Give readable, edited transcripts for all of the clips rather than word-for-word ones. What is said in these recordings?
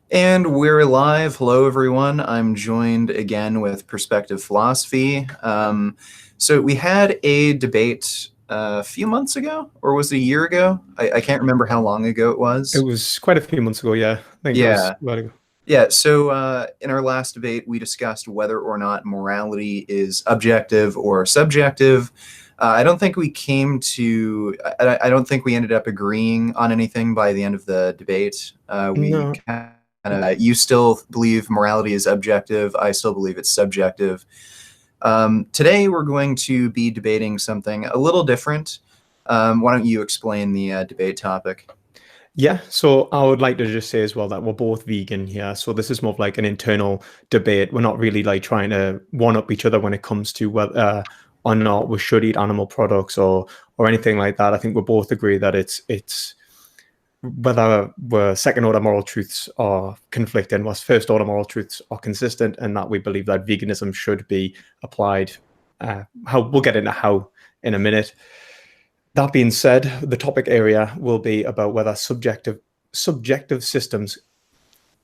And we're live. Hello, everyone. I'm joined again with Perspective Philosophy. So we had a debate a few months ago, or was it a year ago? I can't remember how long ago it It was. was quite a few months ago, yeah. I think it was Yeah, about ago. yeah. So in our last debate, we discussed whether or not morality is objective or subjective. I don't think we came to. I don't think we ended up agreeing on anything by the end of the debate. We No. kind of. You still believe morality is objective. I still believe it's subjective. Today, we're going to be debating something a little different. Why don't you explain the debate topic? Yeah, so I would like to just say as well that we're both vegan here. So this is more of like an internal debate. We're not really like trying to one up each other when it comes to whether or not we should eat animal products or anything like that. I think we both agree that it's whether we're second order moral truths are conflicting, whilst first order moral truths are consistent, and that we believe that veganism should be applied. How we'll get into how in a minute. That being said, the topic area will be about whether subjective systems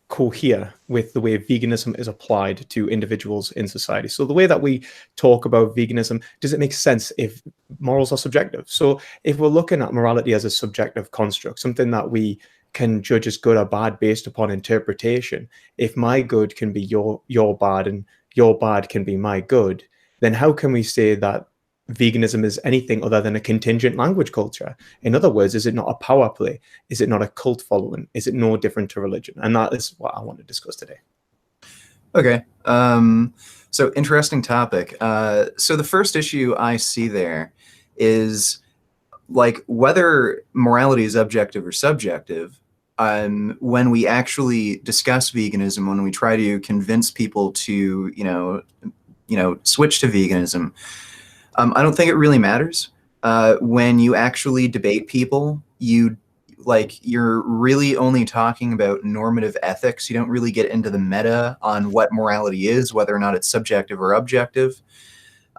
cohere with the way veganism is applied to individuals in society. So the way that we talk about veganism, does it make sense if morals are subjective? So if we're looking at morality as a subjective construct, something that we can judge as good or bad based upon interpretation, if my good can be your bad and your bad can be my good, then how can we say that veganism is anything other than a contingent language culture? In other words, is it not a power play? Is it not a cult following? Is it no different to religion? And that is what I want to discuss today. Okay. So interesting topic. So the first issue I see there is like whether morality is objective or subjective. When we actually discuss veganism, when we try to convince people to, switch to veganism, I don't think it really matters. When you actually debate people, you're really only talking about normative ethics. You don't really get into the meta on what morality is, whether or not it's subjective or objective.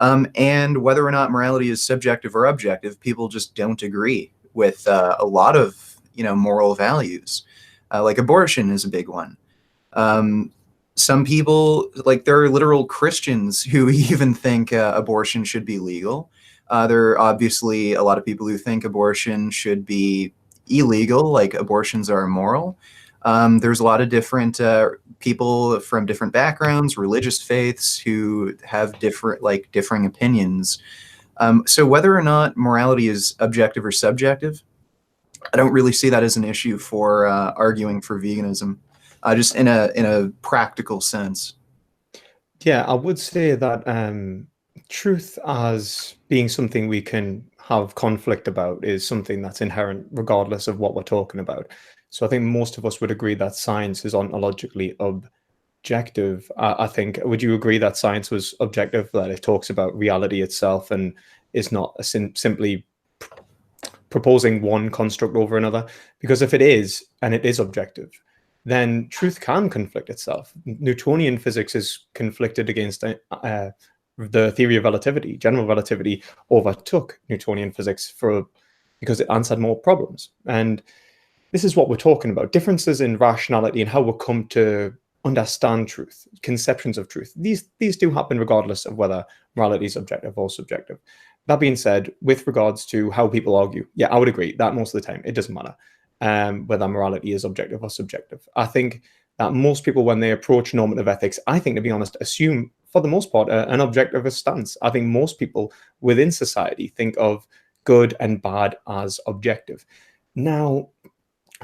And whether or not morality is subjective or objective, people just don't agree with a lot of moral values. Like abortion is a big one. Um, some people, like there are literal Christians who even think abortion should be legal. There are obviously a lot of people who think abortion should be illegal, like abortions are immoral. There's a lot of different people from different backgrounds, religious faiths, who have differing opinions. So whether or not morality is objective or subjective, I don't really see that as an issue for arguing for veganism, just in a practical sense. Yeah, I would say that truth as being something we can have conflict about is something that's inherent regardless of what we're talking about. So I think most of us would agree that science is ontologically objective. I think, would you agree that science was objective, that it talks about reality itself and is not simply proposing one construct over another? Because if it is, and it is objective, then truth can conflict itself. Newtonian physics is conflicted against the theory of relativity. General relativity overtook Newtonian physics because it answered more problems. And this is what we're talking about: differences in rationality and how we come to understand truth, conceptions of truth. These do happen regardless of whether morality is objective or subjective. That being said, with regards to how people argue, yeah, I would agree that most of the time it doesn't matter whether morality is objective or subjective. I think that most people, when they approach normative ethics, I think, to be honest, assume for the most part an objectivist stance. I think most people within society think of good and bad as objective. Now,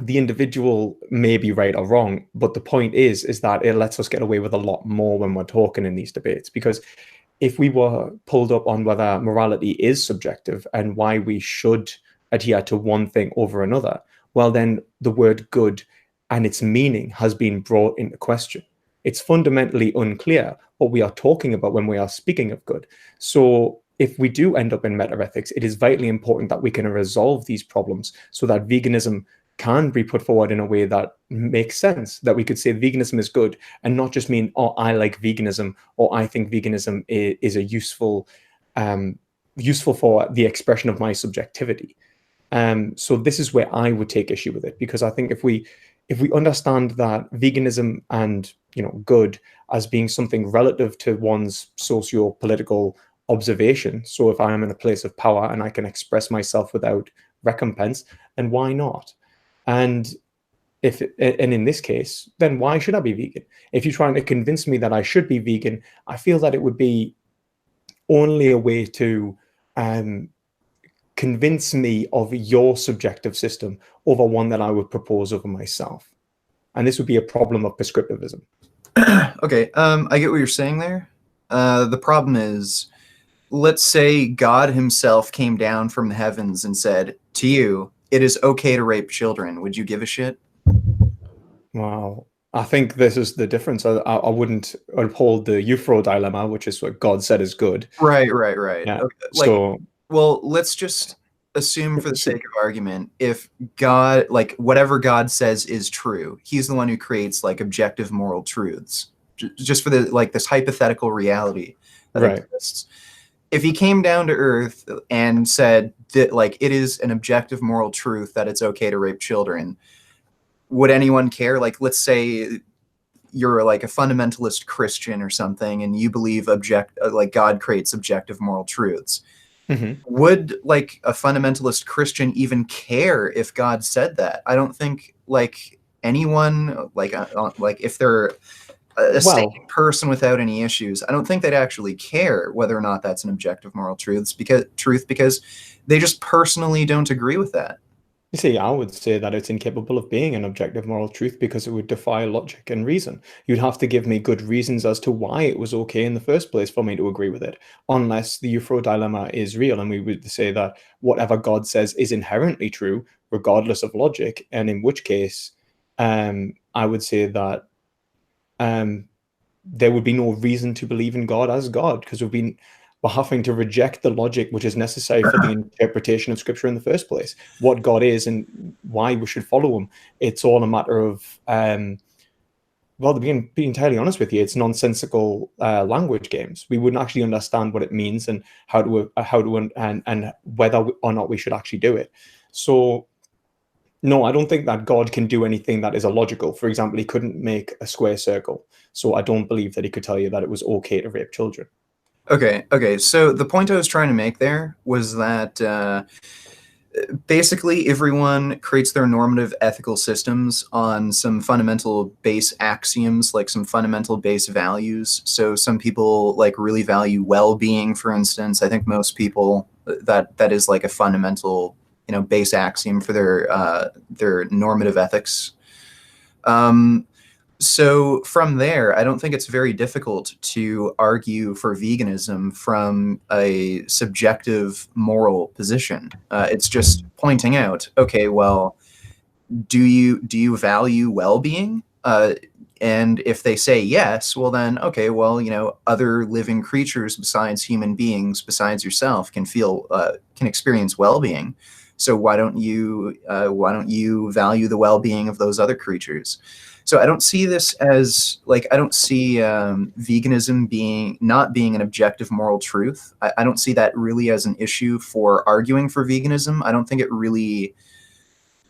the individual may be right or wrong, but the point is that it lets us get away with a lot more when we're talking in these debates. Because if we were pulled up on whether morality is subjective and why we should adhere to one thing over another, well, then the word good and its meaning has been brought into question. It's fundamentally unclear what we are talking about when we are speaking of good. So if we do end up in meta-ethics, it is vitally important that we can resolve these problems so that veganism can be put forward in a way that makes sense, that we could say veganism is good and not just mean, oh, I like veganism or I think veganism is a useful for the expression of my subjectivity. So this is where I would take issue with it, because I think if we understand that veganism and good as being something relative to one's socio-political observation, so if I am in a place of power and I can express myself without recompense, and why not? And in this case, then why should I be vegan? If you're trying to convince me that I should be vegan, I feel that it would be only a way to convince me of your subjective system over one that I would propose over myself. And this would be a problem of prescriptivism. Okay, I get what you're saying there. The problem is, let's say God himself came down from the heavens and said, to you, it is okay to rape children. Would you give a shit? Wow. I think this is the difference. I wouldn't uphold the Euphrode dilemma, which is what God said is good. Right. Yeah. Okay, So, well, let's just assume for the sake of argument, if God, like whatever God says is true, he's the one who creates like objective moral truths, just for the like this hypothetical reality that exists. If he came down to earth and said that like it is an objective moral truth that it's okay to rape children, would anyone care? Like, let's say you're like a fundamentalist Christian or something, and you believe like God creates objective moral truths. Would like a fundamentalist Christian even care if God said that? I don't think like anyone like if they're a sane person without any issues, I don't think they'd actually care whether or not that's an objective moral truth because they just personally don't agree with that. You see, I would say that it's incapable of being an objective moral truth because it would defy logic and reason. You'd have to give me good reasons as to why it was okay in the first place for me to agree with it, unless the Euphrode dilemma is real and we would say that whatever God says is inherently true, regardless of logic, and in which case, I would say that there would be no reason to believe in God as God, because we're having to reject the logic which is necessary for the interpretation of Scripture in the first place. What God is and why we should follow him. It's all a matter of, well, to be entirely honest with you, it's nonsensical language games. We wouldn't actually understand what it means and how to and whether or not we should actually do it. So, no, I don't think that God can do anything that is illogical. For example, he couldn't make a square circle. So I don't believe that he could tell you that it was okay to rape children. Okay. So the point I was trying to make there was that basically everyone creates their normative ethical systems on some fundamental base axioms, like some fundamental base values. So some people like really value well-being, for instance. I think most people that is like a fundamental, base axiom for their normative ethics. So from there, I don't think it's very difficult to argue for veganism from a subjective moral position. It's just pointing out, okay, well, do you value well-being? And if they say yes, well then, okay, well, other living creatures besides human beings, besides yourself, can experience well-being. So why don't you value the well-being of those other creatures? So I don't see this as like, I don't see veganism not being an objective moral truth. I don't see that really as an issue for arguing for veganism. I don't think it really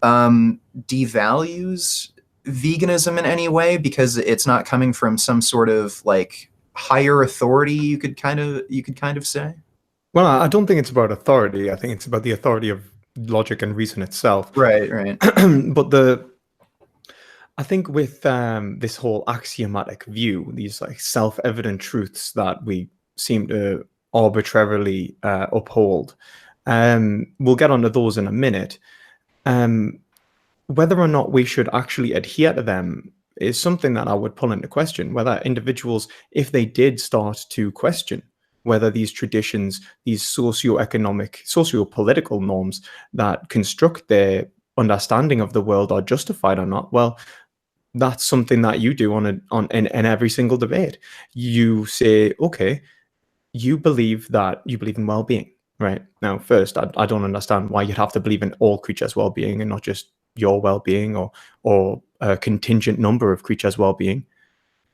devalues veganism in any way because it's not coming from some sort of like higher authority, you could kind of say. Well, I don't think it's about authority. I think it's about the authority of logic and reason itself. Right. But I think with this whole axiomatic view, these like self-evident truths that we seem to arbitrarily uphold, we'll get onto those in a minute. Whether or not we should actually adhere to them is something that I would pull into question. Whether individuals, if they did start to question whether these traditions, these socio-economic, socio-political norms that construct their understanding of the world are justified or not, well, that's something that you do in every single debate. You say, okay, you believe in well-being, right? Now, first, I don't understand why you'd have to believe in all creatures' well-being and not just your well-being or a contingent number of creatures' well-being.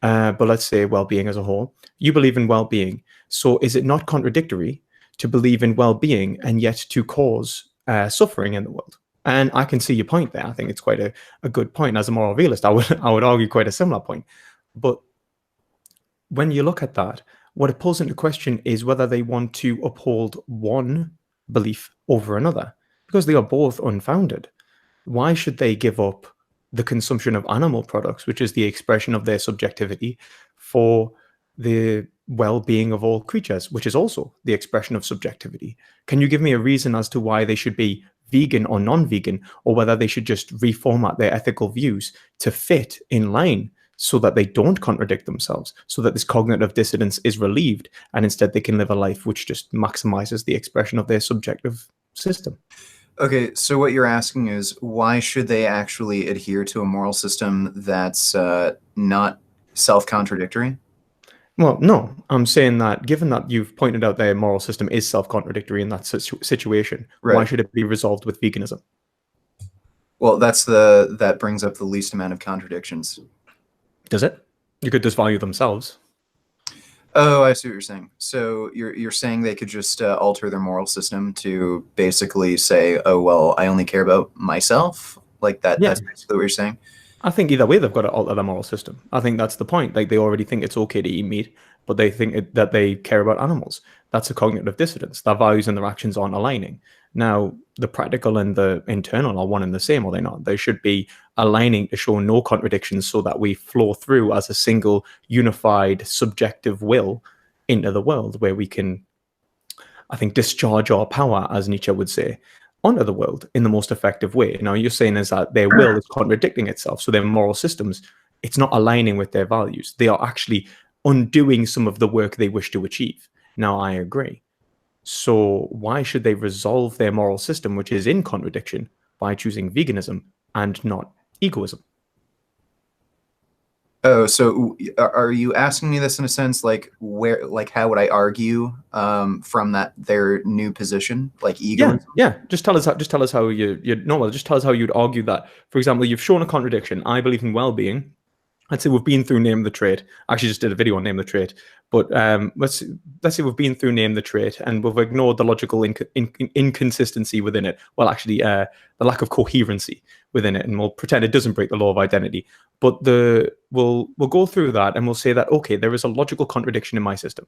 But let's say well-being as a whole. You believe in well-being. So is it not contradictory to believe in well-being and yet to cause suffering in the world? And I can see your point there. I think it's quite a good point. As a moral realist, I would argue quite a similar point. But when you look at that, what it pulls into question is whether they want to uphold one belief over another, because they are both unfounded. Why should they give up the consumption of animal products, which is the expression of their subjectivity, for the well-being of all creatures, which is also the expression of subjectivity? Can you give me a reason as to why they should be vegan or non-vegan, or whether they should just reformat their ethical views to fit in line so that they don't contradict themselves, so that this cognitive dissonance is relieved, and instead they can live a life which just maximizes the expression of their subjective system? Okay, so what you're asking is, why should they actually adhere to a moral system that's not self-contradictory? Well, no, I'm saying that given that you've pointed out their moral system is self-contradictory in that situation, why Right. should it be resolved with veganism? Well, that brings up the least amount of contradictions. Does it? You could just value themselves. Oh, I see what you're saying. So you're saying they could just alter their moral system to basically say, oh, well, I only care about myself? Like that, Yeah, that's basically what you're saying? I think either way they've got to alter their moral system. I think that's the point. Like they already think it's okay to eat meat, but they think that they care about animals. That's a cognitive dissonance. Their values and their actions aren't aligning. Now, the practical and the internal are one and the same, are they not? They should be aligning to show no contradictions so that we flow through as a single unified subjective will into the world where we can, I think, discharge our power, as Nietzsche would say, onto the world in the most effective way. Now, you're saying is that their will is contradicting itself. So their moral systems, it's not aligning with their values. They are actually undoing some of the work they wish to achieve. Now, I agree. So why should they resolve their moral system, which is in contradiction, by choosing veganism and not egoism? Oh, so are you asking me this in a sense, like how would I argue from their new position, like Yeah, egoism? yeah. Just tell us how you no. Well, just tell us how you'd argue that. For example, you've shown a contradiction. I believe in well-being. I'd say we've been through name the trait. I actually just did a video on name the trait, but let's say we've been through name the trait and we've ignored the logical inconsistency within it. Well, actually, the lack of coherency within it, and we'll pretend it doesn't break the law of identity. But we'll go through that and we'll say that okay, there is a logical contradiction in my system.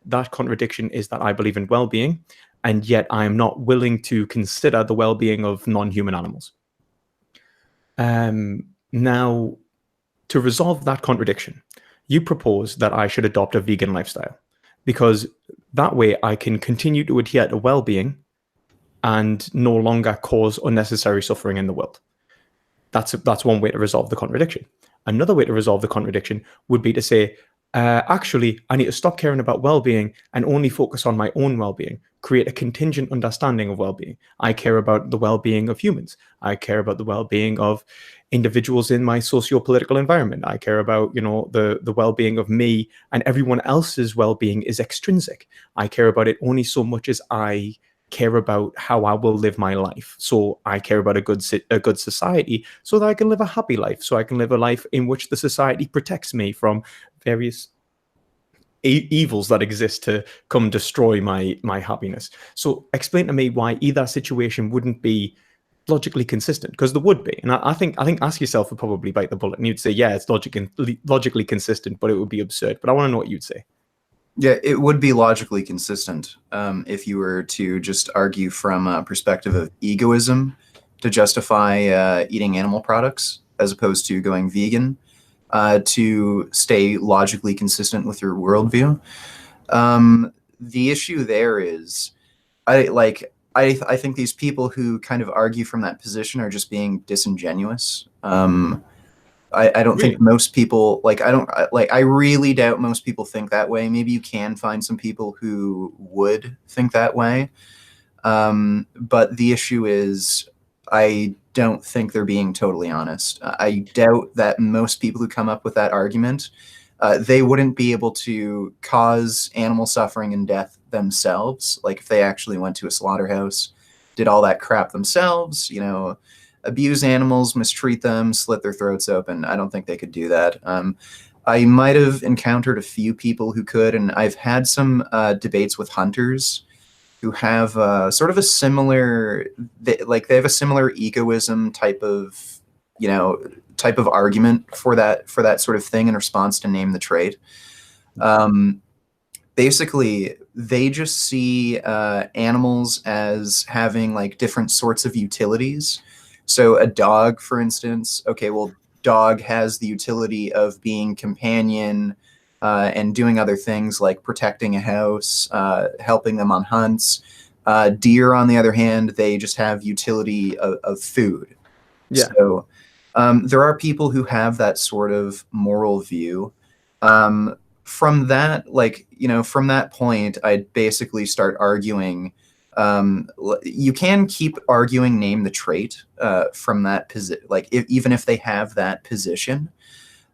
That contradiction is that I believe in well-being, and yet I am not willing to consider the well-being of non-human animals. Now, to resolve that contradiction, you propose that I should adopt a vegan lifestyle because that way I can continue to adhere to well-being and no longer cause unnecessary suffering in the world. That's one way to resolve the contradiction. Another way to resolve the contradiction would be to say, actually, I need to stop caring about well-being and only focus on my own well-being, create a contingent understanding of well-being. I care about the well-being of humans. I care about the well-being of individuals in my socio-political environment. I care about, the well-being of me, and everyone else's well-being is extrinsic. I care about it only so much as I care about how I will live my life. So I care about a good society so that I can live a happy life. So I can live a life in which the society protects me from various evils that exist to come destroy my happiness. So explain to me why either situation wouldn't be logically consistent, because there would be. And I think ask yourself would probably bite the bullet and you'd say, yeah, it's logically consistent, but it would be absurd. But I want to know what you'd say. Yeah, it would be logically consistent if you were to just argue from a perspective of egoism to justify eating animal products as opposed to going vegan to stay logically consistent with your worldview. The issue there is, I think these people who kind of argue from that position are just being disingenuous. I don't think Really? most people I really doubt most people think that way. Maybe you can find some people who would think that way. But the issue is I don't think they're being totally honest. I doubt that most people who come up with that argument, they wouldn't be able to cause animal suffering and death themselves. Like if they actually went to a slaughterhouse, did all that crap themselves, abuse animals, mistreat them, slit their throats open. I don't think they could do that. I might have encountered a few people who could, and I've had some debates with hunters who have sort of a similar, they have a similar egoism you know, type of argument for that sort of thing in response to name the trait. Um, Basically, they just see animals as having like different sorts of utilities. So a dog, for instance, okay, well, dog has the utility of being companion and doing other things like protecting a house, helping them on hunts. Deer, on the other hand, they just have utility of food. Yeah. So there are people who have that sort of moral view. Um, from that, like, you know, from that point, I'd basically start arguing. You can keep arguing name the trait from that position, like even if they have that position.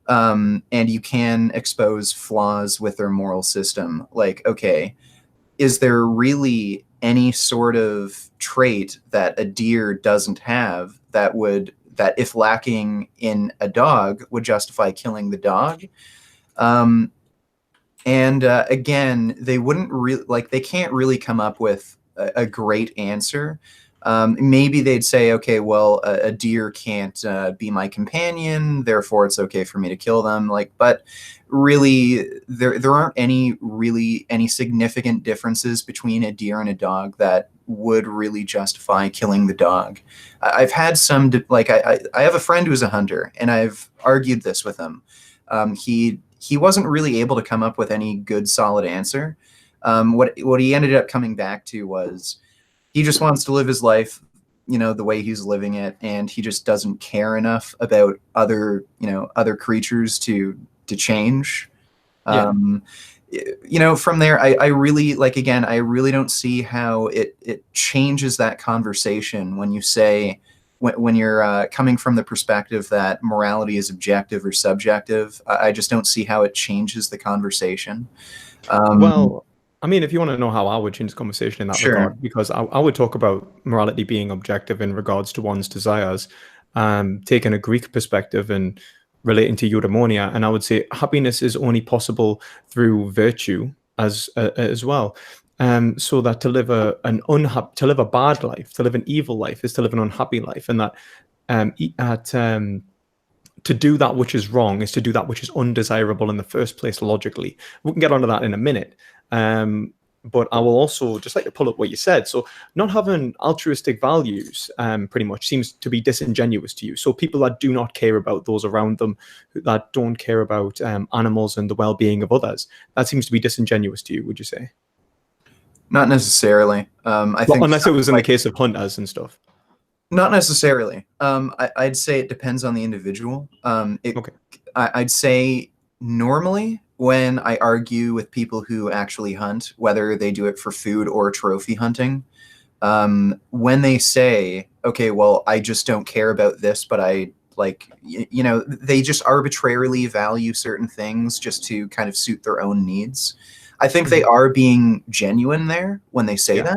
And you can expose flaws with their moral system. Like, okay, is there really any sort of trait that a deer doesn't have that if lacking in a dog would justify killing the dog? Um, and again, they wouldn't really like they can't really come up with a great answer. Maybe they'd say, okay, well, a deer can't be my companion, therefore it's okay for me to kill them. Like, but really, there aren't any significant differences between a deer and a dog that would really justify killing the dog. I've had some like I have a friend who's a hunter, and I've argued this with him. He wasn't really able to come up with any good solid answer. What he ended up coming back to was he just wants to live his life, you know, the way he's living it, and he just doesn't care enough about other creatures to change. Yeah. You know, from there, I really like again, I really don't see how it changes that conversation when you say when you're coming from the perspective that morality is objective or subjective. I just don't see how it changes the conversation. Well, I mean, if you want to know how I would change the conversation in that Sure. regard, because I would talk about morality being objective in regards to one's desires, taking a Greek perspective and relating to eudaimonia, and I would say happiness is only possible through virtue as well. So that to live to live a bad life, to live an evil life, is to live an unhappy life, and that to do that which is wrong is to do that which is undesirable in the first place logically. We can get onto that in a minute. But I will also just like to pull up what you said. So not having altruistic values pretty much seems to be disingenuous to you. So people that do not care about those around them, that don't care about animals and the well-being of others, that seems to be disingenuous to you, would you say? Not necessarily. I Well, think unless it was in the like case of hunters and stuff. not necessarily. I'd say it depends on the individual. Okay. I'd say normally when I argue with people who actually hunt, whether they do it for food or trophy hunting, when they say, okay, well, I just don't care about this, but I like, you know, they just arbitrarily value certain things just to kind of suit their own needs. I think they Mhm. are being genuine there when they say Yeah.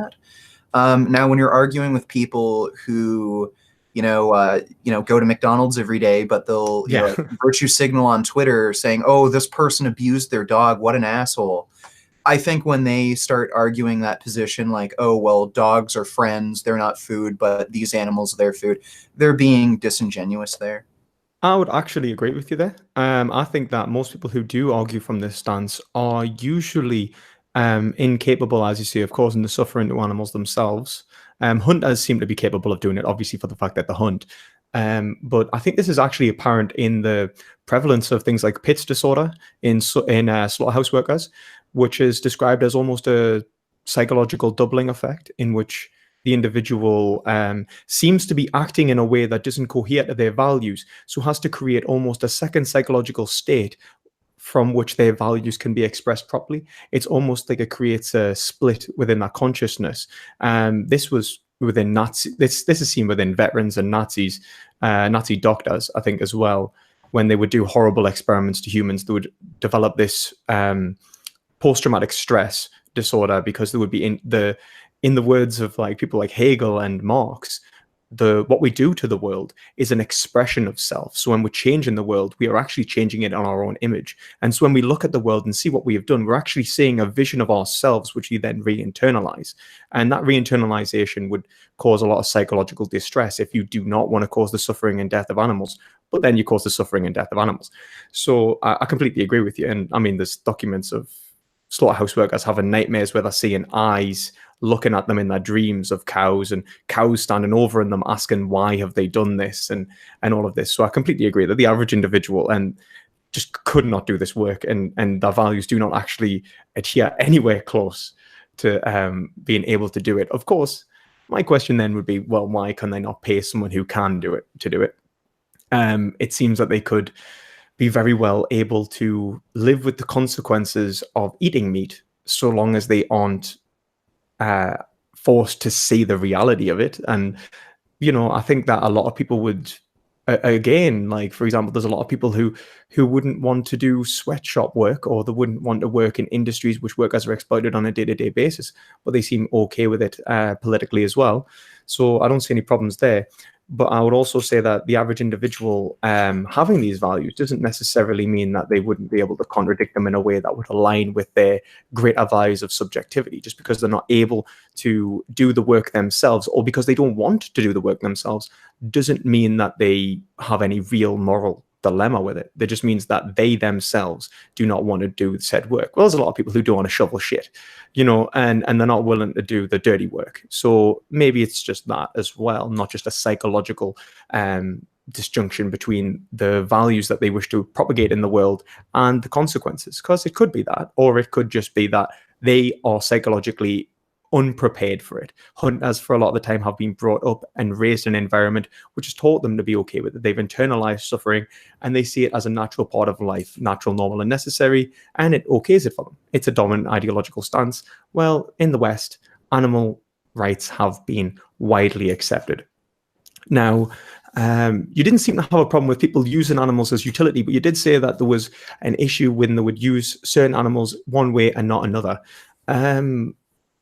that. Now, when you're arguing with people who, go to McDonald's every day, but they'll, Yeah. like, virtue signal on Twitter saying, "Oh, this person abused their dog. What an asshole." I think when they start arguing that position, like, "Oh, well, dogs are friends. They're not food, but these animals are their food," they're being disingenuous there. I would actually agree with you there. I think that most people who do argue from this stance are usually incapable, as you say, of causing the suffering to animals themselves. Hunters seem to be capable of doing it, obviously, for the fact that they hunt. But I think this is actually apparent in the prevalence of things like Pitt's disorder in slaughterhouse workers, which is described as almost a psychological doubling effect, in which the individual seems to be acting in a way that doesn't cohere to their values, so has to create almost a second psychological state from which their values can be expressed properly. It's almost like it creates a split within that consciousness. This was within Nazi. This is seen within veterans and Nazis, Nazi doctors, I think, as well. When they would do horrible experiments to humans, they would develop this post-traumatic stress disorder because there would be in the words of like people like Hegel and Marx, what we do to the world is an expression of self. So when we're changing the world, we are actually changing it on our own image. And so when we look at the world and see what we have done, we're actually seeing a vision of ourselves, which we then re-internalize. And that re-internalization would cause a lot of psychological distress if you do not want to cause the suffering and death of animals, but then you cause the suffering and death of animals. So I completely agree with you. And I mean, there's documents of slaughterhouse workers having nightmares where they're seeing eyes looking at them in their dreams of cows, and cows standing over in them asking why have they done this, and all of this. So I completely agree that the average individual and just could not do this work, and their values do not actually adhere anywhere close to being able to do it. Of course, my question then would be, well, why can they not pay someone who can do it to do it? It seems that they could be very well able to live with the consequences of eating meat, so long as they aren't forced to see the reality of it. And I think that a lot of people would, again, like, for example, there's a lot of people who wouldn't want to do sweatshop work, or they wouldn't want to work in industries which workers are exploited on a day-to-day basis, but they seem okay with it politically as well. So I don't see any problems there. But I would also say that the average individual having these values doesn't necessarily mean that they wouldn't be able to contradict them in a way that would align with their greater values of subjectivity. Just because they're not able to do the work themselves, or because they don't want to do the work themselves, doesn't mean that they have any real moral dilemma with it. That just means that they themselves do not want to do said work. Well, there's a lot of people who don't want to shovel shit, and they're not willing to do the dirty work. So maybe it's just that as well, not just a psychological disjunction between the values that they wish to propagate in the world and the consequences. Because it could be that, or it could just be that they are psychologically unprepared for it. Hunters, for a lot of the time, have been brought up and raised in an environment which has taught them to be okay with it. They've internalized suffering, and they see it as a natural part of life, natural, normal, and necessary, and it okays it for them. It's a dominant ideological stance. Well, in the West, animal rights have been widely accepted. Now, you didn't seem to have a problem with people using animals as utility, but you did say that there was an issue when they would use certain animals one way and not another.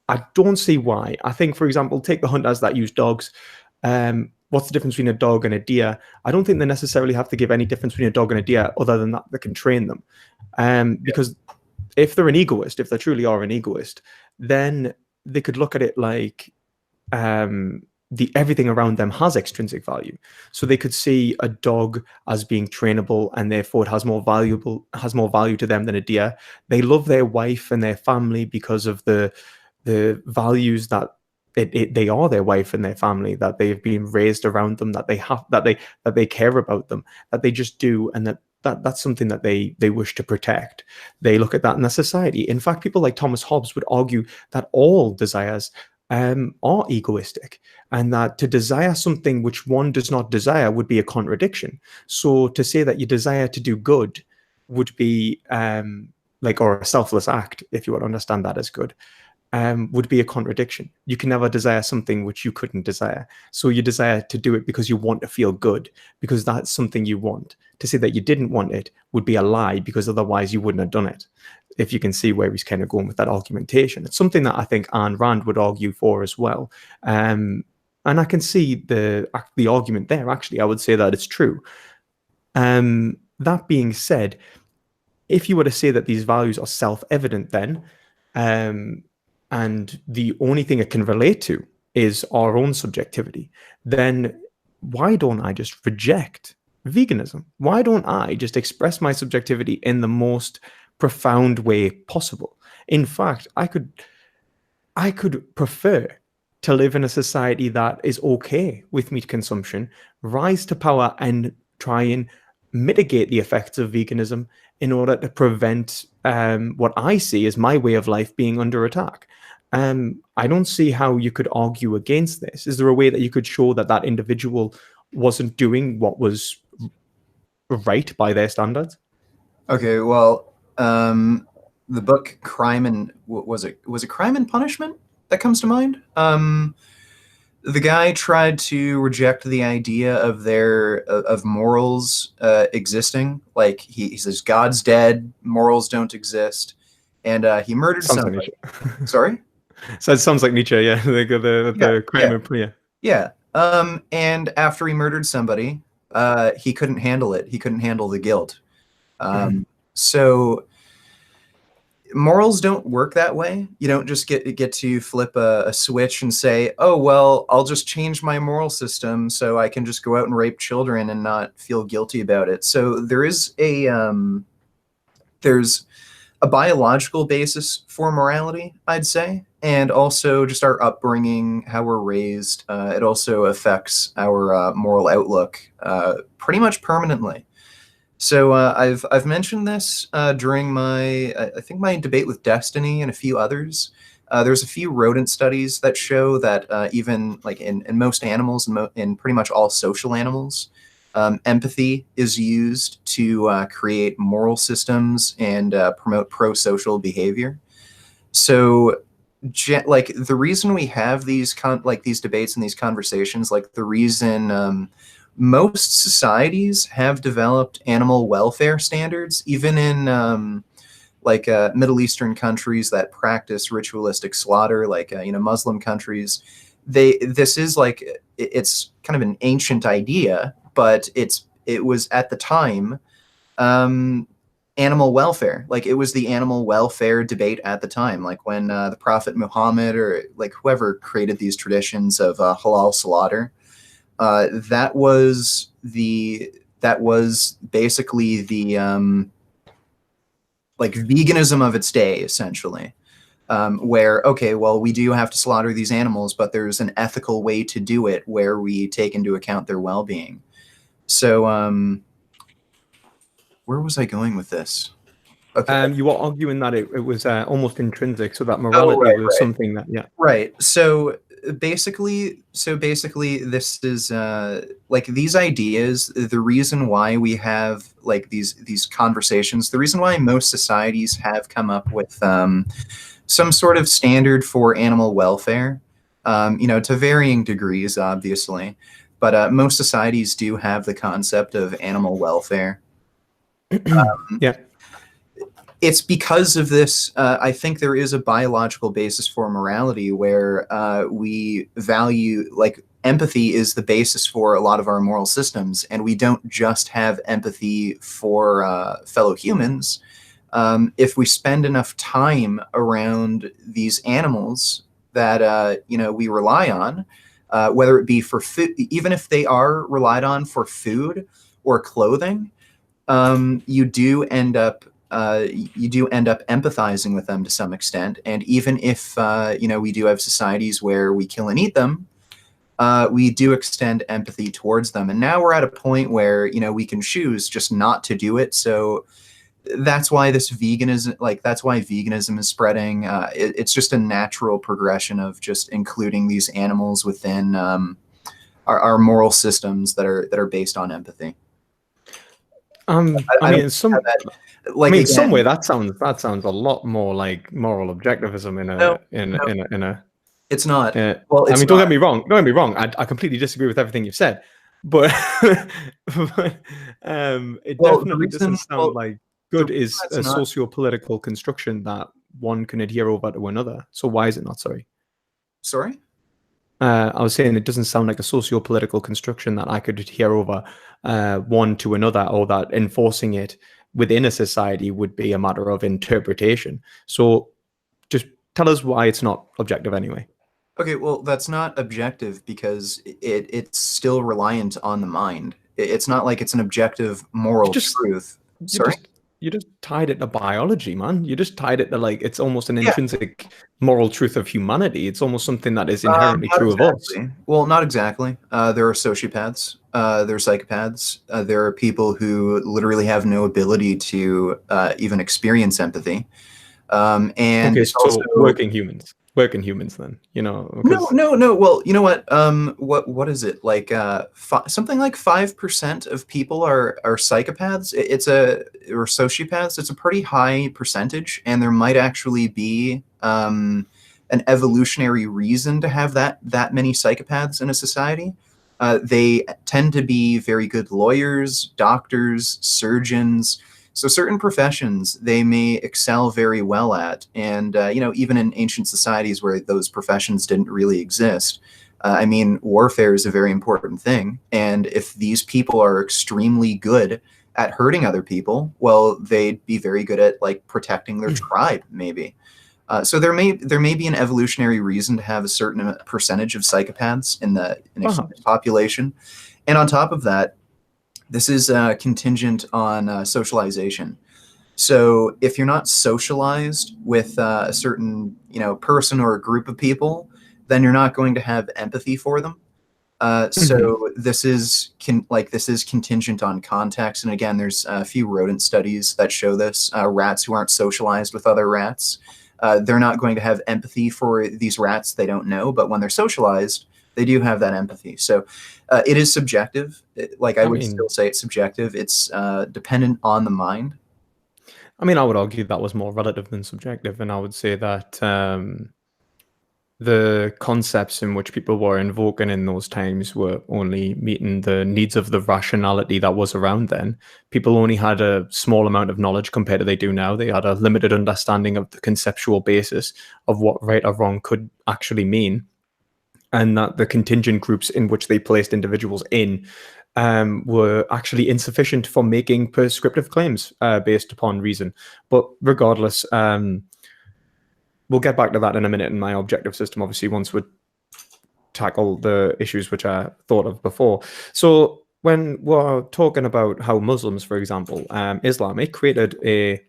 I don't see why. I think, for example, take the hunters that use dogs. What's the difference between a dog and a deer? I don't think they necessarily have to give any difference between a dog and a deer, other than that they can train them. Because if they're an egoist, if they truly are an egoist, then they could look at it like everything around them has extrinsic value. So they could see a dog as being trainable, and therefore it has more value to them than a deer. They love their wife and their family because of the values that they are their wife and their family, that they've been raised around them, that they care about them, that they just do, and that's something that they wish to protect. They look at that in their society. In fact, people like Thomas Hobbes would argue that all desires are egoistic, and that to desire something which one does not desire would be a contradiction. So to say that you desire to do good would be or a selfless act, if you would understand that as good, would be a contradiction. You can never desire something which you couldn't desire. So you desire to do it because you want to feel good, because that's something you want. To say that you didn't want it would be a lie, because otherwise you wouldn't have done it. If you can see where he's kind of going with that argumentation. It's something that I think Ayn Rand would argue for as well. And I can see the argument there. Actually, I would say that it's true. That being said, if you were to say that these values are self-evident then, and the only thing it can relate to is our own subjectivity, then why don't I just reject veganism? Why don't I just express my subjectivity in the most profound way possible? In fact, I could prefer to live in a society that is okay with meat consumption, rise to power, and try and mitigate the effects of veganism in order to prevent what I see as my way of life being under attack. I don't see how you could argue against this. Is there a way that you could show that that individual wasn't doing what was right by their standards? Okay, well, the book Crime and was it Crime and Punishment that comes to mind? The guy tried to reject the idea of morals existing. Like he says, God's dead, morals don't exist, and he murdered Sounds somebody. like Nietzsche. Sorry. So it sounds like Nietzsche, yeah. The crime and Yeah. And after he murdered somebody, he couldn't handle it. He couldn't handle the guilt. So morals don't work that way. You don't just get to flip a switch and say, oh, well, I'll just change my moral system so I can just go out and rape children and not feel guilty about it. So there's a biological basis for morality, I'd say, and also just our upbringing, how we're raised. It also affects our moral outlook pretty much permanently. So I've mentioned this during I think my debate with Destiny and a few others. There's a few rodent studies that show that even like in most animals and in pretty much all social animals, empathy is used to create moral systems and promote pro-social behavior. So, like the reason we have these these debates and these conversations, like the reason most societies have developed animal welfare standards, even in Middle Eastern countries that practice ritualistic slaughter, like Muslim countries. This is it's kind of an ancient idea, but it was at the time animal welfare. Like it was the animal welfare debate at the time, like when the Prophet Muhammad or like whoever created these traditions of halal slaughter. That was basically the like veganism of its day, essentially. Where, okay, well, we do have to slaughter these animals, but there's an ethical way to do it where we take into account their well-being. So, where was I going with this? Okay. You were arguing that it was almost intrinsic, so that Oh, morality was something that, yeah. Right. So basically, this is like these ideas. The reason why we have like these conversations, the reason why most societies have come up with some sort of standard for animal welfare, to varying degrees, obviously, but most societies do have the concept of animal welfare. Yeah. It's because of this. I think there is a biological basis for morality where we value, like, empathy is the basis for a lot of our moral systems, and we don't just have empathy for fellow humans. If we spend enough time around these animals that we rely on, whether it be for food, even if they are relied on for food or clothing, you do end up empathizing with them to some extent. And even if we do have societies where we kill and eat them, we do extend empathy towards them. And now we're at a point where we can choose just not to do it. So that's why veganism is spreading. It's just a natural progression of just including these animals within our moral systems that are based on empathy. In some way that sounds a lot more like moral objectivism in a. It's not. Well, it's don't get me wrong. Don't get me wrong. I completely disagree with everything you've said, but it definitely doesn't sound like good is a socio-political construction that one can adhere over to another. So why is it not? Sorry. I was saying it doesn't sound like a socio-political construction that I could adhere over one to another, or that enforcing it within a society would be a matter of interpretation. So just tell us why it's not objective anyway. Okay, well, that's not objective because it's still reliant on the mind. It's not like it's an objective moral truth. Sorry? You just tied it to biology, man. You just tied it to, like, it's almost an intrinsic moral truth of humanity. It's almost something that is inherently true of us. Well, not exactly. There are sociopaths. There are psychopaths. There are people who literally have no ability to even experience empathy. And okay, so also working humans then, no, well, you know what is it, like something like 5% of people are psychopaths. Or sociopaths. It's a pretty high percentage, and there might actually be an evolutionary reason to have that many psychopaths in a society. They tend to be very good lawyers, doctors, surgeons. So certain professions they may excel very well at, and even in ancient societies where those professions didn't really exist, I mean, warfare is a very important thing, and if these people are extremely good at hurting other people, well, they'd be very good at like protecting their tribe, maybe. So there may be an evolutionary reason to have a certain percentage of psychopaths in a human Perhaps. population, and on top of that, this is contingent on socialization. So if you're not socialized with a certain person or a group of people, then you're not going to have empathy for them. Mhm. So this is contingent on context. And again, there's a few rodent studies that show this. Rats who aren't socialized with other rats, they're not going to have empathy for these rats they don't know. But when they're socialized, they do have that empathy. So it is subjective. Like I I would mean, still say it's subjective. It's dependent on the mind. I would argue that was more relative than subjective, and I would say that the concepts in which people were invoking in those times were only meeting the needs of the rationality that was around then. People only had a small amount of knowledge compared to they do now. They had a limited understanding of the conceptual basis of what right or wrong could actually mean, and that the contingent groups in which they placed individuals in were actually insufficient for making prescriptive claims based upon reason. But regardless, we'll get back to that in a minute in my objective system, obviously, once we tackle the issues which I thought of before. So when we're talking about how Muslims, for example, Islam, it created a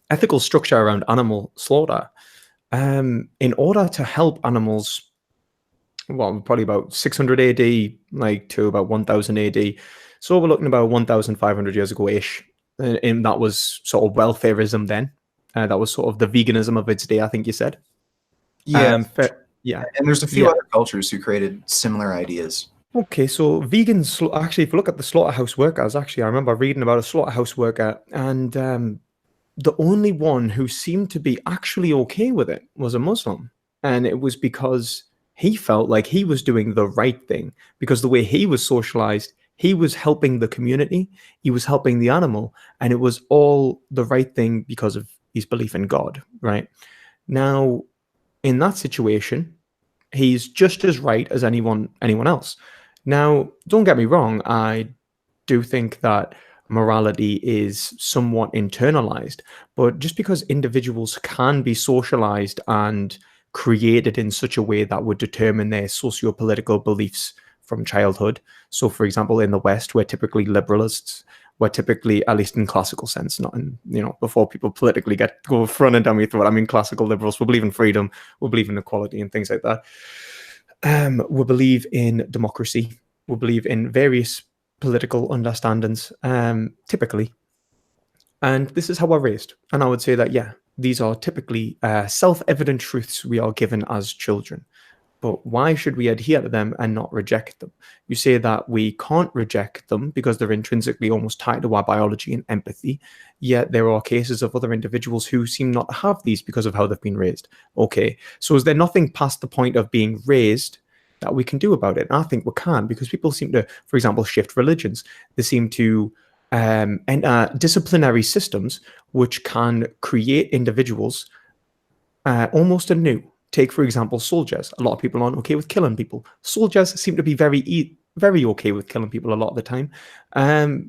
ethical structure around animal slaughter in order to help animals, well, probably about 600 AD, like to about 1000 AD. So we're looking about 1500 years ago ish. And that was sort of welfareism then. That was sort of the veganism of its day, I think you said. Yeah, Yeah. and there's a few Yeah. other cultures who created similar ideas. Okay, so vegans actually, if you look at the slaughterhouse workers, actually, I remember reading about a slaughterhouse worker, and the only one who seemed to be actually okay with it was a Muslim. And it was because he felt like he was doing the right thing, because the way he was socialized, he was helping the community, he was helping the animal, and it was all the right thing because of his belief in God, right? Now, in that situation, he's just as right as anyone else. Now, don't get me wrong, I do think that morality is somewhat internalized, but just because individuals can be socialized and created in such a way that would determine their socio-political beliefs from childhood. So, for example, in the West, we're typically liberalists. We're typically, at least in classical sense, not in, before people politically go front and down your throat. I mean, classical liberals, we believe in freedom, we believe in equality and things like that. We believe in democracy. We believe in various political understandings, typically. And this is how we're raised. And I would say that, yeah, these are typically self evident truths we are given as children. But why should we adhere to them and not reject them? You say that we can't reject them because they're intrinsically almost tied to our biology and empathy, yet there are cases of other individuals who seem not to have these because of how they've been raised. Okay, so is there nothing past the point of being raised that we can do about it? And I think we can, because people seem to, for example, shift religions. They seem to enter disciplinary systems which can create individuals almost anew. Take, for example, soldiers. A lot of people aren't okay with killing people. Soldiers seem to be very okay with killing people a lot of the time,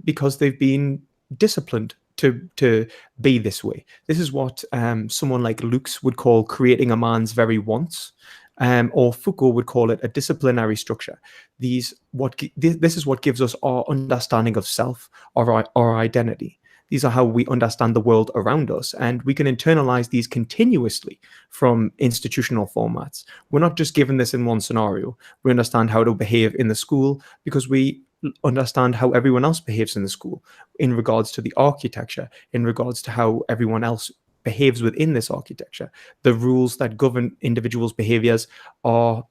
because they've been disciplined to be this way. This is what someone like Luke's would call creating a man's very wants, or Foucault would call it a disciplinary structure. This is what gives us our understanding of self, or our identity. These are how we understand the world around us, and we can internalize these continuously from institutional formats. We're not just given this in one scenario. We understand how to behave in the school because we understand how everyone else behaves in the school in regards to the architecture, in regards to how everyone else behaves within this architecture. The rules that govern individuals' behaviors are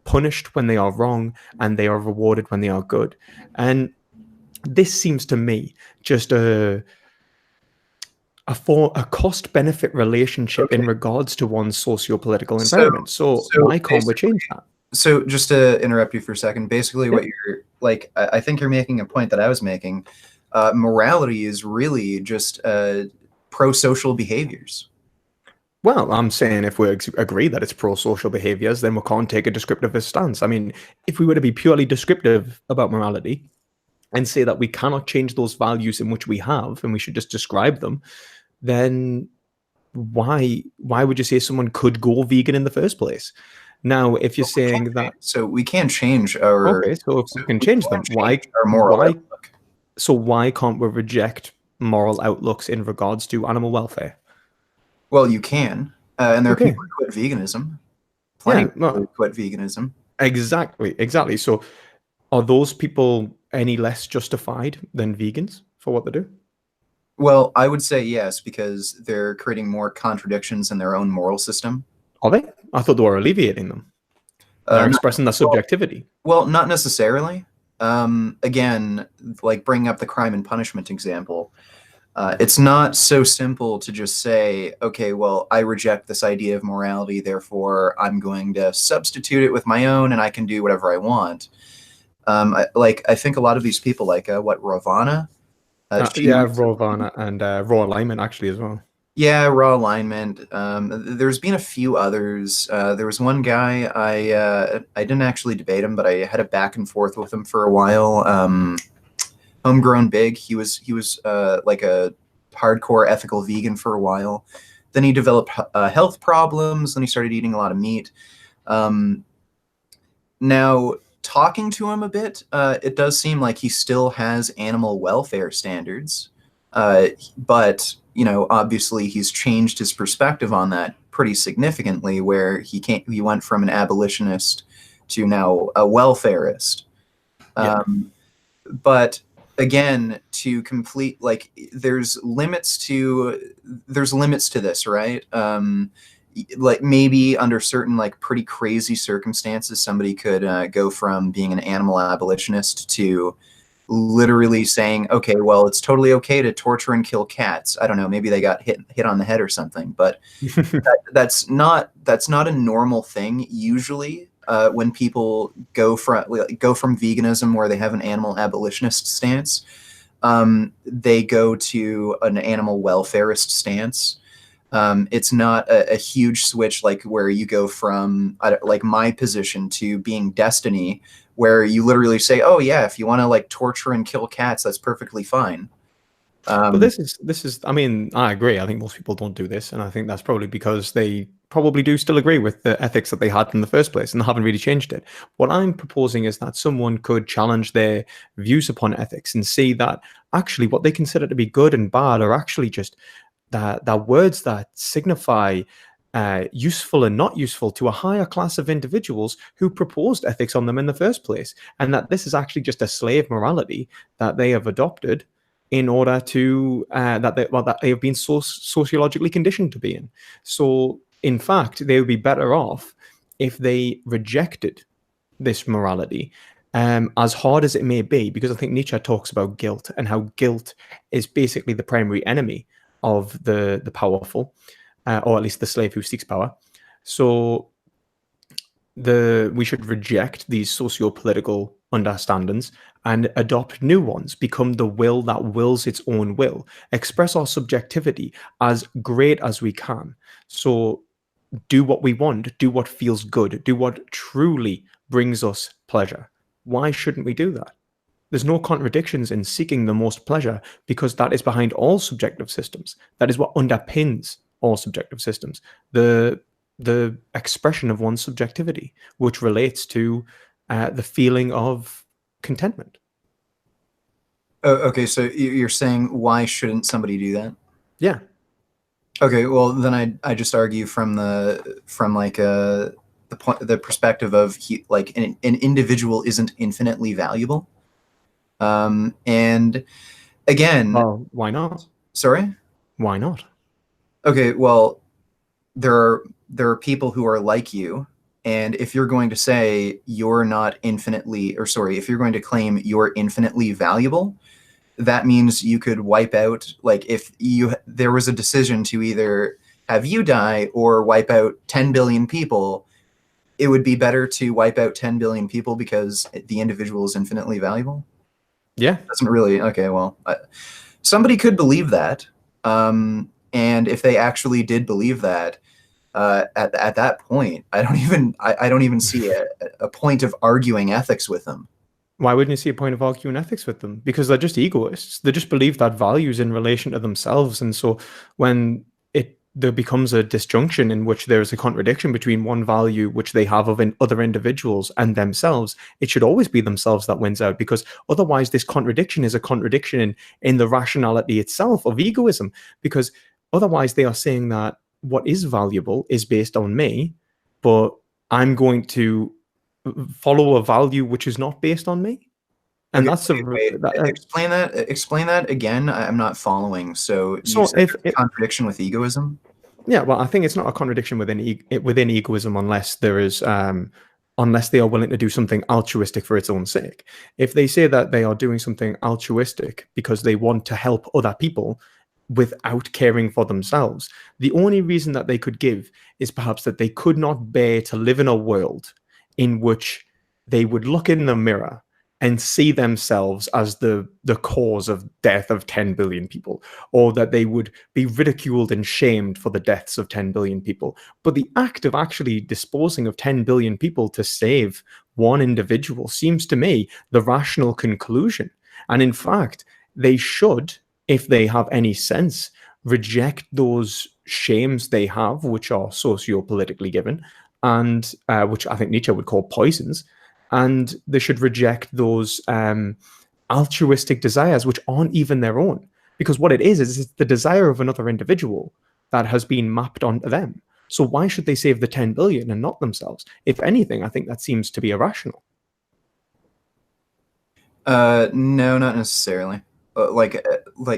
punished when they are wrong, and they are rewarded when they are good. And this seems to me just a cost benefit relationship in Okay. regards to one's socio-political So, environment. So so why can't we basically, change that? so just to interrupt you for a second, basically Yeah. what you're like, I think you're making a point that I was making. Morality is really just pro-social behaviors. Well, I'm saying if we agree that it's pro-social behaviors, then we can't take a descriptivist stance. I mean, if we were to be purely descriptive about morality and say that we cannot change those values in which we have and we should just describe them, then why would you say someone could go vegan in the first place? Now, if you're saying that, So we can change our okay, so if so we can we change can them, change our moral outlook. why can't we reject moral outlooks in regards to animal welfare? Well, you can, and there are Okay. people who quit veganism. Plenty Yeah, of people who no, quit veganism. exactly. So are those people any less justified than vegans for what they do? Well, I would say yes, because they're creating more contradictions in their own moral system. Are they? I thought they were alleviating them. They're Not, expressing their well, subjectivity. well, not necessarily. Again, like bringing up the crime and punishment example, it's not so simple to just say, okay, well, I reject this idea of morality, therefore I'm going to substitute it with my own, and I can do whatever I want. I think a lot of these people, like what Ravana, she Yeah, raw recently, Varna and raw alignment actually as well. yeah, raw alignment. There's been a few others. There was one guy I didn't actually debate him, but I had a back and forth with him for a while. Homegrown Big. He was like a hardcore ethical vegan for a while. Then he developed health problems. Then he started eating a lot of meat. Um, Now, talking to him a bit, it does seem like he still has animal welfare standards, but obviously he's changed his perspective on that pretty significantly, where he went from an abolitionist to now a welfarist. Yeah. But again, to complete, like, there's limits to this, right? Like maybe under certain like pretty crazy circumstances, somebody could go from being an animal abolitionist to literally saying, okay, well, it's totally okay to torture and kill cats. I don't know, maybe they got hit on the head or something, but that's not a normal thing usually. When people go from veganism, where they have an animal abolitionist stance, they go to an animal welfarist stance. It's not a huge switch like where you go from like my position to being Destiny, where you literally say, "Oh yeah, if you want to like torture and kill cats, that's perfectly fine." But Um, this is I mean, I agree. I think most people don't do this, and I think that's probably because they probably do still agree with the ethics that they had in the first place and haven't really changed it. What I'm proposing is that someone could challenge their views upon ethics and see that actually what they consider to be good and bad are actually just that words that signify useful and not useful to a higher class of individuals who proposed ethics on them in the first place, and that this is actually just a slave morality that they have adopted in order to that they have been sociologically conditioned to be in. So, in fact, they would be better off if they rejected this morality, as hard as it may be, because I think Nietzsche talks about guilt and how guilt is basically the primary enemy of the powerful, or at least the slave who seeks power. So we should reject these socio-political understandings and adopt new ones, become the will that wills its own will, express our subjectivity as great as we can. So do what we want, do what feels good, do what truly brings us pleasure. Why shouldn't we do that? There's no contradictions in seeking the most pleasure, because that is behind all subjective systems. That is what underpins all subjective systems. The expression of one's subjectivity, which relates to the feeling of contentment. okay, so you're saying why shouldn't somebody do that? Yeah. Okay, well then I just argue from like the perspective of like an individual isn't infinitely valuable. And again, Well, why not? sorry. Why not? Okay, well, there are people who are like you, and if you're going to say you're not infinitely, or sorry, if you're going to claim you're infinitely valuable, that means you could wipe out, like if there was a decision to either have you die or wipe out 10 billion people, it would be better to wipe out 10 billion people because the individual is infinitely valuable. Yeah. Doesn't really, okay, well, somebody could believe that. And if they actually did believe that, at that point, I don't even see a point of arguing ethics with them. Why wouldn't you see a point of arguing ethics with them? Because they're just egoists. They just believe that values in relation to themselves. And so when there becomes a disjunction in which there is a contradiction between one value which they have of other individuals and themselves, it should always be themselves that wins out, because otherwise this contradiction is a contradiction in the rationality itself of egoism, because otherwise they are saying that what is valuable is based on me, but I'm going to follow a value which is not based on me. And Okay, that's explain that again. I'm not following. So you so said if there's a contradiction with egoism? yeah, well, I think it's not a contradiction within egoism unless there is unless they are willing to do something altruistic for its own sake. If they say that they are doing something altruistic because they want to help other people without caring for themselves, the only reason that they could give is perhaps that they could not bear to live in a world in which they would look in the mirror and see themselves as the cause of death of 10 billion people, or that they would be ridiculed and shamed for the deaths of 10 billion people. But the act of actually disposing of 10 billion people to save one individual seems to me the rational conclusion. And in fact, they should, if they have any sense, reject those shames they have, which are socio-politically given, and which I think Nietzsche would call poisons, and they should reject those altruistic desires which aren't even their own, because what it is it's the desire of another individual that has been mapped onto them. So why should they save the 10 billion and not themselves? If anything, I think that seems to be irrational. No, not necessarily. Like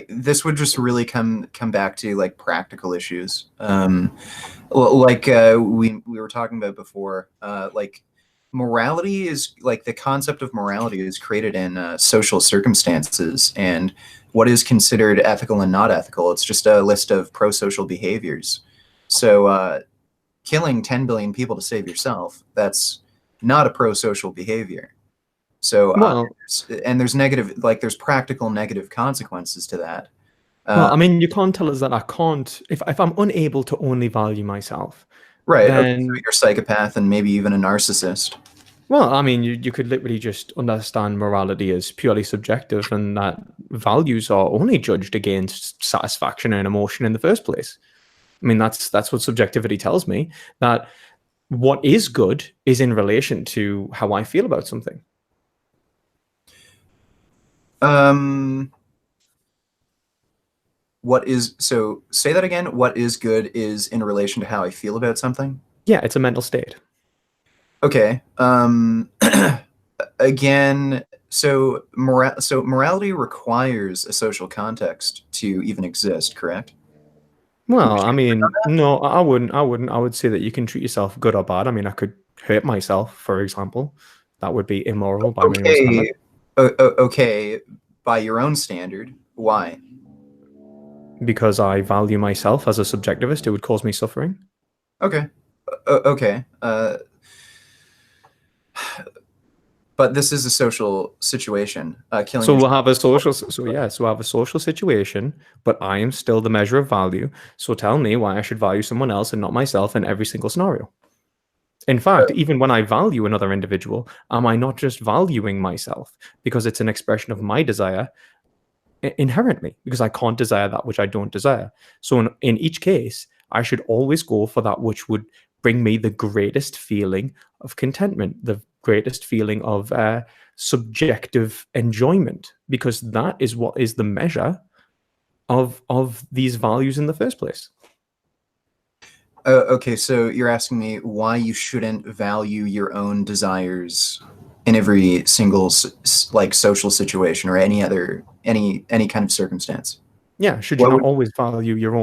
this would just really come back to like practical issues. Like we were talking about before. Like morality is like the concept of morality is created in social circumstances, and what is considered ethical and not ethical. It's just a list of pro-social behaviors. So killing 10 billion people to save yourself, that's not a pro-social behavior. So Well, and there's negative, like there's practical negative consequences to that. I mean, you can't tell us that I can't, if I'm unable to only value myself, Right. Okay. So then, you're a psychopath and maybe even a narcissist. well, I mean, you could literally just understand morality as purely subjective, and that values are only judged against satisfaction and emotion in the first place. I mean, that's what subjectivity tells me, that what is good is in relation to how I feel about something. Um, what is, so say that again. What is good is in relation to how I feel about something. Yeah, it's a mental state. Okay. Again, so morality requires a social context to even exist, correct? Well, I mean, no, I wouldn't. I would say that you can treat yourself good or bad. I mean, I could hurt myself, for example. That would be immoral by my own standard. Okay. Okay. By your own standard, why? Because I value myself as a subjectivist, it would cause me suffering. Okay. Okay. But this is a social situation. Killing So we'll yourself. have a social, so yeah, so we'll have a social situation, but I am still the measure of value. So tell me why I should value someone else and not myself in every single scenario. In fact, even when I value another individual, am I not just valuing myself because it's an expression of my desire inherently, because I can't desire that which I don't desire. So in each case, I should always go for that which would bring me the greatest feeling of contentment, the greatest feeling of subjective enjoyment, because that is what is the measure of these values in the first place. Okay, so you're asking me why you shouldn't value your own desires in every single like social situation or any other any kind of circumstance. Yeah, should you What not would always value your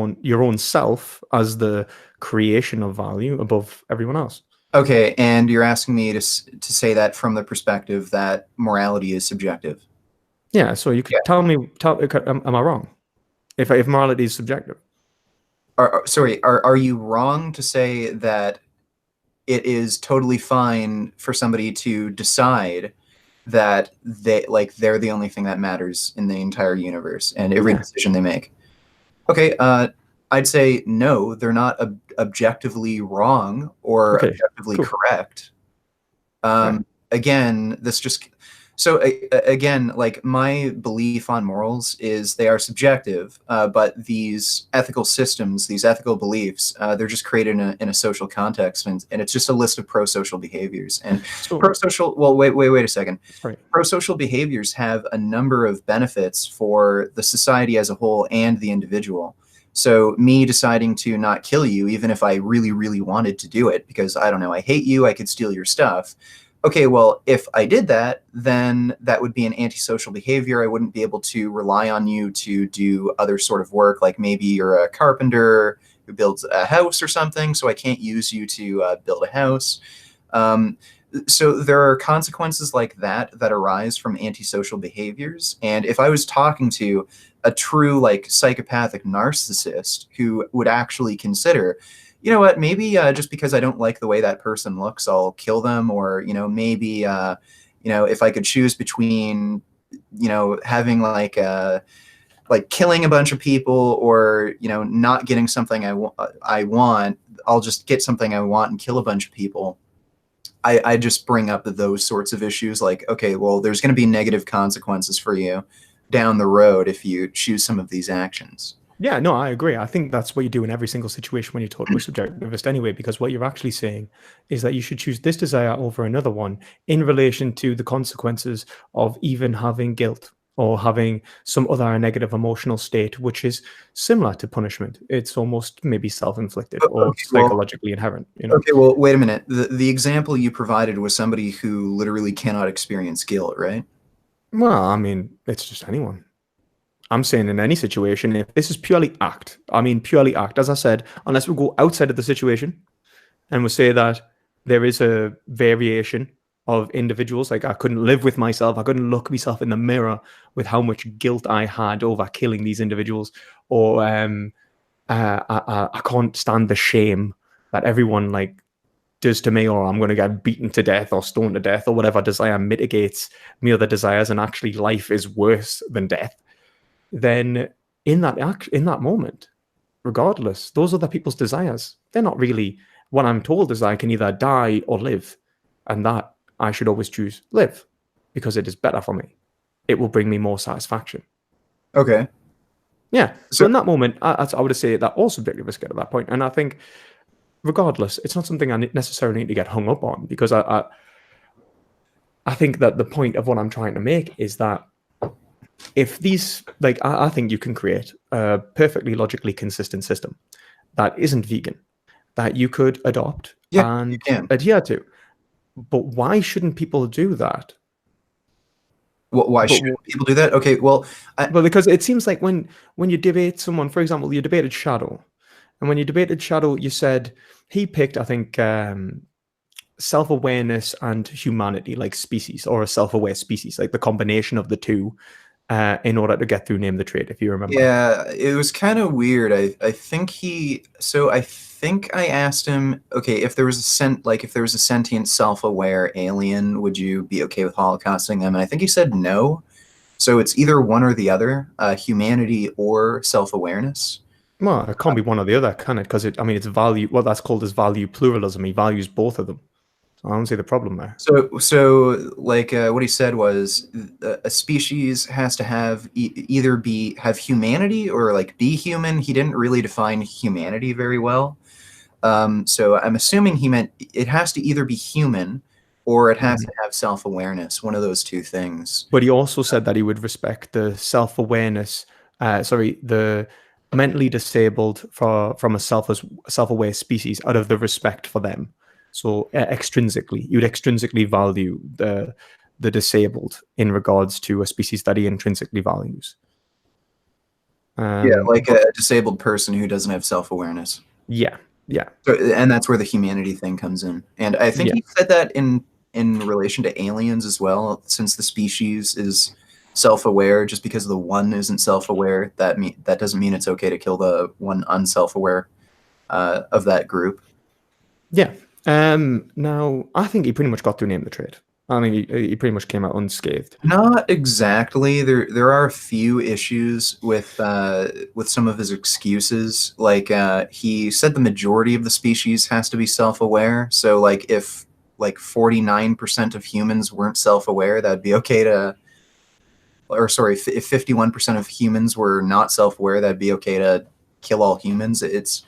own self as the creation of value above everyone else? Okay, and you're asking me to say that from the perspective that morality is subjective. Yeah, so you Yeah. could tell me, am I wrong? If morality is subjective? Sorry, are you wrong to say that it is totally fine for somebody to decide that they're the only thing that matters in the entire universe and every Yeah. decision they make? Okay, I'd say no, they're not objectively wrong or Okay, objectively cool. correct. Right. Again, this just so again, like my belief on morals is they are subjective, but these ethical systems, these ethical beliefs, they're just created in a social context, and it's just a list of pro-social behaviors. And So, pro-social, well, wait a second. right. Pro-social behaviors have a number of benefits for the society as a whole and the individual. So me deciding to not kill you, even if I really, really wanted to do it, because I don't know, I hate you, I could steal your stuff. Okay, well, if I did that, then that would be an antisocial behavior. I wouldn't be able to rely on you to do other sort of work, like maybe you're a carpenter who builds a house or something, so I can't use you to build a house. Um, so there are consequences like that that arise from antisocial behaviors. And if I was talking to a true like psychopathic narcissist who would actually consider, you know what, maybe just because I don't like the way that person looks, I'll kill them, or maybe if I could choose between having like killing a bunch of people or not getting something I want, I'll just get something I want and kill a bunch of people. I just bring up those sorts of issues like, okay, well, there's going to be negative consequences for you down the road if you choose some of these actions. Yeah, no, I agree. I think that's what you do in every single situation when you talk to a subjectivist anyway, because what you're actually saying is that you should choose this desire over another one in relation to the consequences of even having guilt or having some other negative emotional state, which is similar to punishment. It's almost maybe self-inflicted or Okay, well, psychologically inherent, okay, well, wait a minute. The example you provided was somebody who literally cannot experience guilt, right? Well, I mean, it's just anyone. I'm saying in any situation, if this is purely act, I mean purely act, as I said, unless we go outside of the situation and we say that there is a variation of individuals, like I couldn't live with myself, I couldn't look myself in the mirror with how much guilt I had over killing these individuals, or I can't stand the shame that everyone like does to me, or I'm going to get beaten to death or stoned to death, or whatever desire mitigates me other desires, and actually life is worse than death. Then in that moment, regardless, those other people's desires, they're not really what I'm told is I can either die or live, and that I should always choose live because it is better for me. It will bring me more satisfaction. Okay. Yeah. So So in that moment, I would say that all subjectivists get to that point, and I think regardless, it's not something I necessarily need to get hung up on because I think that the point of what I'm trying to make is that if these, like, I think you can create a perfectly logically consistent system that isn't vegan, that you could adopt yeah, you and can. adhere to. But why shouldn't people do that? Why But should people do that? Okay, well, well, because it seems like when you debate someone, for example, you debated Shadow, and when you debated Shadow, you said he picked, I think, self-awareness and humanity, like species, or a self-aware species, like the combination of the two, in order to get through Name the Trade, if you remember. yeah, it was kind of weird. I think I asked him, okay, if there was if there was a sentient self-aware alien, would you be okay with holocausting them? And I think he said no. So it's either one or the other, humanity or self-awareness. Well, it can't be one or the other, can it? Because I mean, it's value. What that's called is value pluralism. He values both of them. So I don't see the problem there. So like what he said was a species has to have either have humanity or like be human. He didn't really define humanity very well. So I'm assuming he meant it has to either be human or it has Mhm. to have self-awareness, one of those two things. But he also said that he would respect the self-awareness. The mentally disabled from a self-aware species out of the respect for them. So extrinsically, you'd extrinsically value the disabled in regards to a species that he intrinsically values. Yeah, like But a disabled person who doesn't have self-awareness. yeah, yeah, So, and that's where the humanity thing comes in. And I think yeah. he said that in relation to aliens as well, since the species is self-aware. Just because the one isn't self-aware, that doesn't mean it's okay to kill the one unself-aware of that group. Yeah. Now, I think he pretty much got through Name the Trade. I mean, he pretty much came out unscathed. Not exactly. There are a few issues with some of his excuses. Like he said the majority of the species has to be self-aware. So like if like 49% of humans weren't self-aware, that'd be okay to, or sorry, if 51% of humans were not self-aware, that'd be okay to kill all humans. It's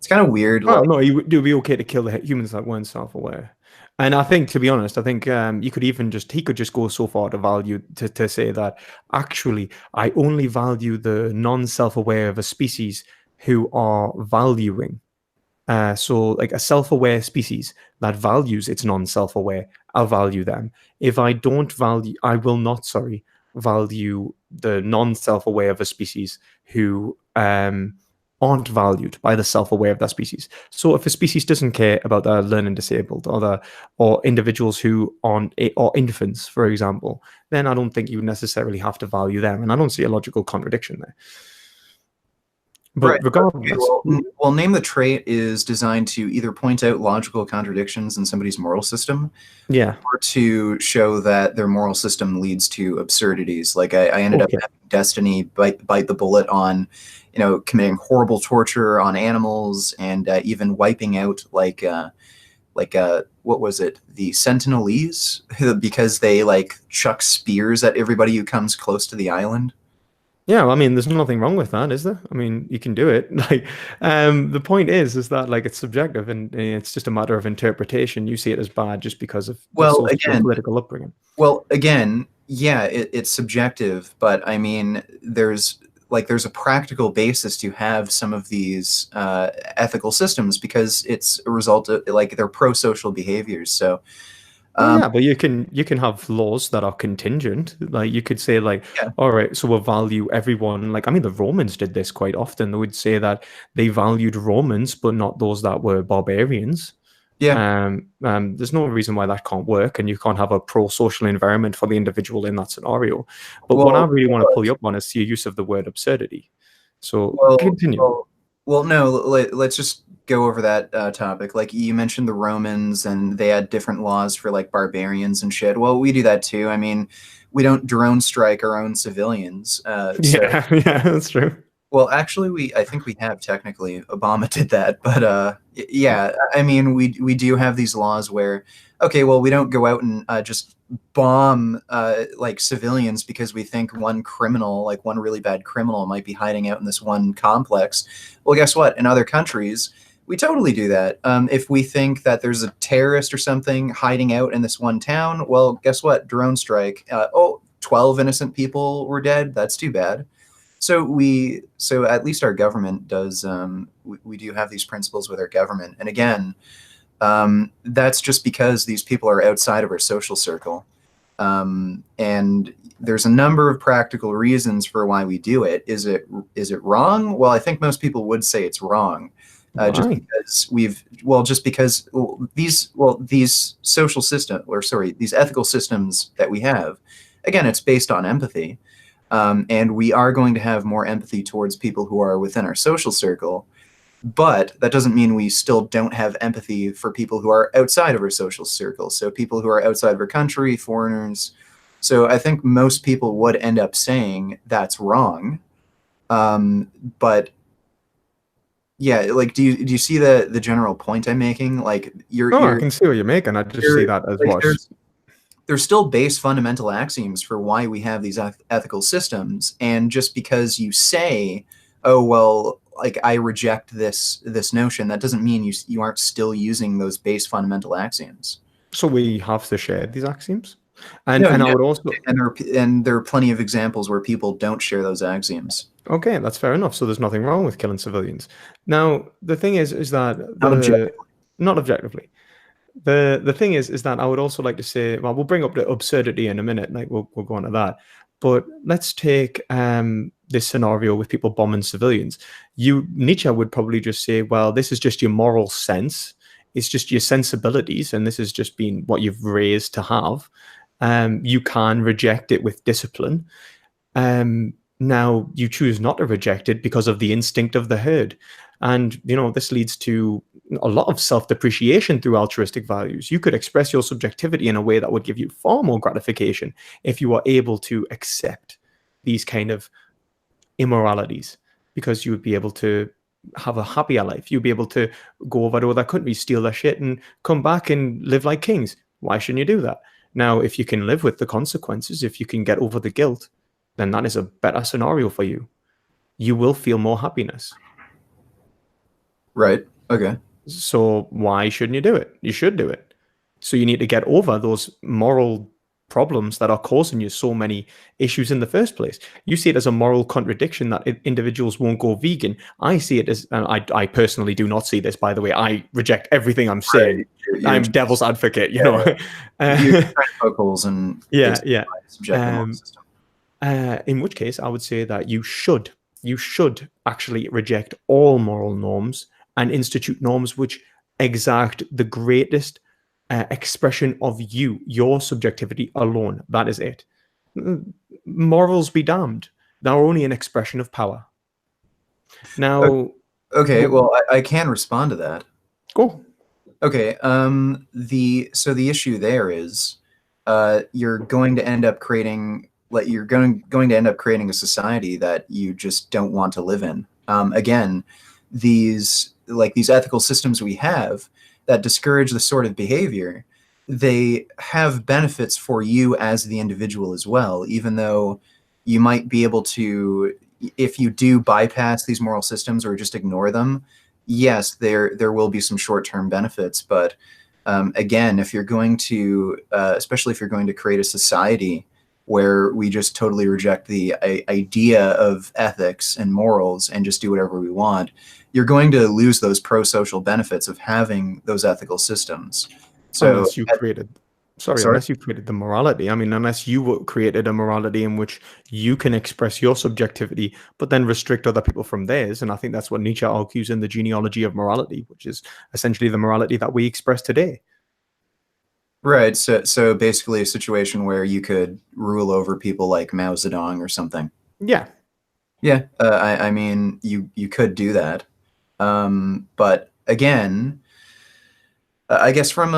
kind of weird. Oh Like, no, it would be okay to kill the humans that weren't self-aware. And I think, to be honest, I think you could even just he could just go so far to value to say that actually I only value the non-self-aware of a species who are valuing. So like a self-aware species that values its non-self-aware, I'll value them. If I don't value, I will not, sorry, value the non-self-aware of a species who aren't valued by the self-aware of that species. So if a species doesn't care about the learning disabled or individuals who aren't or infants, for example, then I don't think you necessarily have to value them, and I don't see a logical contradiction there. right. But Okay, regardless, well, name the trait is designed to either point out logical contradictions in somebody's moral system, yeah, or to show that their moral system leads to absurdities. Like I ended up okay. having Destiny bite the bullet on, committing horrible torture on animals and even wiping out what was it, the Sentinelese, because they like chuck spears at everybody who comes close to the island. Yeah, well, I mean, there's nothing wrong with that, is there? I mean, you can do it. Like, the point is that like it's subjective and it's just a matter of interpretation. You see it as bad just because of the Well, social and again, political upbringing. yeah, it's subjective, but I mean, there's a practical basis to have some of these ethical systems because it's a result of like they're pro-social behaviors. So, Well, um, yeah, but you can have laws that are contingent. Like you could say like, yeah, all right, so we'll value everyone. Like I mean, the Romans did this quite often. They would say that they valued Romans, but not those that were barbarians. yeah. There's no reason why that can't work, and you can't have a pro-social environment for the individual in that scenario. But what I Well, really want to pull you up on is your use of the word absurdity. So well, continue. well, well. No, let's just go over that topic. Like you mentioned the Romans, and they had different laws for like barbarians and shit. Well, we do that too. I mean, we don't drone strike our own civilians. So, Yeah, yeah, that's true. well, actually, I think we have technically. Obama did that, but yeah. I mean, we do have these laws where, okay, well, we don't go out and just bomb like civilians because we think one criminal, like one really bad criminal, might be hiding out in this one complex. Well, guess what? In other countries, we totally do that. If we think that there's a terrorist or something hiding out in this one town, well, guess what? Drone strike. 12 innocent people were dead. That's too bad. So at least our government does. We do have these principles with our government, and again, that's just because these people are outside of our social circle, and there's a number of practical reasons for why we do it. Is it wrong? Well, I think most people would say it's wrong. Just Why? because these social system, or sorry, these ethical systems that we have, again, it's based on empathy. And we are going to have more empathy towards people who are within our social circle. But that doesn't mean we still don't have empathy for people who are outside of our social circle. So people who are outside of our country, foreigners. So I think most people would end up saying that's wrong. But yeah, like, do you see the general point I'm making? Like Oh, I can see what you're making. I just see you're that as like what. there's still base fundamental axioms for why we have these ethical systems, and just because you say, oh well, like I reject this notion, that doesn't mean you aren't still using those base fundamental axioms. So we have to share these axioms, and No, and I yeah, would also. and there are plenty of examples where people don't share those axioms. Okay, that's fair enough. So there's nothing wrong with killing civilians. Now, the thing is that Not the objectively. not objectively. The thing is that I would also like to say, well, we'll bring up the absurdity in a minute, like we'll go on to that. But let's take this scenario with people bombing civilians. Nietzsche would probably just say, well, this is just your moral sense. It's just your sensibilities, and this has just been what you've raised to have. You can reject it with discipline. Now you choose not to reject it because of the instinct of the herd. And, this leads to a lot of self-depreciation through altruistic values. You could express your subjectivity in a way that would give you far more gratification if you are able to accept these kind of immoralities, because you would be able to have a happier life. You'd be able to go over to other countries, steal their shit, and come back and live like kings. Why shouldn't you do that? Now, if you can live with the consequences, if you can get over the guilt, then that is a better scenario for you. You will feel more happiness. Right. Okay. So why shouldn't you do it? You should do it. So you need to get over those moral problems that are causing you so many issues in the first place. You see it as a moral contradiction that individuals won't go vegan. I see it as, and I personally do not see this, by the way. I reject everything I'm saying. Right. I'm devil's advocate, you know. You're trying to poke holes and yeah. subjective moral system. In which case, I would say that you should actually reject all moral norms and institute norms which exact the greatest expression of you, your subjectivity alone. That is it. Morals be damned. They're only an expression of power. Now, okay, well, I can respond to that. Go. Okay. The issue there is, you're going to end up creating a society that you just don't want to live in. Again, these ethical systems we have that discourage the sort of behavior, they have benefits for you as the individual as well, even though you might be able to, if you do bypass these moral systems or just ignore them, yes, there will be some short-term benefits. But again, if you're going to, especially if you're going to create a society where we just totally reject the idea of ethics and morals and just do whatever we want, you're going to lose those pro-social benefits of having those ethical systems. So unless you created the morality. I mean, unless you created a morality in which you can express your subjectivity, but then restrict other people from theirs. And I think that's what Nietzsche argues in the genealogy of morality, which is essentially the morality that we express today. Right. So basically a situation where you could rule over people like Mao Zedong or something. Yeah. Yeah. I mean, you could do that. But again, I guess from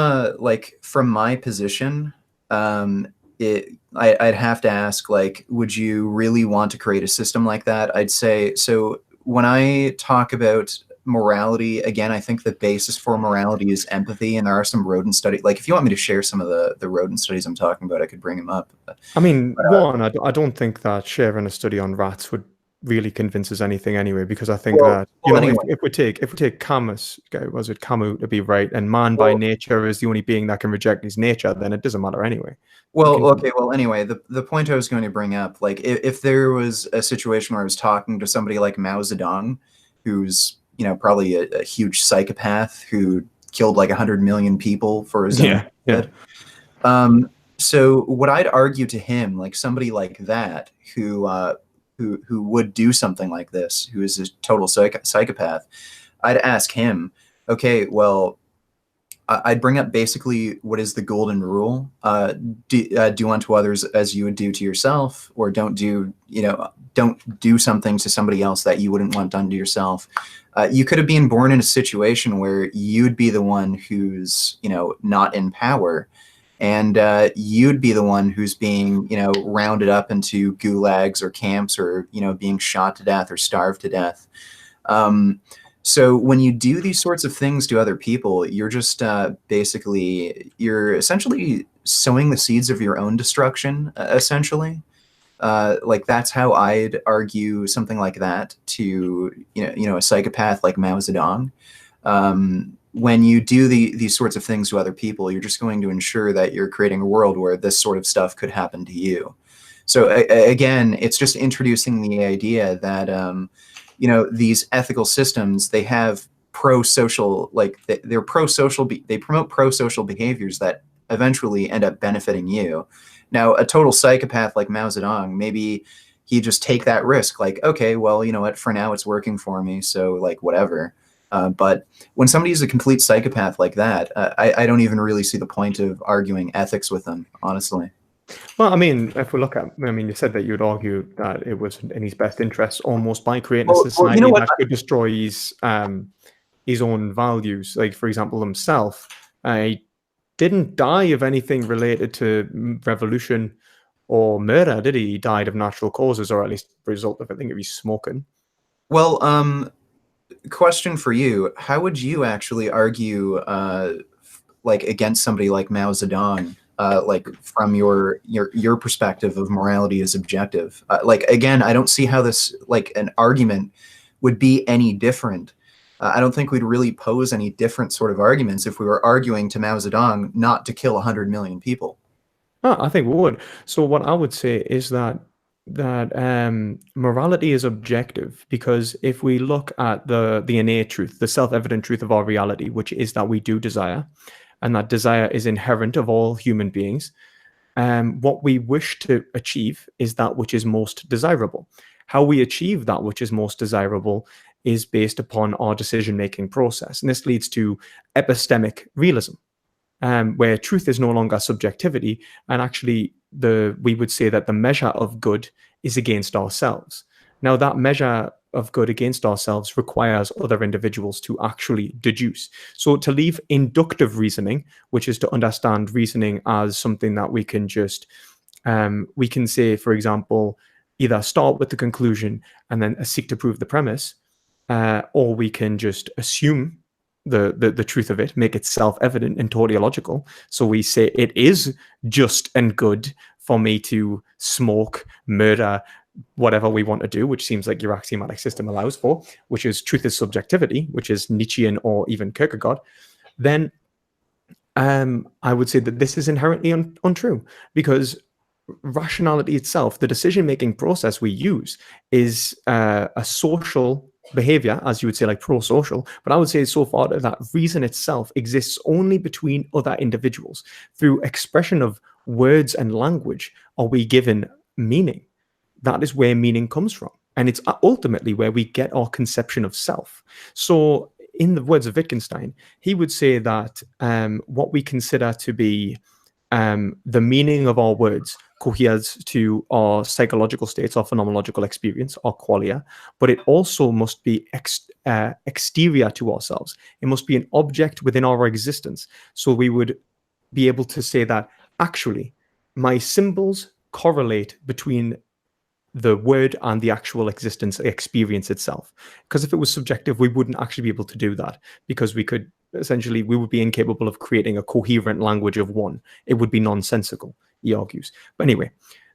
my position, I'd have to ask, like, would you really want to create a system like that? I'd say, so when I talk about morality, again, I think the basis for morality is empathy, and there are some rodent studies. Like, if you want me to share some of the rodent studies I'm talking about, I could bring them up. I mean, I don't think that sharing a study on rats would really convinces anything anyway, because I think that anyway, if we take Camus, was it Camus to be right, and man by nature is the only being that can reject his nature, then it doesn't matter anyway. Anyway, the point I was going to bring up, like, if there was a situation where I was talking to somebody like Mao Zedong, who's probably a huge psychopath who killed like 100 million people for his own good. So what I'd argue to him, like somebody like that who would do something like this, who is a total psychopath, I'd ask him, okay, well, I'd bring up basically what is the golden rule. Do unto others as you would do to yourself, or don't do something to somebody else that you wouldn't want done to yourself. You could have been born in a situation where you'd be the one who's, not in power, and you'd be the one who's being, rounded up into gulags or camps, or, being shot to death or starved to death. So when you do these sorts of things to other people, you're just you're essentially sowing the seeds of your own destruction, essentially. Like, that's how I'd argue something like that to, a psychopath like Mao Zedong. When you do these sorts of things to other people, you're just going to ensure that you're creating a world where this sort of stuff could happen to you. So again, it's just introducing the idea that, these ethical systems, they have pro-social, like they're pro-social, they promote pro-social behaviors that eventually end up benefiting you. Now, a total psychopath like Mao Zedong, maybe he just take that risk, like, okay, well, you know what, for now it's working for me, so like whatever. But when somebody's a complete psychopath like that, I don't even really see the point of arguing ethics with them, honestly. Well, I mean, if we look at, you said that you'd argue that it was in his best interest almost by creating a society that could destroy his his own values. Like, for example, himself, he didn't die of anything related to revolution or murder, did he? He died of natural causes, or at least a result of, I think, it was smoking. Well, question for you: how would you actually argue, like against somebody like Mao Zedong, like from your perspective of morality as objective? Like again, I don't see how this like an argument would be any different. I don't think we'd really pose any different sort of arguments if we were arguing to Mao Zedong not to kill 100 million people. Oh, I think we would. So what I would say is that morality is objective because if we look at the innate truth, the self-evident truth of our reality, which is that we do desire, and that desire is inherent of all human beings, what we wish to achieve is that which is most desirable. How we achieve that which is most desirable is based upon our decision-making process, and this leads to epistemic realism. Where truth is no longer subjectivity, and actually we would say that the measure of good is against ourselves. Now, that measure of good against ourselves requires other individuals to actually deduce. So to leave inductive reasoning, which is to understand reasoning as something that we can just, we can say, for example, either start with the conclusion and then seek to prove the premise, or we can just assume the truth of it, make it self-evident and tautological. So we say it is just and good for me to smoke, murder, whatever we want to do, which seems like your axiomatic system allows for, which is truth is subjectivity, which is Nietzschean or even Kierkegaard. Then I would say that this is inherently untrue, because rationality itself, the decision-making process we use, is a social behavior, as you would say, like pro-social. But I would say so far that reason itself exists only between other individuals. Through expression of words and language are we given meaning. That is where meaning comes from. And it's ultimately where we get our conception of self. So in the words of Wittgenstein, he would say that what we consider to be the meaning of our words coheres to our psychological states, our phenomenological experience, our qualia, but it also must be exterior to ourselves. It must be an object within our existence. So we would be able to say that actually my symbols correlate between the word and the actual existence experience itself. Because if it was subjective, we wouldn't actually be able to do that, because we could essentially, we would be incapable of creating a coherent language of one. It would be nonsensical, he argues. But anyway,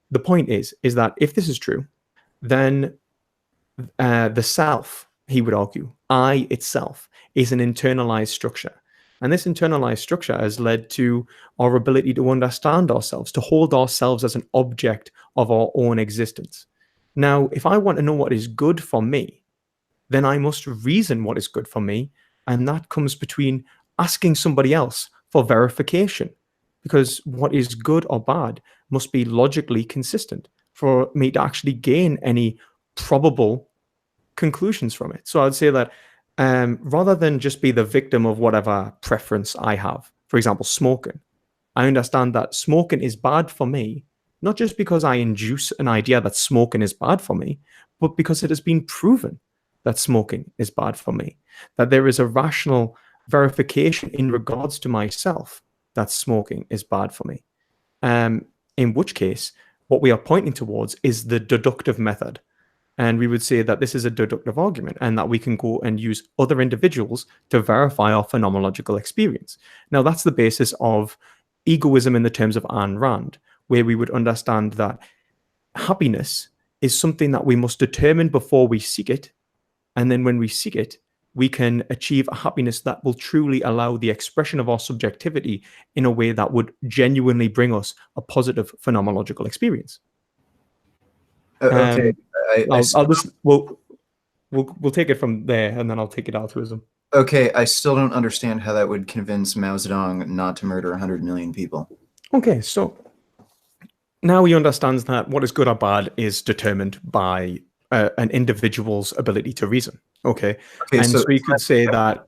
the point is that if this is true, then the self, he would argue, I itself, is an internalized structure. And this internalized structure has led to our ability to understand ourselves, to hold ourselves as an object of our own existence. Now, if I want to know what is good for me, then I must reason what is good for me. And that comes between asking somebody else for verification, because what is good or bad must be logically consistent for me to actually gain any probable conclusions from it. So I'd say that rather than just be the victim of whatever preference I have, for example, smoking, I understand that smoking is bad for me, not just because I induce an idea that smoking is bad for me, but because it has been proven that smoking is bad for me, that there is a rational verification in regards to myself that smoking is bad for me. In which case, what we are pointing towards is the deductive method. And we would say that this is a deductive argument and that we can go and use other individuals to verify our phenomenological experience. Now, that's the basis of egoism in the terms of Ayn Rand, where we would understand that happiness is something that we must determine before we seek it. And then when we seek it, we can achieve a happiness that will truly allow the expression of our subjectivity in a way that would genuinely bring us a positive phenomenological experience. Okay, I'll just we'll take it from there, and then I'll take it altruism. okay, I still don't understand how that would convince Mao Zedong not to murder 100 million people. Okay, so now he understands that what is good or bad is determined by an individual's ability to reason. Okay, Okay, and so you could say that.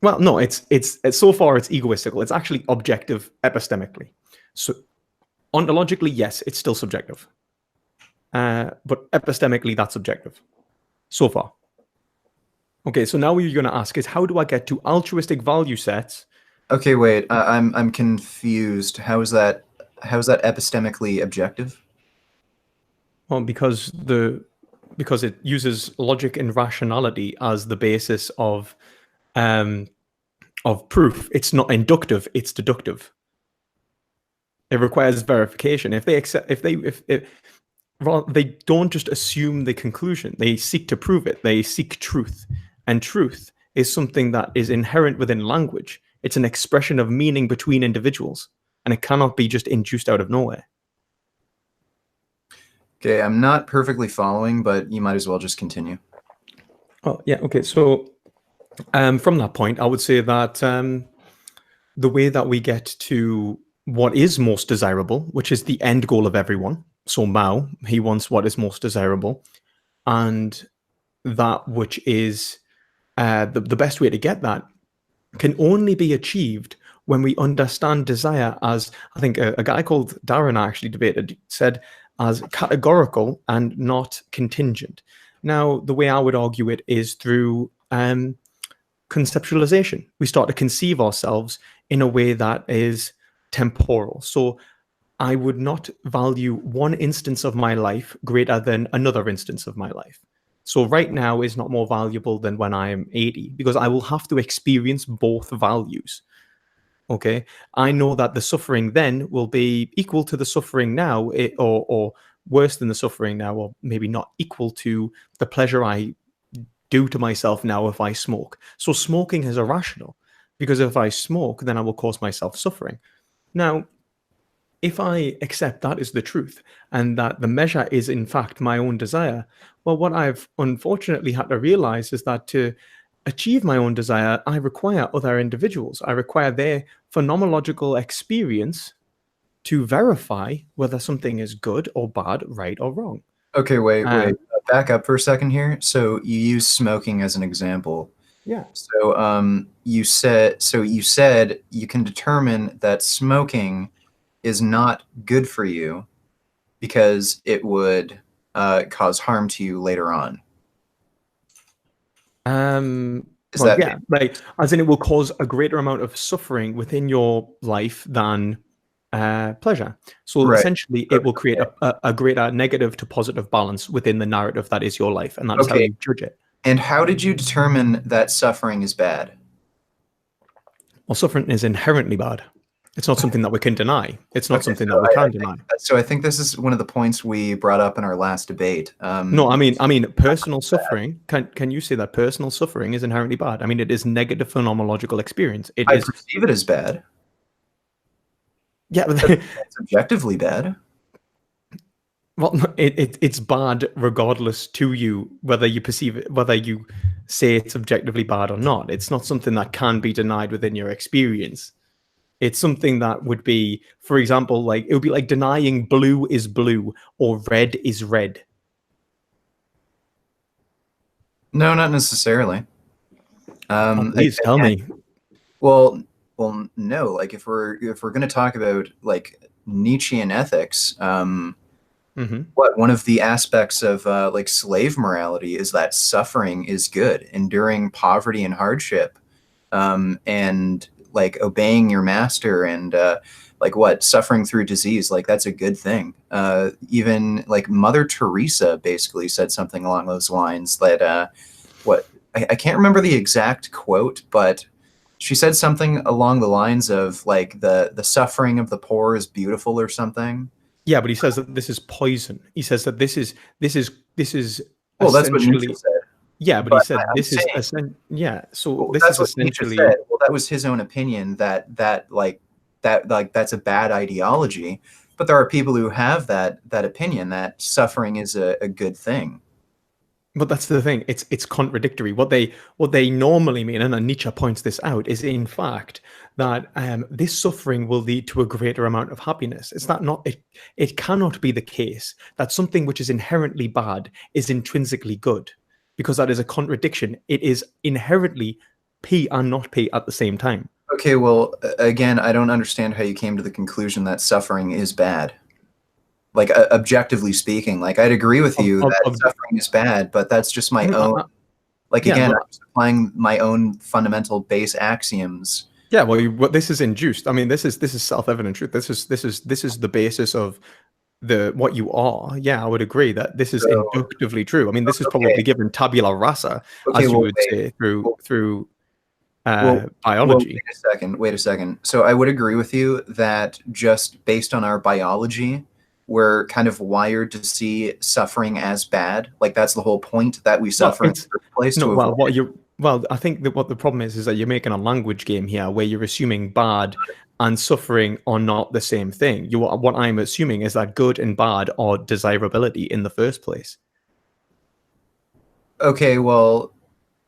Well, no, it's so far it's egoistical. It's actually objective epistemically. So ontologically, yes, it's still subjective. But epistemically, that's subjective. So far. Okay, so now what you're going to ask is, how do I get to altruistic value sets? Okay, wait. I'm confused. How is that epistemically objective? Well, because it uses logic and rationality as the basis um of proof. It's not inductive; it's deductive. It requires verification. If they accept, if well, they don't just assume the conclusion; they seek to prove it. They seek truth, and truth is something that is inherent within language. It's an expression of meaning between individuals, and it cannot be just induced out of nowhere. Okay, I'm not perfectly following, but you might as well just continue. Oh, yeah. Okay. So, from that point, I would say that the way that we get to what is most desirable, which is the end goal of everyone. So Mao, he wants what is most desirable, and that which is the best way to get that can only be achieved when we understand desire as, I think a guy called Darren actually debated, said, as categorical and not contingent. Now, the way I would argue it is through conceptualization. We start to conceive ourselves in a way that is temporal. So I would not value one instance of my life greater than another instance of my life. So right now is not more valuable than when I am 80, because I will have to experience both values. Okay. I know that the suffering then will be equal to the suffering now, or worse than the suffering now, or maybe not equal to the pleasure I do to myself now if I smoke. So smoking is irrational, because if I smoke, then I will cause myself suffering. Now, if I accept that is the truth and that the measure is in fact my own desire, well, what I've unfortunately had to realize is that to achieve my own desire, I require other individuals. I require their phenomenological experience to verify whether something is good or bad, right or wrong. Okay, wait, Um, wait. Back up for a second here. So you use smoking as an example. yeah. So you said you can determine that smoking is not good for you because it would cause harm to you later on. Is Well, that yeah, like as in it will cause a greater amount of suffering within your life than pleasure. So right? essentially, it will create a greater negative to positive balance within the narrative that is your life, and that is how Okay. you judge it. And how did you determine that suffering is bad? Well, suffering is inherently bad. It's not something that we can deny. It's not Okay, something so that we I can think deny. so. I think this is one of the points we brought up in our last debate. No, I mean, personal suffering. Can you say that personal suffering is inherently bad? I mean, it is negative phenomenological experience. It I is, perceive it as bad. yeah. It's objectively bad. Well, it's bad regardless to you whether you perceive it, whether you say it's objectively bad or not. It's not something that can be denied within your experience. It's something that would be, for example, like it would be like denying blue is blue or red is red. No, not necessarily. Oh, please tell Again, me. well, no. Like if we're going to talk about like Nietzschean ethics, Hmm. what one of the aspects of like slave morality is that suffering is good, enduring poverty and hardship, and like obeying your master and like what suffering through disease, like that's a good thing. Even like Mother Teresa basically said something along those lines that what I can't remember the exact quote, but she said something along the lines of like the suffering of the poor is beautiful or something. Yeah, but he says that this is poison. He says that this is Well, that's what Nietzsche essentially, said, yeah, but he but said I'm this is saying, yeah. So well, this that's is what Nietzsche said. essentially, Well, that was his own opinion that that's a bad ideology. But there are people who have that opinion that suffering is a good thing. but that's the thing. It's contradictory. What they normally mean, and Nietzsche points this out, is in fact that this suffering will lead to a greater amount of happiness. It's that not it. It cannot be the case that something which is inherently bad is intrinsically good, because that is a contradiction. It is inherently P and not P at the same time. Okay, well, again, I don't understand how you came to the conclusion that suffering is bad. Like objectively speaking, like I'd agree with Ob- you ob- that ob- suffering is bad, but that's just my own. Like Yeah, again, well, I'm just applying my own fundamental base axioms. yeah, well, what this is induced. I mean, this is self-evident truth. This is the basis of the what you are. Yeah, I would agree that this is So inductively true. I mean, this is okay, probably given tabula rasa, okay, as you well would wait. say, through Well, through well, well, biology. wait a second. Wait a second. So I would agree with you that just based on our biology, we're kind of wired to see suffering as bad. Like that's the whole point that we Well, suffer in it's the first place no. to avoid Well, I think that what the problem is that you're making a language game here, where you're assuming bad and suffering are not the same thing. What I'm assuming is that good and bad are desirability in the first place. it. Okay, well,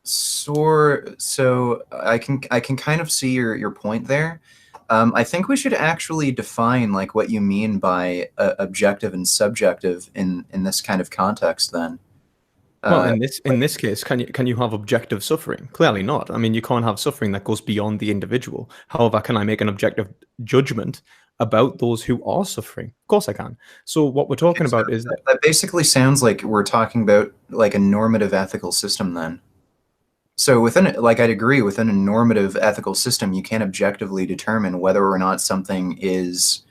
so I can kind of see your point there. I think we should actually define like what you mean by objective and subjective in this kind of context. Then, Well, uh, in this case, can you have objective suffering? Clearly not. I mean, you can't have suffering that goes beyond the individual. However, can I make an objective judgment about those who are suffering? Of course, I can. So what we're okay, talking so about is that that basically sounds like we're talking about like a normative ethical system. Then, so like I'd agree, within a normative ethical system, you can't objectively determine whether or not something is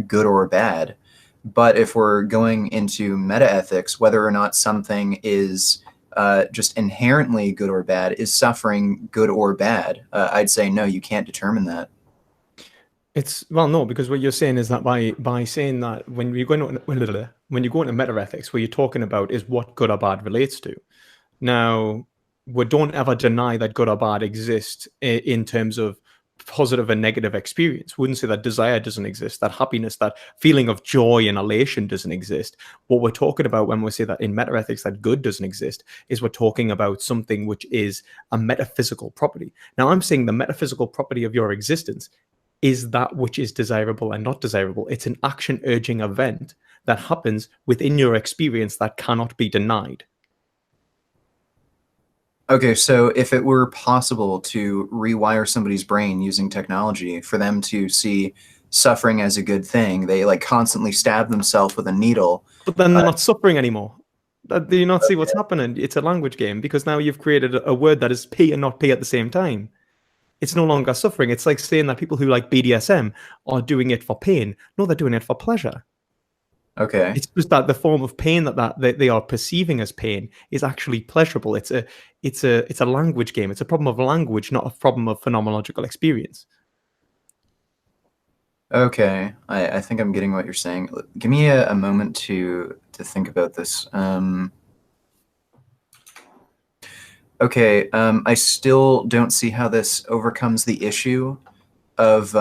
good or bad. But if we're going into metaethics, whether or not something is just inherently good or bad, is suffering good or bad? I'd say no, you can't determine that. it's well, no, because what you're saying is that by saying that when you go into meta-ethics, what you're talking about is what good or bad relates to. Now, we don't ever deny that good or bad exists in terms of positive and negative experience. We wouldn't say that desire doesn't exist, that happiness, that feeling of joy and elation doesn't exist. What we're talking about when we say that in metaethics that good doesn't exist is we're talking about something which is a metaphysical property. Now, I'm saying the metaphysical property of your existence is that which is desirable and not desirable. It's an action urging event that happens within your experience that cannot be denied. Okay, so if it were possible to rewire somebody's brain using technology for them to see suffering as a good thing, they like constantly stab themselves with a needle. But then Uh, they're not suffering anymore. Do you not see what's happening? It's a language game because now you've created a word that is P and not P at the same time. It's no longer suffering. It's like saying that people who like BDSM are doing it for pain. No, they're doing it for pleasure. okay. It's just that the form of pain that they are perceiving as pain is actually pleasurable. It's a language game. It's a problem of language, not a problem of phenomenological experience. Okay, I think I'm getting what you're saying. Give me a moment to think about this. Okay, I still don't see how this overcomes the issue of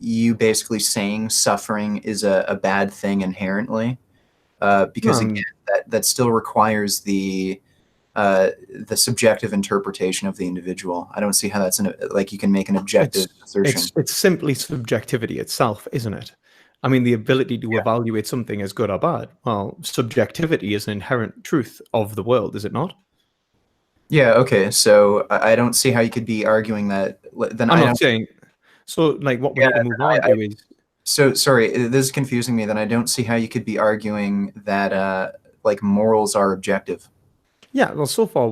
you basically saying suffering is a bad thing inherently, because again, Um, that still requires the subjective interpretation of the individual. I don't see how that's like you can make an it's objective assertion. it's simply subjectivity itself, isn't it? I mean, the ability to Yeah. evaluate something as good or bad. Well, subjectivity is an inherent truth of the world, is it not? Yeah. Okay. So I don't see how you could be arguing that. Then I'm I not don't. saying so. Like, what we Yeah. need to move on to is So sorry, this is confusing me. Then I don't see how you could be arguing that like morals are objective. yeah. So far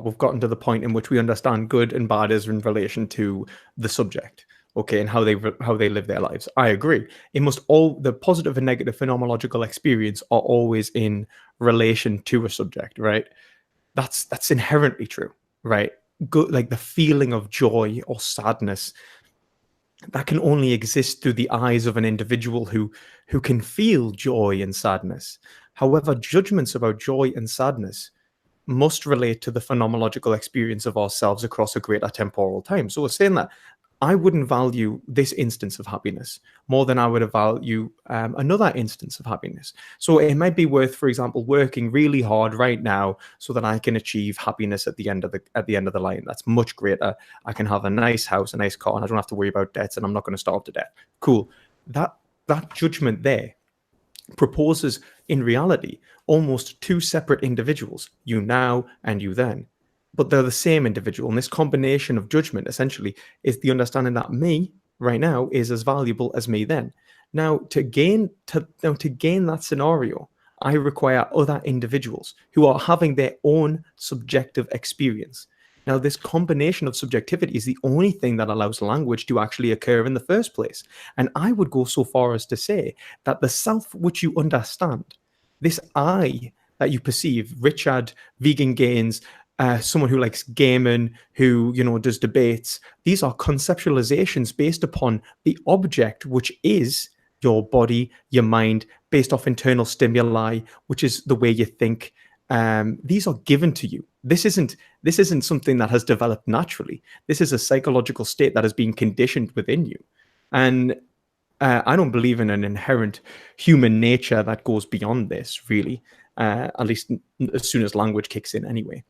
we've gotten to the point in which we understand good and bad is in relation to the subject, okay, and how they live their lives. I agree. It must all the positive and negative phenomenological experience are always in relation to a subject, right? That's inherently true, right? Good, like the feeling of joy or sadness that can only exist through the eyes of an individual who can feel joy and sadness. However, judgments about joy and sadness must relate to the phenomenological experience of ourselves across a greater temporal time. So we're saying that I wouldn't value this instance of happiness more than I would value another instance of happiness. So it might be worth, for example, working really hard right now so that I can achieve happiness at the end of the line. That's much greater. I can have a nice house, a nice car, and I don't have to worry about debts, and I'm not going to starve to death. Cool. That judgment there proposes in reality almost two separate individuals, you now and you then. But they're the same individual. And this combination of judgment essentially is the understanding that me right now is as valuable as me then. Now to gain that scenario, I require other individuals who are having their own subjective experience. Now, this combination of subjectivity is the only thing that allows language to actually occur in the first place. And I would go so far as to say that the self which you understand, this I that you perceive, Richard, vegan gains, someone who likes gaming, who does debates, these are conceptualizations based upon the object, which is your body, your mind, based off internal stimuli, which is the way you think. These are given to you. This isn't something that has developed naturally. This is a psychological state that has been conditioned within you. And I don't believe in an inherent human nature that goes beyond this, really, at least as soon as language kicks in anyway.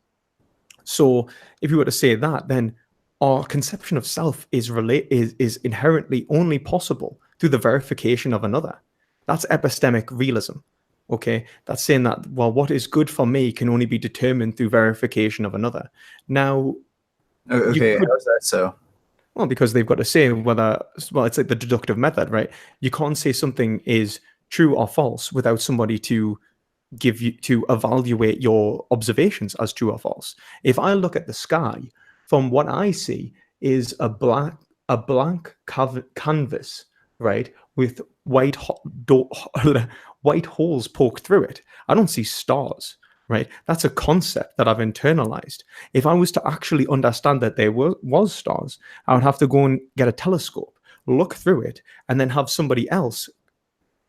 So if you were to say that, then our conception of self is inherently only possible through the verification of another. That's epistemic realism. Okay, that's saying that, well, what is good for me can only be determined through verification of another. Now, Okay, how is that so? well, because they've got to say whether, well, it's like the deductive method, right? You can't say something is true or false without somebody to evaluate your observations as true or false. If I look at the sky, from what I see is a blank canvas, right, with white holes poked through it. I don't see stars, right? That's a concept that I've internalized. If I was to actually understand that there was stars, I would have to go and get a telescope, look through it, and then have somebody else,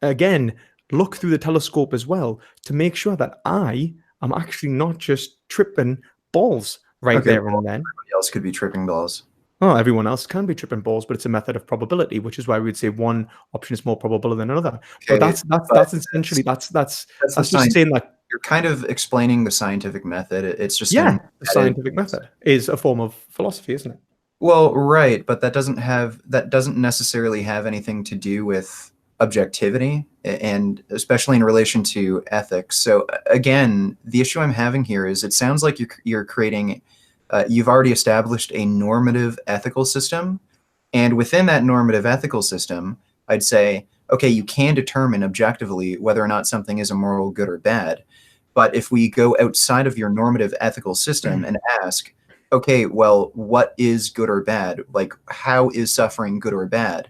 again, look through the telescope as well to make sure that I am actually not just tripping balls there and then. Everybody else could be tripping balls. Oh, everyone else can be tripping balls, but it's a method of probability, which is why we would say one option is more probable than another. Okay, but that's essentially that's just saying that you're kind of explaining the scientific method. It's just the scientific method is a form of philosophy, isn't it? Well, right, but that doesn't necessarily have anything to do with objectivity, and especially in relation to ethics. So again, the issue I'm having here is it sounds like you're creating, you've already established a normative ethical system, and within that normative ethical system, I'd say, okay, you can determine objectively whether or not something is a moral good or bad, but if we go outside of your normative ethical system and ask, okay, well, what is good or bad? Like, how is suffering good or bad?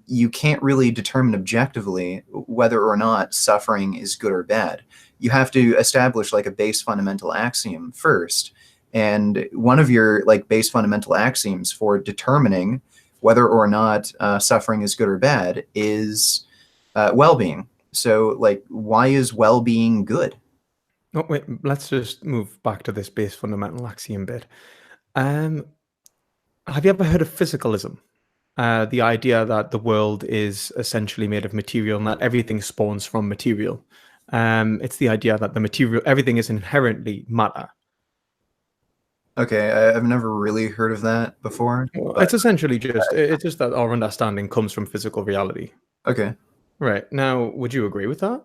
You can't really determine objectively whether or not suffering is good or bad. You have to establish like a base fundamental axiom first. And one of your like base fundamental axioms for determining whether or not suffering is good or bad is well-being. So like, why is well-being good? Oh, wait, let's just move back to this base fundamental axiom bit. Have you ever heard of physicalism? The idea that the world is essentially made of material and that everything spawns from material. It's the idea that everything is inherently matter. Okay, I've never really heard of that before. Well, it's essentially it's just that our understanding comes from physical reality. Okay. Right. Now, would you agree with that?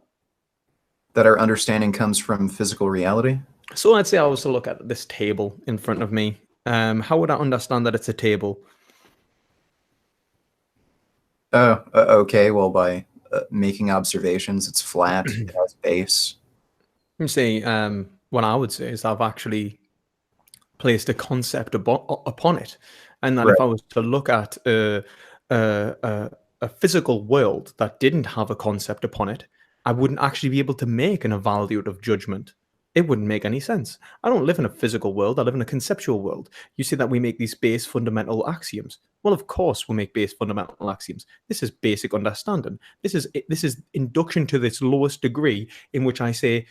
That our understanding comes from physical reality? So let's say I was to look at this table in front of me. How would I understand that it's a table? Oh, okay. Well, by making observations, it's flat, it has base. You see, what I would say is I've actually placed a concept upon it, and that if I was to look at a physical world that didn't have a concept upon it, I wouldn't actually be able to make an evaluative judgment. It wouldn't make any sense. I don't live in a physical world. I live in a conceptual world. You see that we make these base fundamental axioms. Well, of course we make base fundamental axioms. This is basic understanding. This is induction to this lowest degree in which I say,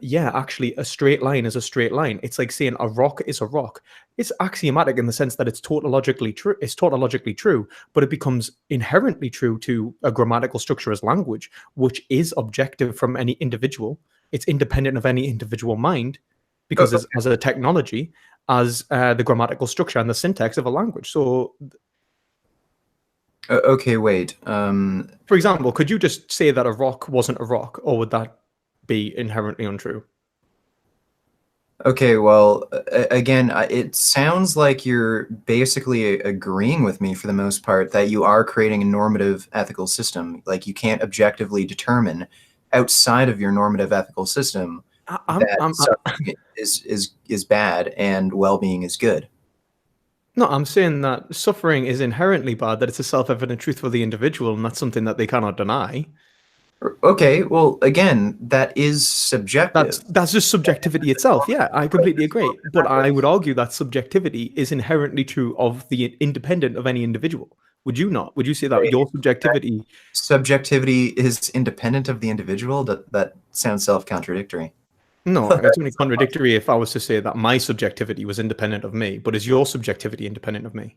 yeah, actually a straight line is a straight line. It's like saying a rock is a rock. It's axiomatic in the sense that it's tautologically true. It's tautologically true, but it becomes inherently true to a grammatical structure as language, which is objective from any individual. It's independent of any individual mind because as a technology, as the grammatical structure and the syntax of a language. So, okay, wait. for example, could you just say that a rock wasn't a rock, or would that be inherently untrue? Okay, well, again, it sounds like you're basically agreeing with me for the most part that you are creating a normative ethical system. Like, you can't objectively determine outside of your normative ethical system that suffering is bad and well-being is good. No, I'm saying that suffering is inherently bad, that it's a self-evident truth for the individual, and that's something that they cannot deny. Okay, well, again, that is subjective. That's just subjectivity itself. Yeah, I completely agree. But I would argue that subjectivity is inherently true of the independent of any individual. Would you not? Would you say that your subjectivity Subjectivity is independent of the individual? That sounds self-contradictory. No, it's only contradictory if I was to say that my subjectivity was independent of me, but is your subjectivity independent of me?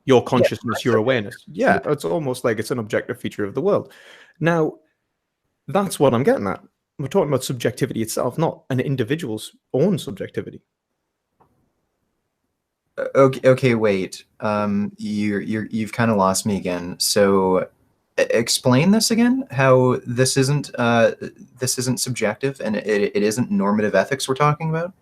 Your consciousness, your awareness. Yeah, it's almost like it's an objective feature of the world. Now, that's what I'm getting at. We're talking about subjectivity itself, not an individual's own subjectivity. Okay, wait. You've kind of lost me again. So explain this again, how this isn't subjective and it isn't normative ethics we're talking about?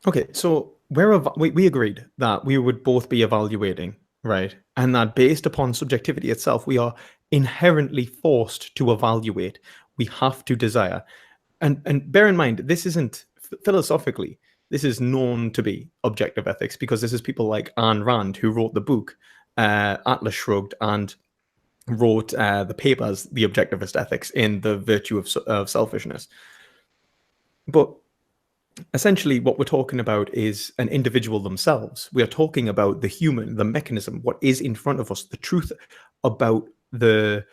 Okay, so we agreed that we would both be evaluating, right? And that based upon subjectivity itself, we are inherently forced to evaluate. We have to desire. And bear in mind, this isn't philosophically, this is known to be objective ethics because this is people like Ayn Rand who wrote the book Atlas Shrugged and wrote the papers, The Objectivist Ethics in the Virtue of Selfishness. But essentially, what we're talking about is an individual themselves. We are talking about the human, the mechanism, what is in front of us, the truth about the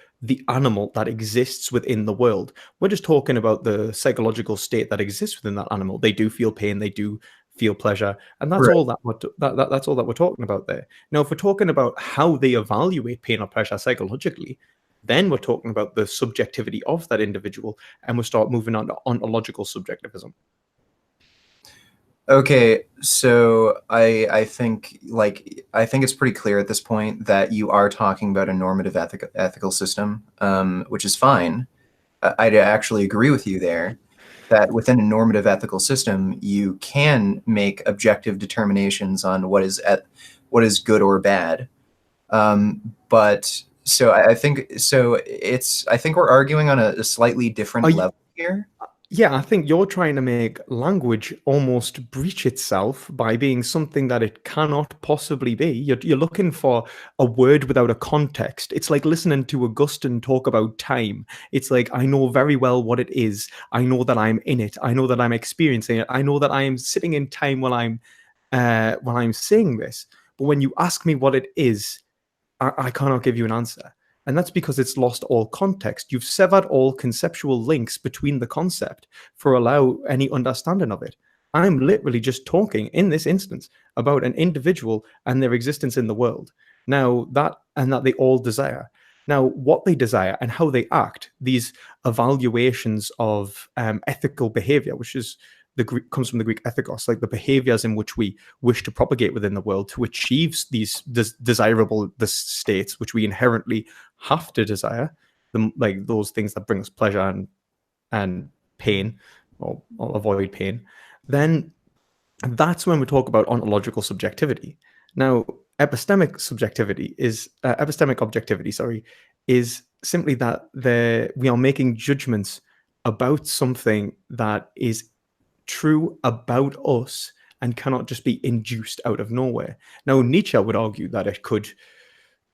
animal that exists within the world. We're just talking about the psychological state that exists within that animal. They do feel pain, they do feel pleasure, and that's all that that's all that we're talking about there. Now, if we're talking about how they evaluate pain or pleasure psychologically, then we're talking about the subjectivity of that individual, and we start moving on to ontological subjectivism. Okay, so I think it's pretty clear at this point that you are talking about a normative ethical system, which is fine. I'd actually agree with you there, that within a normative ethical system, you can make objective determinations on what is good or bad. But so I think we're arguing on a slightly different level here. Yeah, I think you're trying to make language almost breach itself by being something that it cannot possibly be. You're looking for a word without a context. It's like listening to Augustine talk about time. It's like, I know very well what it is. I know that I'm in it. I know that I'm experiencing it. I know that I am sitting in time while I'm saying this. But when you ask me what it is, I cannot give you an answer. And that's because it's lost all context. You've severed all conceptual links between the concept for allow any understanding of it. I'm literally just talking in this instance about an individual and their existence in the world. Now that they all desire. Now, what they desire and how they act, these evaluations of ethical behavior, which is comes from the Greek ethikos, like the behaviors in which we wish to propagate within the world to achieve these desirable states, which we inherently have to desire, like those things that bring us pleasure and pain, or avoid pain, then that's when we talk about ontological subjectivity. Now, epistemic objectivity, is simply that we are making judgments about something that is true about us and cannot just be induced out of nowhere. Now, Nietzsche would argue that it could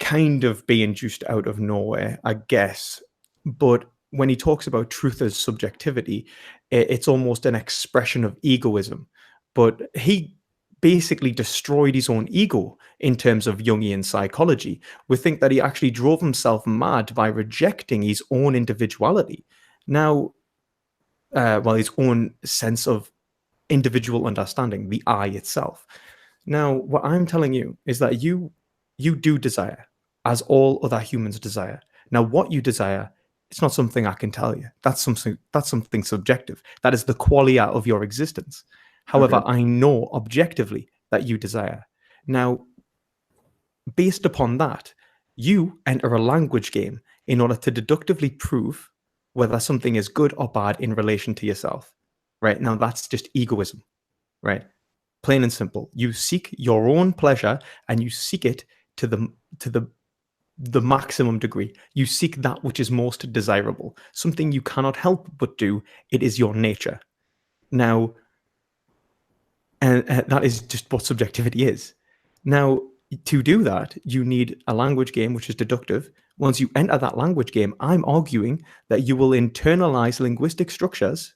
kind of be induced out of nowhere, I guess. But when he talks about truth as subjectivity, it's almost an expression of egoism. But he basically destroyed his own ego in terms of Jungian psychology. We think that he actually drove himself mad by rejecting his own individuality. Now, his own sense of individual understanding, the I itself. Now, what I'm telling you is that you do desire, as all other humans desire. Now, what you desire, it's not something I can tell you. That's something subjective. That is the qualia of your existence. However, I know objectively that you desire. Now, based upon that, you enter a language game in order to deductively prove whether something is good or bad in relation to yourself. Right? Now, that's just egoism. Right? Plain and simple. You seek your own pleasure and you seek it to the the maximum degree. You seek that which is most desirable, something you cannot help but do. It is your nature. Now, and that is just what subjectivity is. Now, to do that, you need a language game which is deductive. Once you enter that language game, I'm arguing that you will internalize linguistic structures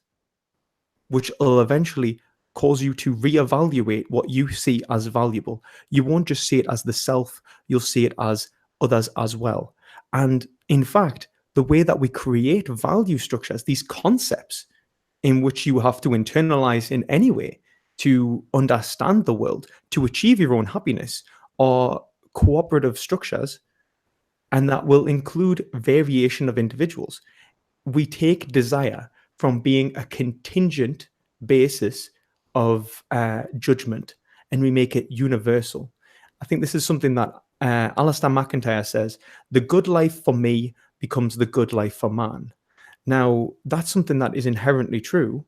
which will eventually cause you to reevaluate what you see as valuable. You won't just see it as the self, you'll see it as others as well. And in fact, the way that we create value structures, these concepts in which you have to internalize in any way to understand the world, to achieve your own happiness, are cooperative structures, and that will include variation of individuals. We take desire from being a contingent basis of judgment and we make it universal. I think this is something that Alistair McIntyre says, the good life for me becomes the good life for man. Now, that's something that is inherently true.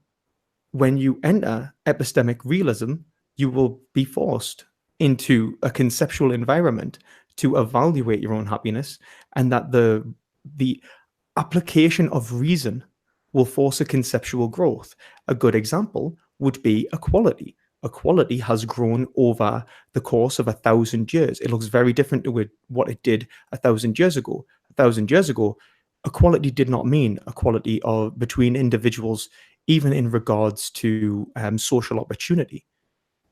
When you enter epistemic realism, you will be forced into a conceptual environment to evaluate your own happiness, and that the application of reason will force a conceptual growth. A good example would be equality. Equality has grown over the course of 1,000 years. It looks very different to what it did 1,000 years ago. 1,000 years ago, equality did not mean equality between individuals, even in regards to social opportunity.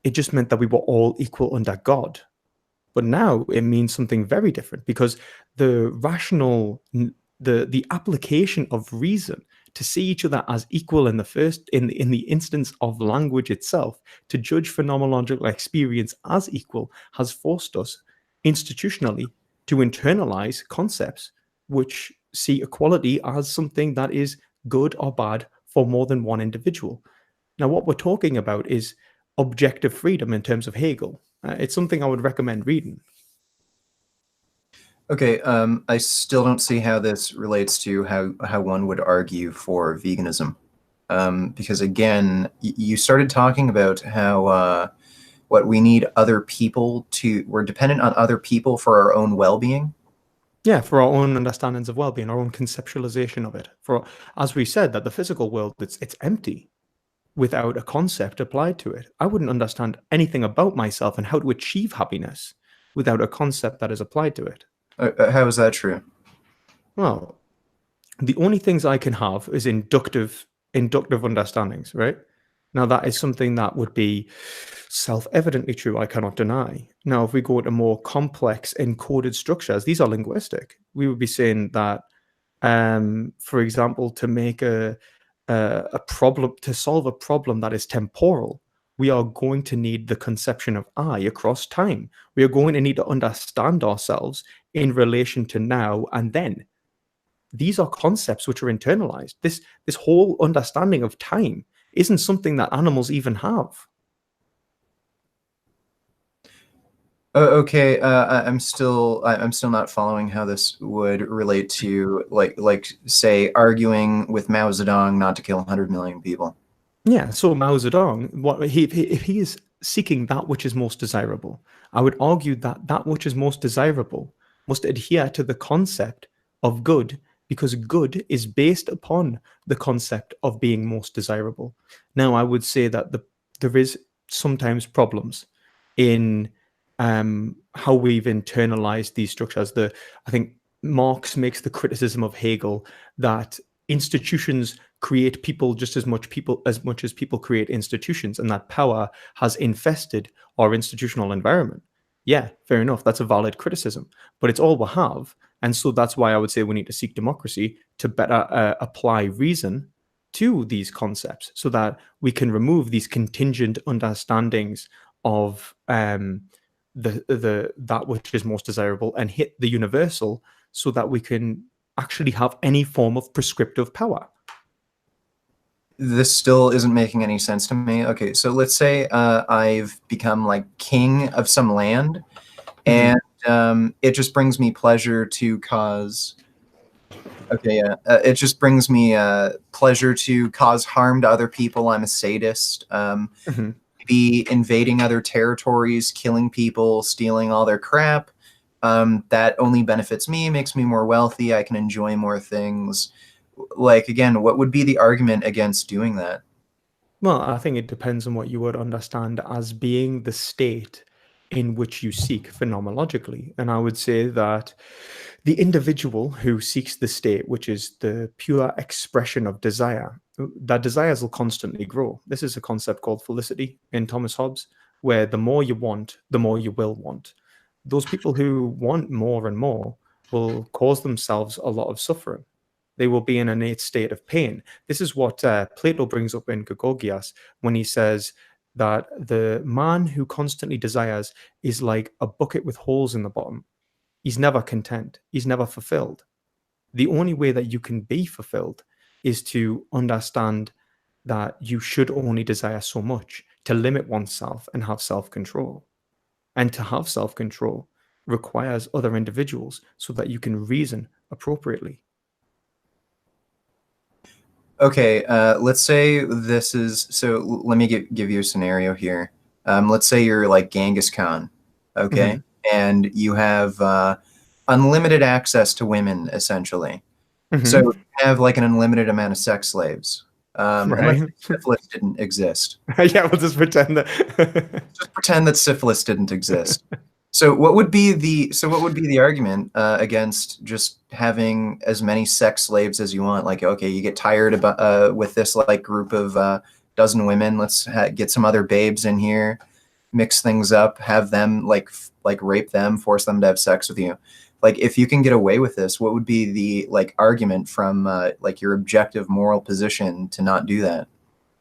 It just meant that we were all equal under God. But now it means something very different, because the rational, the application of reason to see each other as equal in the instance of language itself, to judge phenomenological experience as equal, has forced us institutionally to internalize concepts which see equality as something that is good or bad for more than one individual. Now, what we're talking about is objective freedom in terms of Hegel. It's something I would recommend reading. Okay, I still don't see how this relates to how one would argue for veganism. Because again, you started talking about how what we need other people we're dependent on other people for our own well-being. Yeah, for our own understandings of well-being, our own conceptualization of it. For, as we said, that the physical world, it's empty without a concept applied to it. I wouldn't understand anything about myself and how to achieve happiness without a concept that is applied to it. How is that true? Well, the only things I can have is inductive understandings, right? Now, that is something that would be self-evidently true, I cannot deny. Now, if we go to more complex encoded structures, these are linguistic. We would be saying that, for example, to make a problem, to solve a problem that is temporal, we are going to need the conception of I across time. We are going to need to understand ourselves in relation to now and then. These are concepts which are internalized. This whole understanding of time isn't something that animals even have. Okay, I'm still not following how this would relate to like say arguing with Mao Zedong not to kill 100 million people. Yeah, so Mao Zedong, if he is seeking that which is most desirable, I would argue that that which is most desirable must adhere to the concept of good, because good is based upon the concept of being most desirable. Now, I would say that there is sometimes problems in how we've internalized these structures. I think Marx makes the criticism of Hegel that institutions create people just as much as people create institutions, and that power has infested our institutional environment. Yeah, fair enough. That's a valid criticism, but it's all we have. And so that's why I would say we need to seek democracy to better apply reason to these concepts, so that we can remove these contingent understandings of that which is most desirable and hit the universal, so that we can actually have any form of prescriptive power. This still isn't making any sense to me. Okay, so let's say I've become like king of some land, and it just brings me pleasure to cause. Okay, yeah, it just brings me pleasure to cause harm to other people. I'm a sadist. Be invading other territories, killing people, stealing all their crap. that only benefits me, makes me more wealthy, I can enjoy more things. Like, again, what would be the argument against doing that? Well, I think it depends on what you would understand as being the state in which you seek phenomenologically. And I would say that the individual who seeks the state, which is the pure expression of desire, that desires will constantly grow. This is a concept called felicity in Thomas Hobbes, where the more you want, the more you will want. Those people who want more and more will cause themselves a lot of suffering. They will be in an innate state of pain. This is what Plato brings up in Gorgias when he says that the man who constantly desires is like a bucket with holes in the bottom. He's never content. He's never fulfilled. The only way that you can be fulfilled is to understand that you should only desire so much, to limit oneself and have self control. And to have self control requires other individuals so that you can reason appropriately. Okay, let's say this is so. Let me give you a scenario here. Let's say you're like Genghis Khan, okay, Mm-hmm. and you have unlimited access to women, essentially. So Mm-hmm. you have like an unlimited amount of sex slaves, and let's Right. say syphilis didn't exist. Yeah, we'll just pretend that. Just pretend that syphilis didn't exist. So what would be the argument against just having as many sex slaves as you want? Like, okay, you get tired about with this like group of dozen women. Let's get some other babes in here, mix things up, have them like rape them, force them to have sex with you. Like, if you can get away with this, what would be the like argument from like your objective moral position to not do that?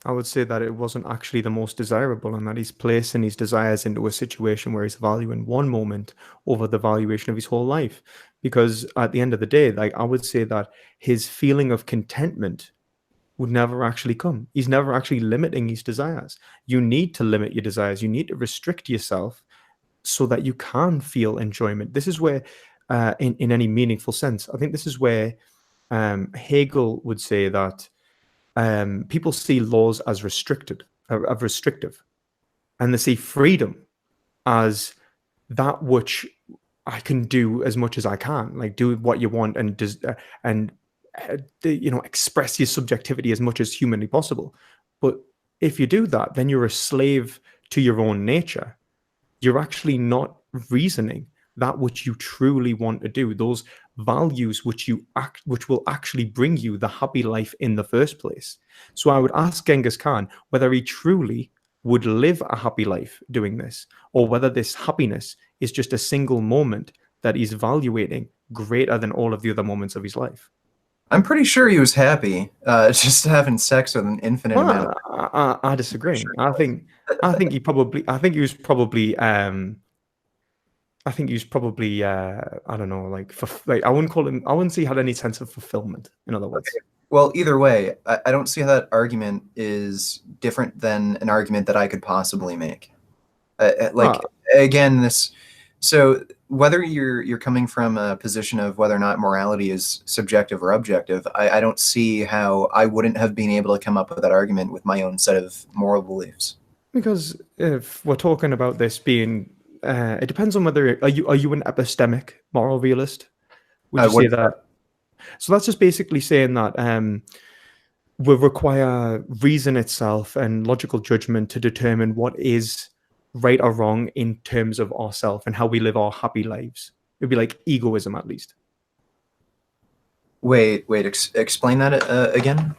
I would say that it wasn't actually the most desirable, and that he's placing his desires into a situation where he's valuing one moment over the valuation of his whole life. Because at the end of the day, like I would say that his feeling of contentment would never actually come. He's never actually limiting his desires. You need to limit your desires. You need to restrict yourself so that you can feel enjoyment. This is where, in any meaningful sense, I think this is where Hegel would say that people see laws as restrictive, and they see freedom as that which I can do as much as I can, like do what you want and express your subjectivity as much as humanly possible. But if you do that, then you're a slave to your own nature. You're actually not reasoning that which you truly want to do, those values which will actually bring you the happy life in the first place. So I would ask Genghis Khan whether he truly would live a happy life doing this, or whether this happiness is just a single moment that he's evaluating greater than all of the other moments of his life. I'm pretty sure he was happy just having sex with an infinite amount of. Well, I I'm disagree. sure he was. I think he was probably I don't know, like I wouldn't call him. I wouldn't say he had any sense of fulfillment. In other words, Well, either way, I don't see how that argument is different than an argument that I could possibly make. Like, well, again, this. So whether you're coming from a position of whether or not morality is subjective or objective, I don't see how I wouldn't have been able to come up with that argument with my own set of moral beliefs. because if we're talking about this being, it depends on whether are you an epistemic moral realist? Would you What say is that? that? So that's just basically saying that we require reason itself and logical judgment to determine what is right or wrong in terms of ourself and how we live our happy lives. It'd be like egoism, at least. Wait, explain that again.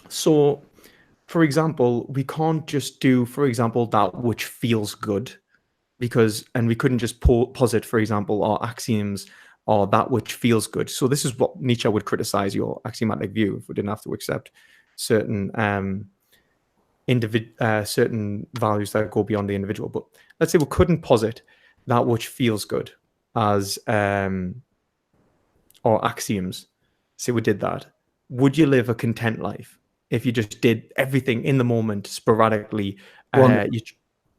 So, for example, we can't just do, for example, that which feels good and we couldn't just posit, for example, our axioms or that which feels good. So this is what Nietzsche would criticize your axiomatic view if we didn't have to accept certain certain values that go beyond the individual. But let's say we couldn't posit that which feels good as or axioms. Say we did that. Would you live a content life if you just did everything in the moment sporadically? Well,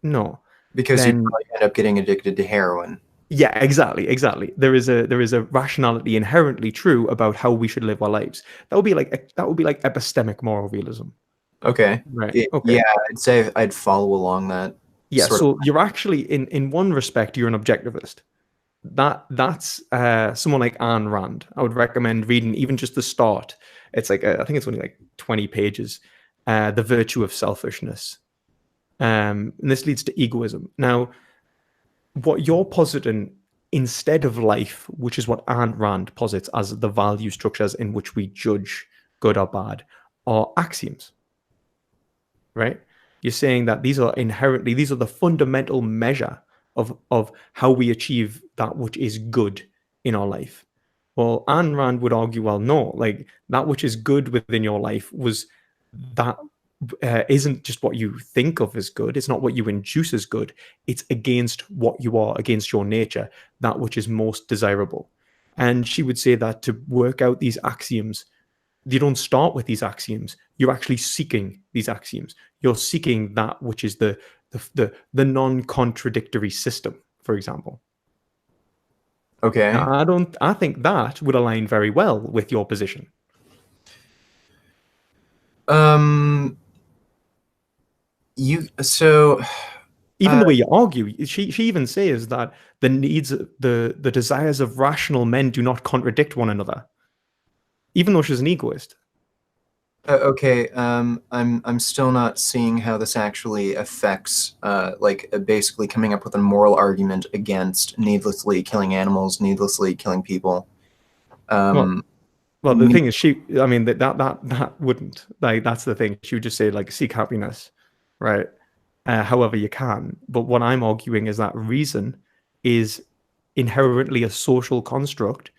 No. because you'd Then probably end up getting addicted to heroin. yeah, exactly. There is a rationality inherently true about how we should live our lives. That would be like epistemic moral realism. Okay. Right. Okay. Yeah, I'd say I'd follow along that Yeah. sort of. So you're actually in one respect you're an objectivist. that's someone like Ayn Rand. I would recommend reading even just the start. It's like I think it's only like 20 pages. The Virtue of Selfishness. And this leads to egoism. Now, what you're positing instead of life, which is what Ayn Rand posits as the value structures in which we judge good or bad, are axioms, right? You're saying that these are the fundamental measure of how we achieve that which is good in our life. Well, Ayn Rand would argue, well, no, like that which is good within your life was that isn't just what you think of as good. It's not what you induce as good. It's against what you are, against your nature, that which is most desirable. And she would say that to work out these axioms, you don't start with these axioms. You're actually seeking these axioms. You're seeking that which is the non-contradictory system, for example. Okay. Now, I think that would align very well with your position. You so Even the way you argue, she even says that the desires of rational men do not contradict one another, even though she's an egoist. okay. I'm still not seeing how this actually affects basically coming up with a moral argument against needlessly killing animals, needlessly killing people. Well, Um, well, the me- thing is, I mean, that wouldn't like that's the thing. She would just say like seek happiness, right? However you can. But what I'm arguing is that reason is inherently a social construct.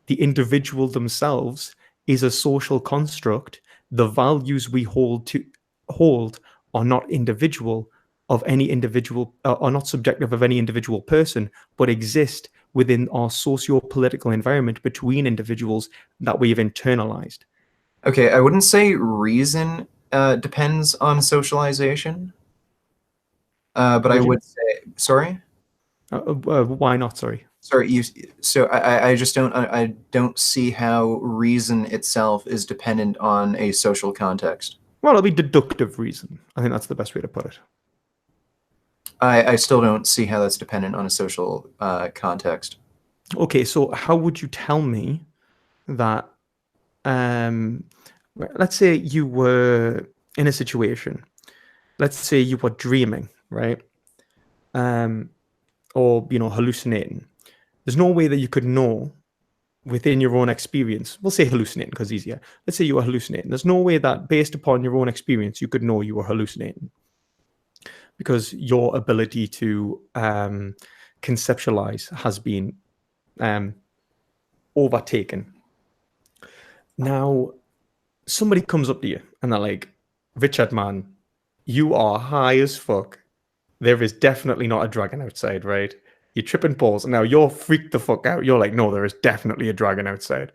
The individual themselves is a social construct. The values we hold are not individual of any individual, are not subjective of any individual person, but exist within our socio-political environment between individuals that we have internalized. okay, I wouldn't say reason depends on socialization, but I Would you? would say sorry. Why not? Sorry. Sorry, you. So I just I don't see how reason itself is dependent on a social context. Well, it'll be deductive reason. I think that's the best way to put it. I still don't see how that's dependent on a social context. Okay, so how would you tell me that? Um, let's say you were in a situation. Let's say you were dreaming, right? Um, or hallucinating. There's no way that you could know within your own experience. We'll say hallucinating because it's easier. Let's say you were hallucinating. There's no way that based upon your own experience you could know you were hallucinating because your ability to conceptualize has been overtaken. Now, somebody comes up to you and they're like, Richard, man, you are high as fuck. There is definitely not a dragon outside, right? You trip and balls. Now you're freaked the fuck out. You're like, no, there is definitely a dragon outside.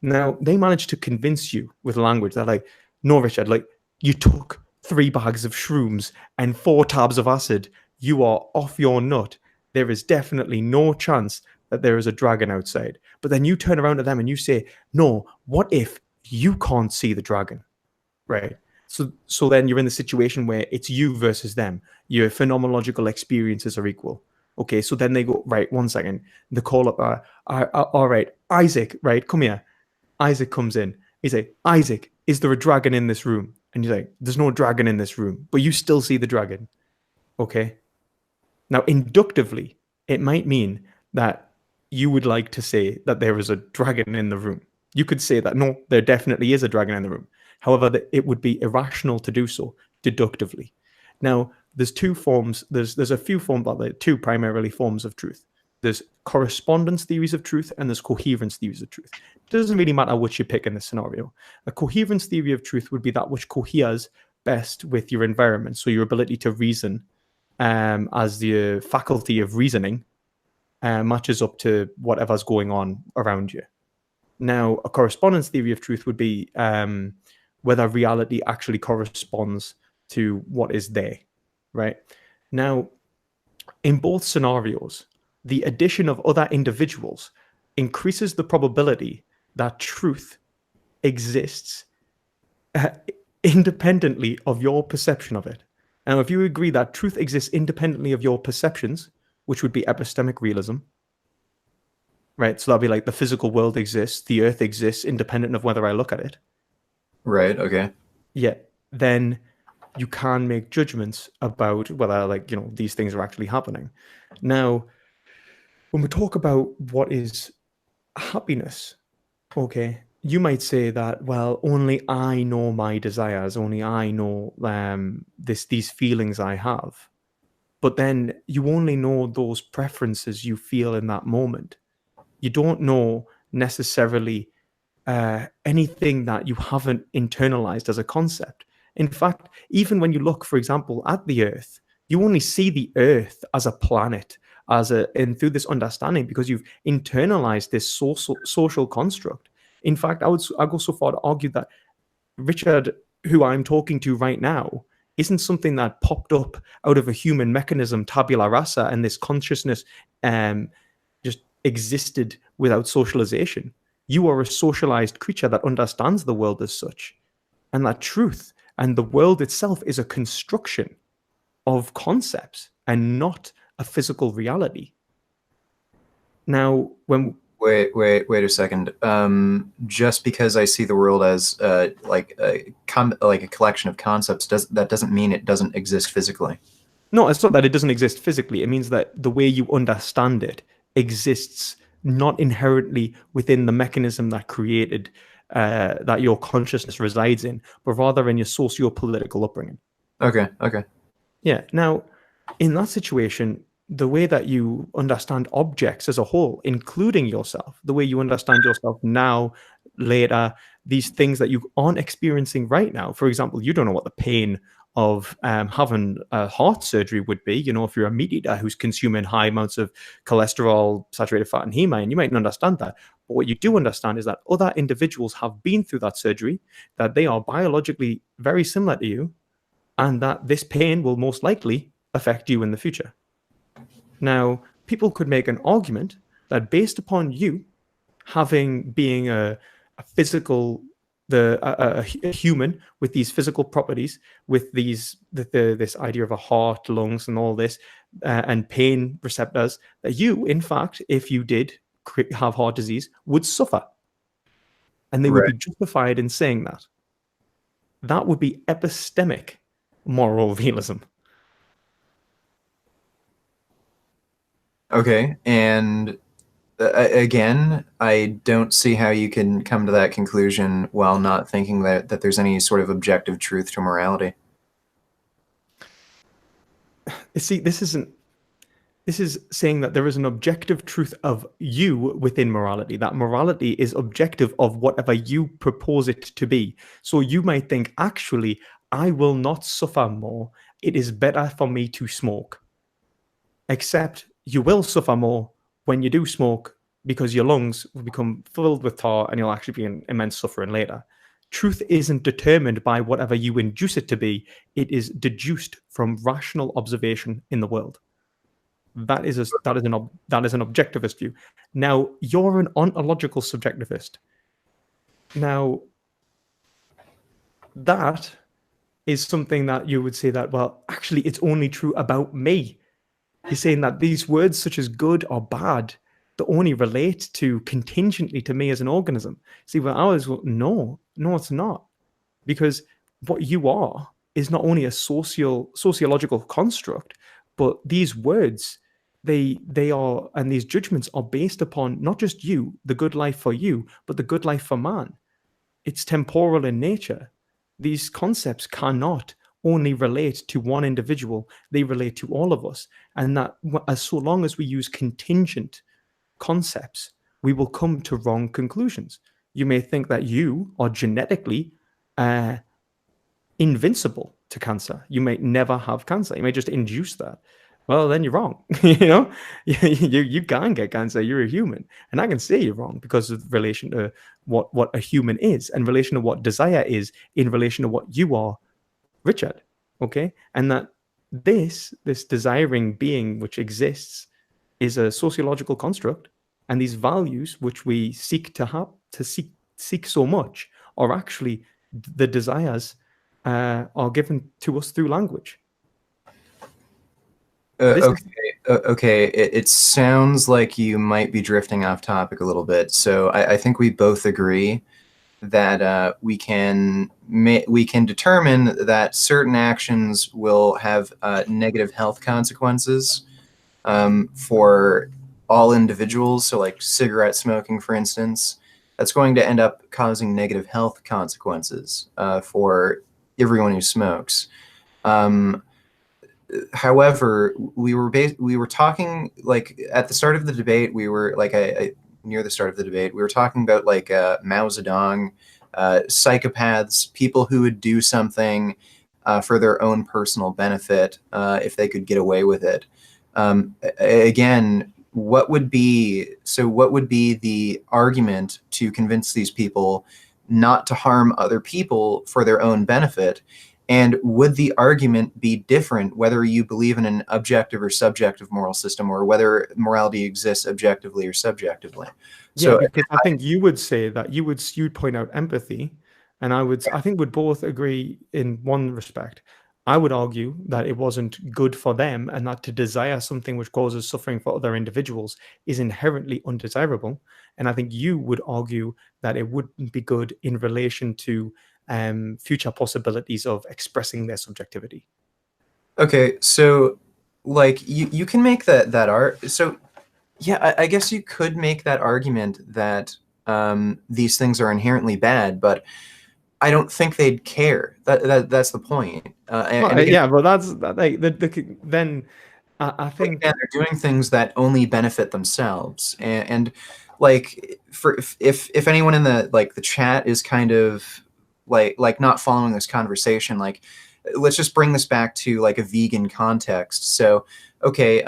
Now they manage to convince you with language. They're like, no, Richard, like you took 3 bags of shrooms and 4 tabs of acid. You are off your nut. There is definitely no chance that there is a dragon outside. But then you turn around to them and you say, no, what if you can't see the dragon? Right. So then you're in the situation where it's you versus them. Your phenomenological experiences are equal. Okay, so then they go, right, 1 second. They call up, all right, Isaac, right, come here. Isaac comes in. He's like, Isaac, is there a dragon in this room? And you're like, there's no dragon in this room, but you still see the dragon. Okay. Now, inductively, it might mean that you would like to say that there is a dragon in the room. You could say that, no, there definitely is a dragon in the room. However, it would be irrational to do so deductively. Now, there's 2 forms, there's a few forms, but there are 2 primarily forms of truth. There's correspondence theories of truth and there's coherence theories of truth. It doesn't really matter which you pick in this scenario. A coherence theory of truth would be that which coheres best with your environment. So your ability to reason as the faculty of reasoning matches up to whatever's going on around you. Now, a correspondence theory of truth would be whether reality actually corresponds to what is there, right? Now, in both scenarios, the addition of other individuals increases the probability that truth exists independently of your perception of it. Now, if you agree that truth exists independently of your perceptions, which would be epistemic realism, right? So that'd be like the physical world exists, the earth exists, independent of whether I look at it. Right. Okay. Yeah, then you can make judgments about whether, like, these things are actually happening. Now, when we talk about what is happiness, okay, you might say that, well, only I know my desires, only I know these feelings I have. But then you only know those preferences you feel in that moment. You don't know necessarily anything that you haven't internalized as a concept. In fact, even when you look, for example, at the Earth, you only see the Earth as a planet, and through this understanding, because you've internalized this social construct. In fact, I go so far to argue that Richard, who I'm talking to right now, isn't something that popped up out of a human mechanism, tabula rasa, and this consciousness just existed without socialization. You are a socialized creature that understands the world as such, and that truth and the world itself is a construction of concepts and not a physical reality. Now, when Wait a second. Just because I see the world as like a collection of concepts, doesn't mean it doesn't exist physically. No, it's not that it doesn't exist physically. It means that the way you understand it exists not inherently within the mechanism that created that your consciousness resides in, but rather in your socio-political upbringing. Okay. Okay. Yeah. Now, in that situation, the way that you understand objects as a whole, including yourself, the way you understand yourself now, later, these things that you aren't experiencing right now. For example, you don't know what the pain of having a heart surgery would be. If you're a meat eater who's consuming high amounts of cholesterol, saturated fat, and heme, you might not understand that. But what you do understand is that other individuals have been through that surgery, that they are biologically very similar to you, and that this pain will most likely affect you in the future. Now, people could make an argument that based upon you being a physical, a human with these physical properties, with this idea of a heart, lungs, and all this, and pain receptors, that you, in fact, if you did have heart disease, would suffer, and they would Right. be justified in saying that. That would be epistemic moral realism. Okay. And again, I don't see how you can come to that conclusion while not thinking that there's any sort of objective truth to morality. See, this is saying that there is an objective truth of you within morality, that morality is objective of whatever you propose it to be. So you might think, actually, I will not suffer more. It is better for me to smoke. Except you will suffer more when you do smoke, because your lungs will become filled with tar and you'll actually be in immense suffering later. Truth isn't determined by whatever you induce it to be, it is deduced from rational observation in the world. That is an objectivist view. Now, you're an ontological subjectivist. Now, that is something that you would say that, well, actually, it's only true about me. You're saying that these words, such as good or bad, they only relate to contingently to me as an organism. See, well, ours, no, it's not, because what you are is not only a sociological construct, but these words, they are, and these judgments are based upon not just you, the good life for you, but the good life for man. It's temporal in nature. These concepts cannot only relate to one individual, they relate to all of us. And that, as so long as we use contingent concepts, we will come to wrong conclusions. You may think that you are genetically invincible to cancer. You may never have cancer. You may just induce that. Well, then you're wrong. You can get cancer. You're a human, and I can say you're wrong because of relation to what a human is, and relation to what desire is, in relation to what you are, Richard. Okay, and that this desiring being which exists is a sociological construct, and these values which we seek to have to seek so much are actually the desires are given to us through language. This is Okay. It sounds like you might be drifting off topic a little bit. So I think we both agree that we can determine that certain actions will have negative health consequences for all individuals. So, like cigarette smoking, for instance, that's going to end up causing negative health consequences for everyone who smokes. Um, However, we were talking like at the start of the debate. We were like near the start of the debate. We were talking about like Mao Zedong, psychopaths, people who would do something for their own personal benefit if they could get away with it. Again, what would be the argument to convince these people not to harm other people for their own benefit? And would the argument be different whether you believe in an objective or subjective moral system, or whether morality exists objectively or subjectively? Yeah, So, because I think you would say that you'd point out empathy, and I think we'd both agree in one respect. I would argue that it wasn't good for them, and that to desire something which causes suffering for other individuals is inherently undesirable. And I think you would argue that it wouldn't be good in relation to future possibilities of expressing their subjectivity. okay, so like you can make that art. So yeah, I guess you could make that argument that these things are inherently bad, but I don't think they'd care. That's the point. And Well, again, yeah, but that's like then I like, think again, they're doing things that only benefit themselves. And like for if anyone in the like the chat is kind of like not following this conversation, like let's just bring this back to like a vegan context. So okay,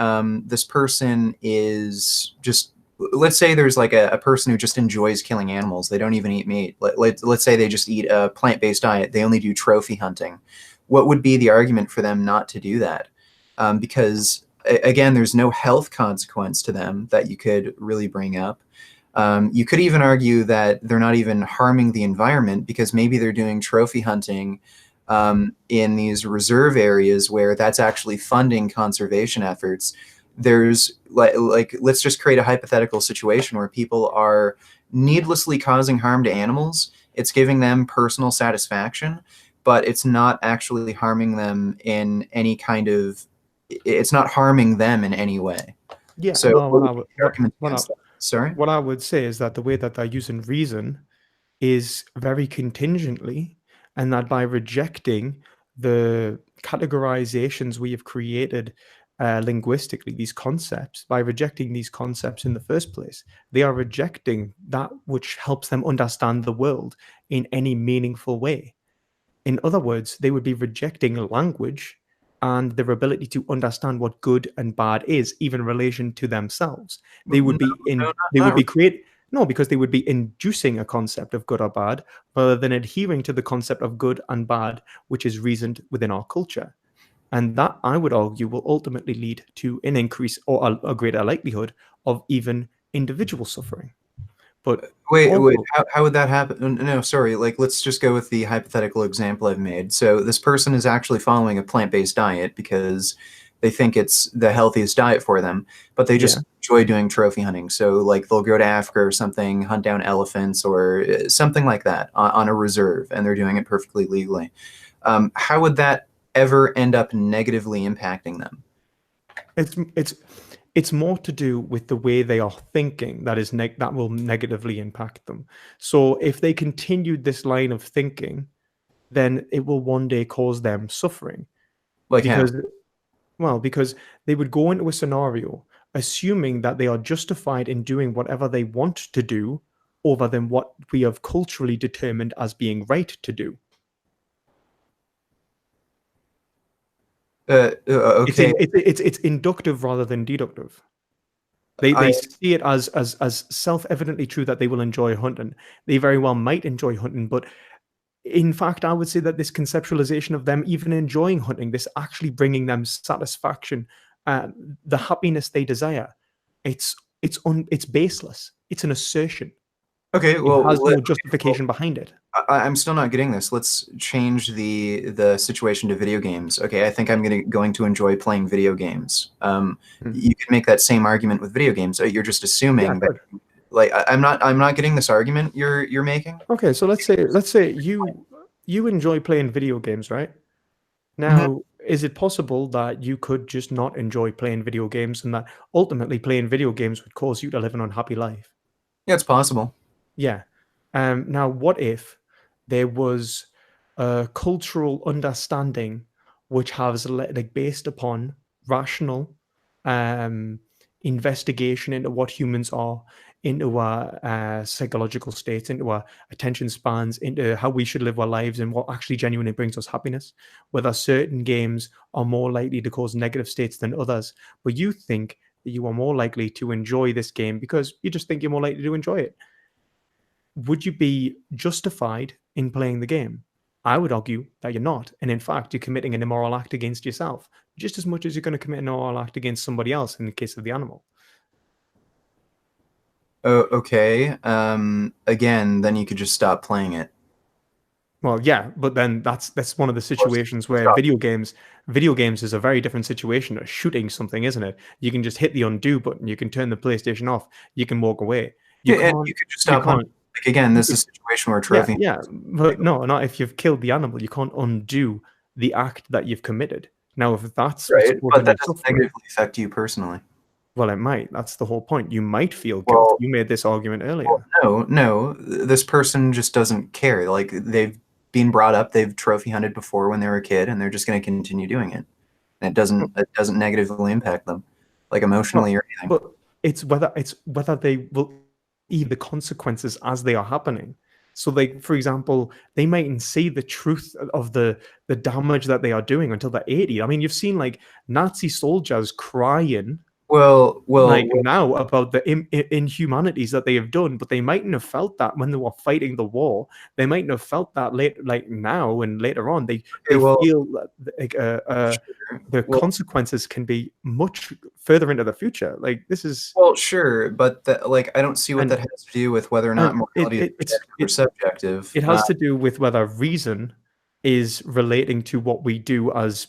this person is just, let's say there's like a person who just enjoys killing animals. They don't even eat meat. Let's say they just eat a plant-based diet. They only do trophy hunting. What would be the argument for them not to do that? Because again, there's no health consequence to them that you could really bring up. You could even argue that they're not even harming the environment, because maybe they're doing trophy hunting in these reserve areas where that's actually funding conservation efforts. There's like let's just create a hypothetical situation where people are needlessly causing harm to animals. It's giving them personal satisfaction, but it's not actually harming them in any kind of, it's not harming them in any way. yeah, So well, what would be the argument against that? Sorry? what I would say is that the way that they're using reason is very contingently, and that by rejecting the categorizations we have created linguistically, these concepts, by rejecting these concepts in the first place, they are rejecting that which helps them understand the world in any meaningful way. In other words, they would be rejecting language and their ability to understand what good and bad is, even in relation to themselves. They would be No, they would not be create no, because they would be inducing a concept of good or bad rather than adhering to the concept of good and bad, which is reasoned within our culture. And that, I would argue, will ultimately lead to an increase or a greater likelihood of even individual suffering. But wait, also, how would that happen? No, sorry, like let's just go with the hypothetical example I've made. So this person is actually following a plant-based diet because they think it's the healthiest diet for them, but they yeah, just enjoy doing trophy hunting. So like they'll go to Africa or something, hunt down elephants or something like that on a reserve, and they're doing it perfectly legally. How would that ever end up negatively impacting them? it's it's more to do with the way they are thinking that will negatively impact them. So if they continued this line of thinking, then it will one day cause them suffering, Like how? because because they would go into a scenario assuming that they are justified in doing whatever they want to do over than what we have culturally determined as being right to do. Okay, It's inductive rather than deductive. They I see it as self-evidently true that they will enjoy hunting. They very well might enjoy hunting, but in fact, I would say that this conceptualization of them even enjoying hunting, this actually bringing them satisfaction, uh, the happiness they desire, it's baseless. It's an assertion. okay. It has Well, no justification behind it. I'm still not getting this. Let's change the situation to video games. Okay, I think I'm going to enjoy playing video games. Hmm. You can make that same argument with video games. You're just Yeah, assuming that, good. like, I'm not getting this argument you're making. Okay, so let's say you enjoy playing video games, right? Mhm. Now, is it possible that you could just not enjoy playing video games and that ultimately playing video games would cause you to live an unhappy life? Yeah, it's possible. Yeah. Now, what if there was a cultural understanding which has like based upon rational um, investigation into what humans are, into our psychological states, into our attention spans, into how we should live our lives, and what actually genuinely brings us happiness. Whether certain games are more likely to cause negative states than others, but you think that you are more likely to enjoy this game because you just think you're more likely to enjoy it, would you be justified in playing the game? I would argue that you're not. And in fact, you're committing an immoral act against yourself, just as much as you're going to commit an immoral act against somebody else in the case of the animal. Oh, okay. Again, then you could just stop playing it. Well, yeah, but then that's one of the Or situations where stop. video games is a very different situation to shooting something, isn't it? You can just hit the undo button, you can turn the PlayStation off, you can walk away. You Yeah, and can't you could just you stop hunting. can't Like again, this is a situation where Yeah, trophy. yeah, but no, not if you've killed the animal. You can't undo the act that you've committed. Now, if that's what's Right, but causing that you doesn't suffering, negatively affect you personally. well, it might. That's the whole point. You might feel guilt. Well, You made this argument well, earlier. no. This person just doesn't care. Like they've been brought up, they've trophy hunted before when they were a kid, and they're just going to continue doing it. And it doesn't negatively impact them, like emotionally Well, or anything. but it's whether they will see the consequences as they are happening. So, like for example, they mightn't see the truth of the damage that they are doing until they're 80. I mean, you've seen like Nazi soldiers crying Well, well, like now about the inhumanities that they have done, but they mightn't have felt that when they were fighting the war. They mightn't have felt that late, like now and later on. They okay, they well, feel that sure. the Well, consequences can be much further into the future. Like this is well, sure, but like I don't see what and that has to do with whether or not and morality is objective or subjective. it has to do with whether reason is relating to what we do as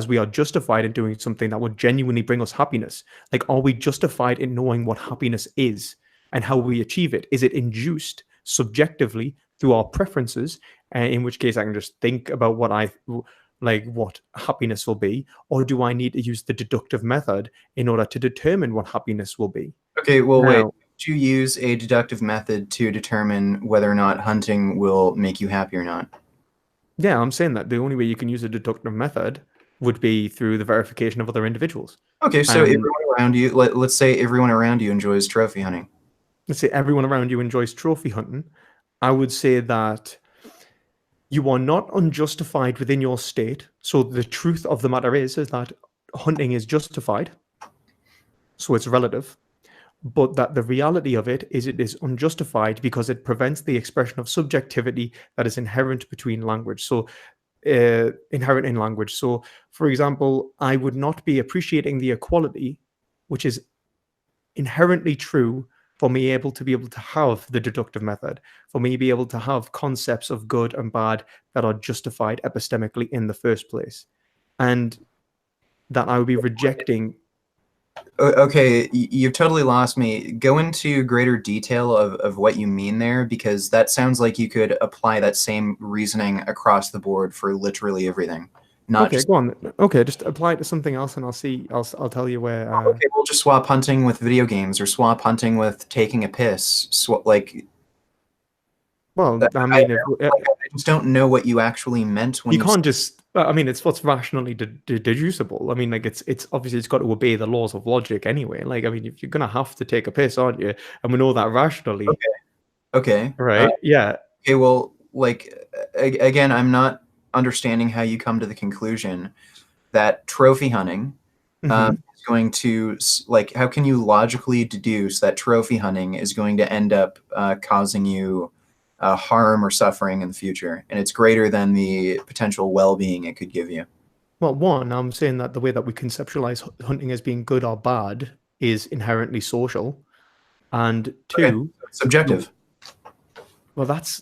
we are justified in doing something that would genuinely bring us happiness. Like, are we justified in knowing what happiness is and how we achieve it? Is it induced subjectively through our preferences? In which case, I can just think about what happiness will be, or do I need to use the deductive method in order to determine what happiness will be? Okay, well, wait. Now, Do you use a deductive method to determine whether or not hunting will make you happy or not? yeah, I'm saying that the only way you can use a deductive method would be through the verification of other individuals. Okay, so And everyone around you, let's say everyone around you enjoys trophy hunting. let's say everyone around you enjoys trophy hunting. I would say that you are not unjustified within your state. So the truth of the matter is that hunting is justified. So it's relative. But that the reality of it is unjustified because it prevents the expression of subjectivity that is inherent between language. So inherent in language. So, for example, I would not be appreciating the equality, which is inherently true for me able to be able to have the deductive method, for me to be able to have concepts of good and bad that are justified epistemically in the first place, and that I would be rejecting. Okay, you've totally lost me. Go into greater detail of what you mean there, because that sounds like you could apply that same reasoning across the board for literally everything, not Okay, just. go on. Okay, just apply it to something else, and I'll see. I'll tell you where. Okay, we'll just swap hunting with video games, or swap hunting with taking a piss. Like, Well, I I, mean, if, I just don't know what you actually meant when you you. can't just. I mean, it's what's rationally deducible. I mean, like it's obviously it's got to obey the laws of logic anyway. Like, I mean, if you're gonna have to take a piss, aren't you? And we know that rationally, Okay, okay. right? Yeah. Okay, well, like again, I'm not understanding how you come to the conclusion that trophy hunting Hmm. is going to like. How can you logically deduce that trophy hunting is going to end up causing you harm or suffering in the future, and it's greater than the potential well-being it could give you? Well, one, I'm saying that the way that we conceptualize hunting as being good or bad is inherently social, and Okay, two, subjective. Well, that's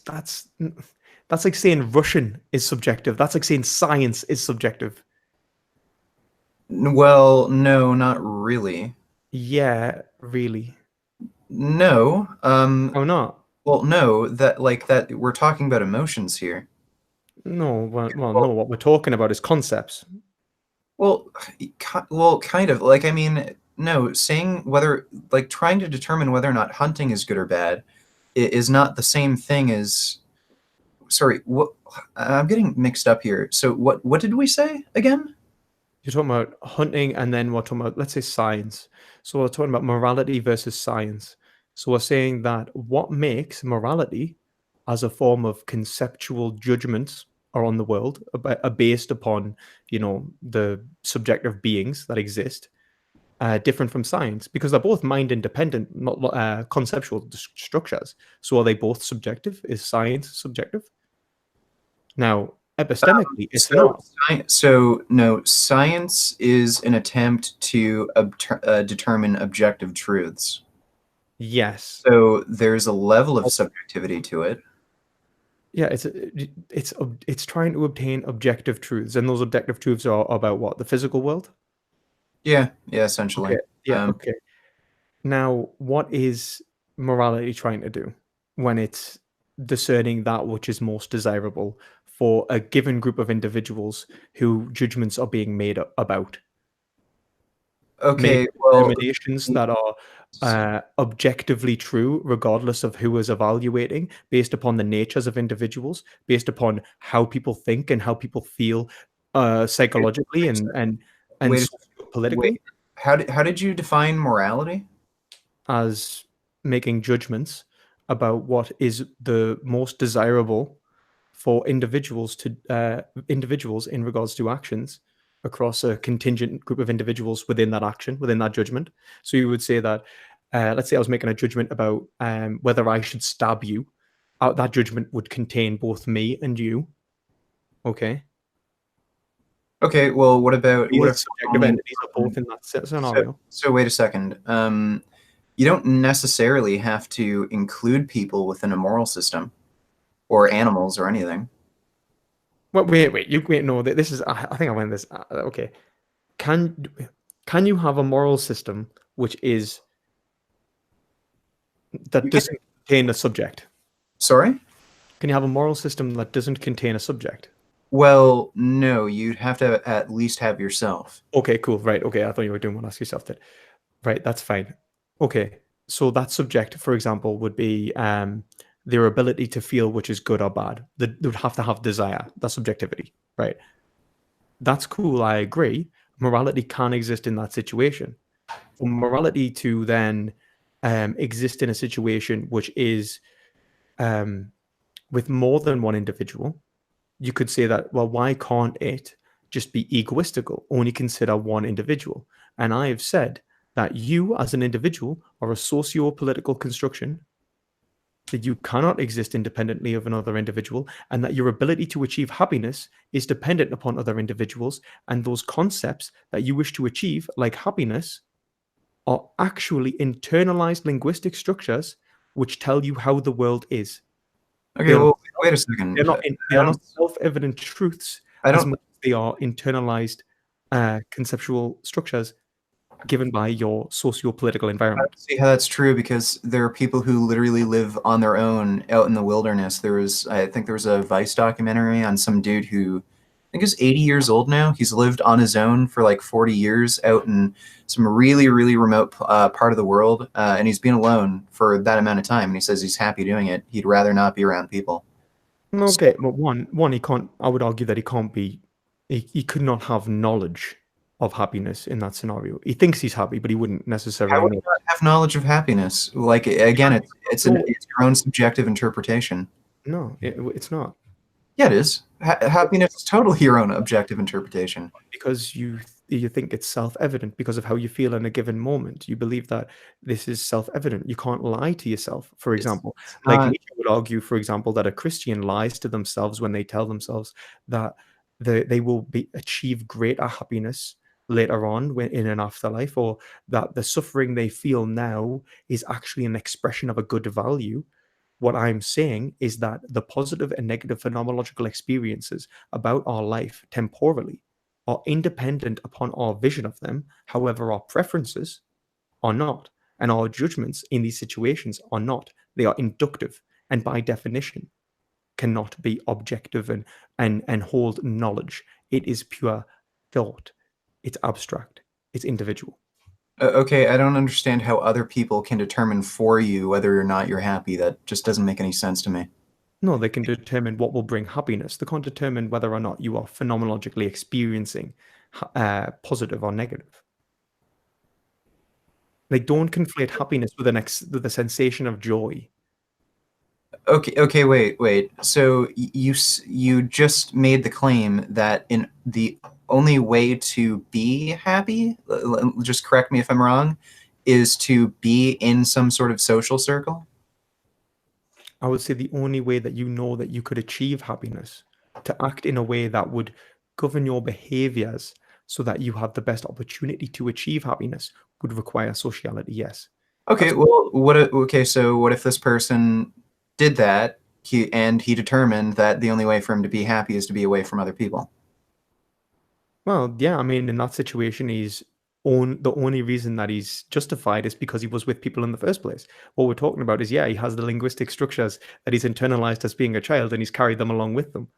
like saying Russian is subjective. That's like saying science is subjective. Well, no, not really. Yeah, really. No. Oh, not. Well, no, that like that we're talking about emotions here. No, well, no. Well, What we're talking about is concepts. well, well, kind of. Like, I mean, no, saying whether, like, trying to determine whether or not hunting is good or bad is not the same thing as. Sorry, what? I'm getting mixed up here. So, what did we say again? You're talking about hunting, and then we're talking about, let's say, science. So we're talking about morality versus science. So we're saying that what makes morality as a form of conceptual judgments on the world are based upon, the subjective beings that exist, different from science, because they're both mind independent, not conceptual structures. So are they both subjective? Is science subjective? Now, epistemically, it's So, not. so no, science is an attempt to determine objective truths. Yes. So there's a level of subjectivity to it. Yeah, it's trying to obtain objective truths, and those objective truths are about what? The physical world? Yeah, yeah, Okay. essentially. Yeah, Um, okay. Now, what is morality trying to do when it's discerning that which is most desirable for a given group of individuals who judgments are being made about? okay, Making well, determinations that are objectively true, regardless of who is evaluating, based upon the natures of individuals, based upon how people think and how people feel wait, psychologically wait a and wait, wait. sociopolitically, How did you define morality? as making judgments about what is the most desirable for individuals in regards to actions across a contingent group of individuals within that action, within that judgment. So you would say that, let's say I was making a judgment about whether I should stab you. That judgment would contain both me and you. Okay, Okay, well, what these if subjective only entities are both in that so scenario. so wait a second. You don't necessarily have to include people within a moral system or animals or anything. Wait, wait. You wait. No, this is. I think I went this. Okay, can can you have a moral system which is that You can, doesn't contain a subject? sorry? Can you have a moral system that doesn't contain a subject? Well, no, you'd have to at least have yourself. Okay, cool. Right. Okay. I thought you were doing one. Ask yourself that. Right. That's fine. Okay. So that subject, for example, would be their ability to feel which is good or bad. They would have to have desire. That's subjectivity. Right. That's cool. I agree. Morality can exist in that situation. For morality to then exist in a situation which is um, with more than one individual, you could say that, well, why can't it just be egoistical, only consider one individual? And I have said that you, as an individual, are a socio political construction, that you cannot exist independently of another individual, and that your ability to achieve happiness is dependent upon other individuals. And those concepts that you wish to achieve, like happiness, are actually internalized linguistic structures which tell you how the world is. They Okay, are not well, wait a second. they I are not don't, self-evident truths I as don't, much as they are internalized conceptual structures given by your socio-political I don't environment. see how that's true because there are people who literally live on their own out in the wilderness. I think there was a Vice documentary on some dude who I think is 80 years old now. He's lived on his own for like 40 years out in some really, really remote part of the world, and he's been alone for that amount of time. And he says he's happy doing it. He'd rather not be around people. So Okay, but one, he can't. I would argue that he can't be. He could not have knowledge of happiness in that scenario. He thinks he's happy, but he wouldn't how necessarily would he know. not have knowledge of happiness? Like again, No, it's your own subjective interpretation. no, it's not. Yeah, it is. Happiness is totally your own objective interpretation. Because you think it's self-evident because of how you feel in a given moment. You believe that this is self-evident. You can't lie to yourself, for example. It's Like not. Nietzsche would argue, for example, that a Christian lies to themselves when they tell themselves that they will achieve greater happiness later on when in an afterlife, or that the suffering they feel now is actually an expression of a good value, What I'm saying is that the positive and negative phenomenological experiences about our life temporally are independent upon our vision of them. However, our preferences are not, and our judgments in these situations are not. They are inductive, and by definition, cannot be objective and hold knowledge. It is pure thought. It's abstract. It's individual. Okay, I don't understand how other people can determine for you whether or not you're happy. That just doesn't make any sense to me. No, they can determine what will bring happiness. They can't determine whether or not you are phenomenologically experiencing positive or negative. They don't conflate happiness with with a sensation of joy. Okay, wait. So you just made the claim that in the only way to be happy, just correct me if I'm wrong, is to be in some sort of social circle? I would say the only way that you know that you could achieve happiness, to act in a way that would govern your behaviors so that you have the best opportunity to achieve happiness, would require sociality, yes. Okay, That's well, so what if this person did that, he determined that the only way for him to be happy is to be away from other people? Well, yeah, I mean, in that situation, the only reason that he's justified is because he was with people in the first place. What we're talking about is, yeah, he has the linguistic structures that he's internalized as being a child, and he's carried them along with them.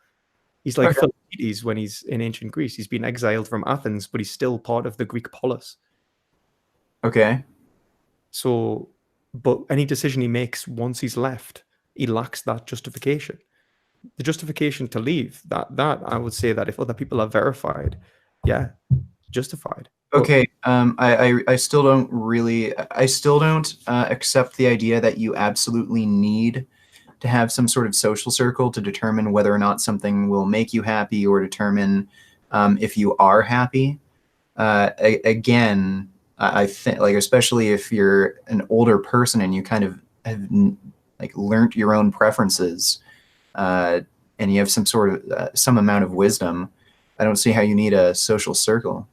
He's like Okay. Philoctetes when he's in ancient Greece. He's been exiled from Athens, but he's still part of the Greek polis. Okay. So, but any decision he makes once he's left, he lacks that justification. The justification to leave, that I would say that if other people are verified, yeah, justified. But Okay, I still don't accept the idea that you absolutely need to have some sort of social circle to determine whether or not something will make you happy or determine if you are happy. Again, I think, like, especially if you're an older person and you kind of have like learned your own preferences, uh, and you have some amount of wisdom, I don't see how you need a social circle.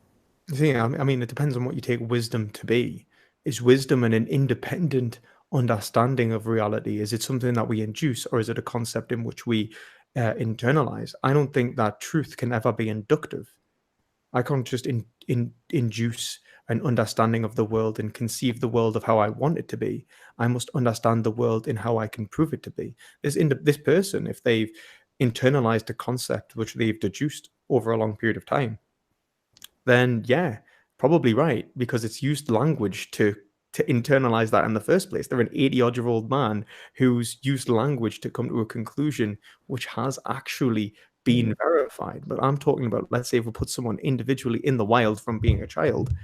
yeah, I mean, it depends on what you take wisdom to be. Is wisdom an independent understanding of reality? Is it something that we induce, or is it a concept in which we internalize? I don't think that truth can ever be inductive. I can't just induce an understanding of the world and conceive the world of how I want it to be. I must understand the world in how I can prove it to be. This person, if they've internalized a concept which they've deduced over a long period of time, then yeah, probably right, because it's used language to internalize that in the first place. They're an 80-odd-year-old man who's used language to come to a conclusion which has actually been verified. But I'm talking about, let's say, if we put someone individually in the wild from being a child,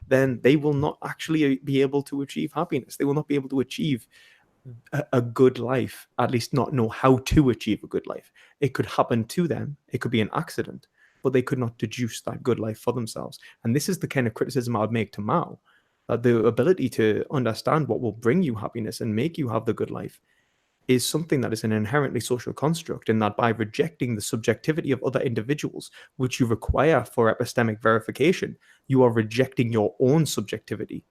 then they will not actually be able to achieve happiness. They will not be able to achieve a good life, at least not know how to achieve a good life. It could happen to them, it could be an accident, but they could not deduce that good life for themselves. And this is the kind of criticism I would make to Mao. The ability to understand what will bring you happiness and make you have the good life is something that is an inherently social construct, in that by rejecting the subjectivity of other individuals, which you require for epistemic verification, you are rejecting your own subjectivity.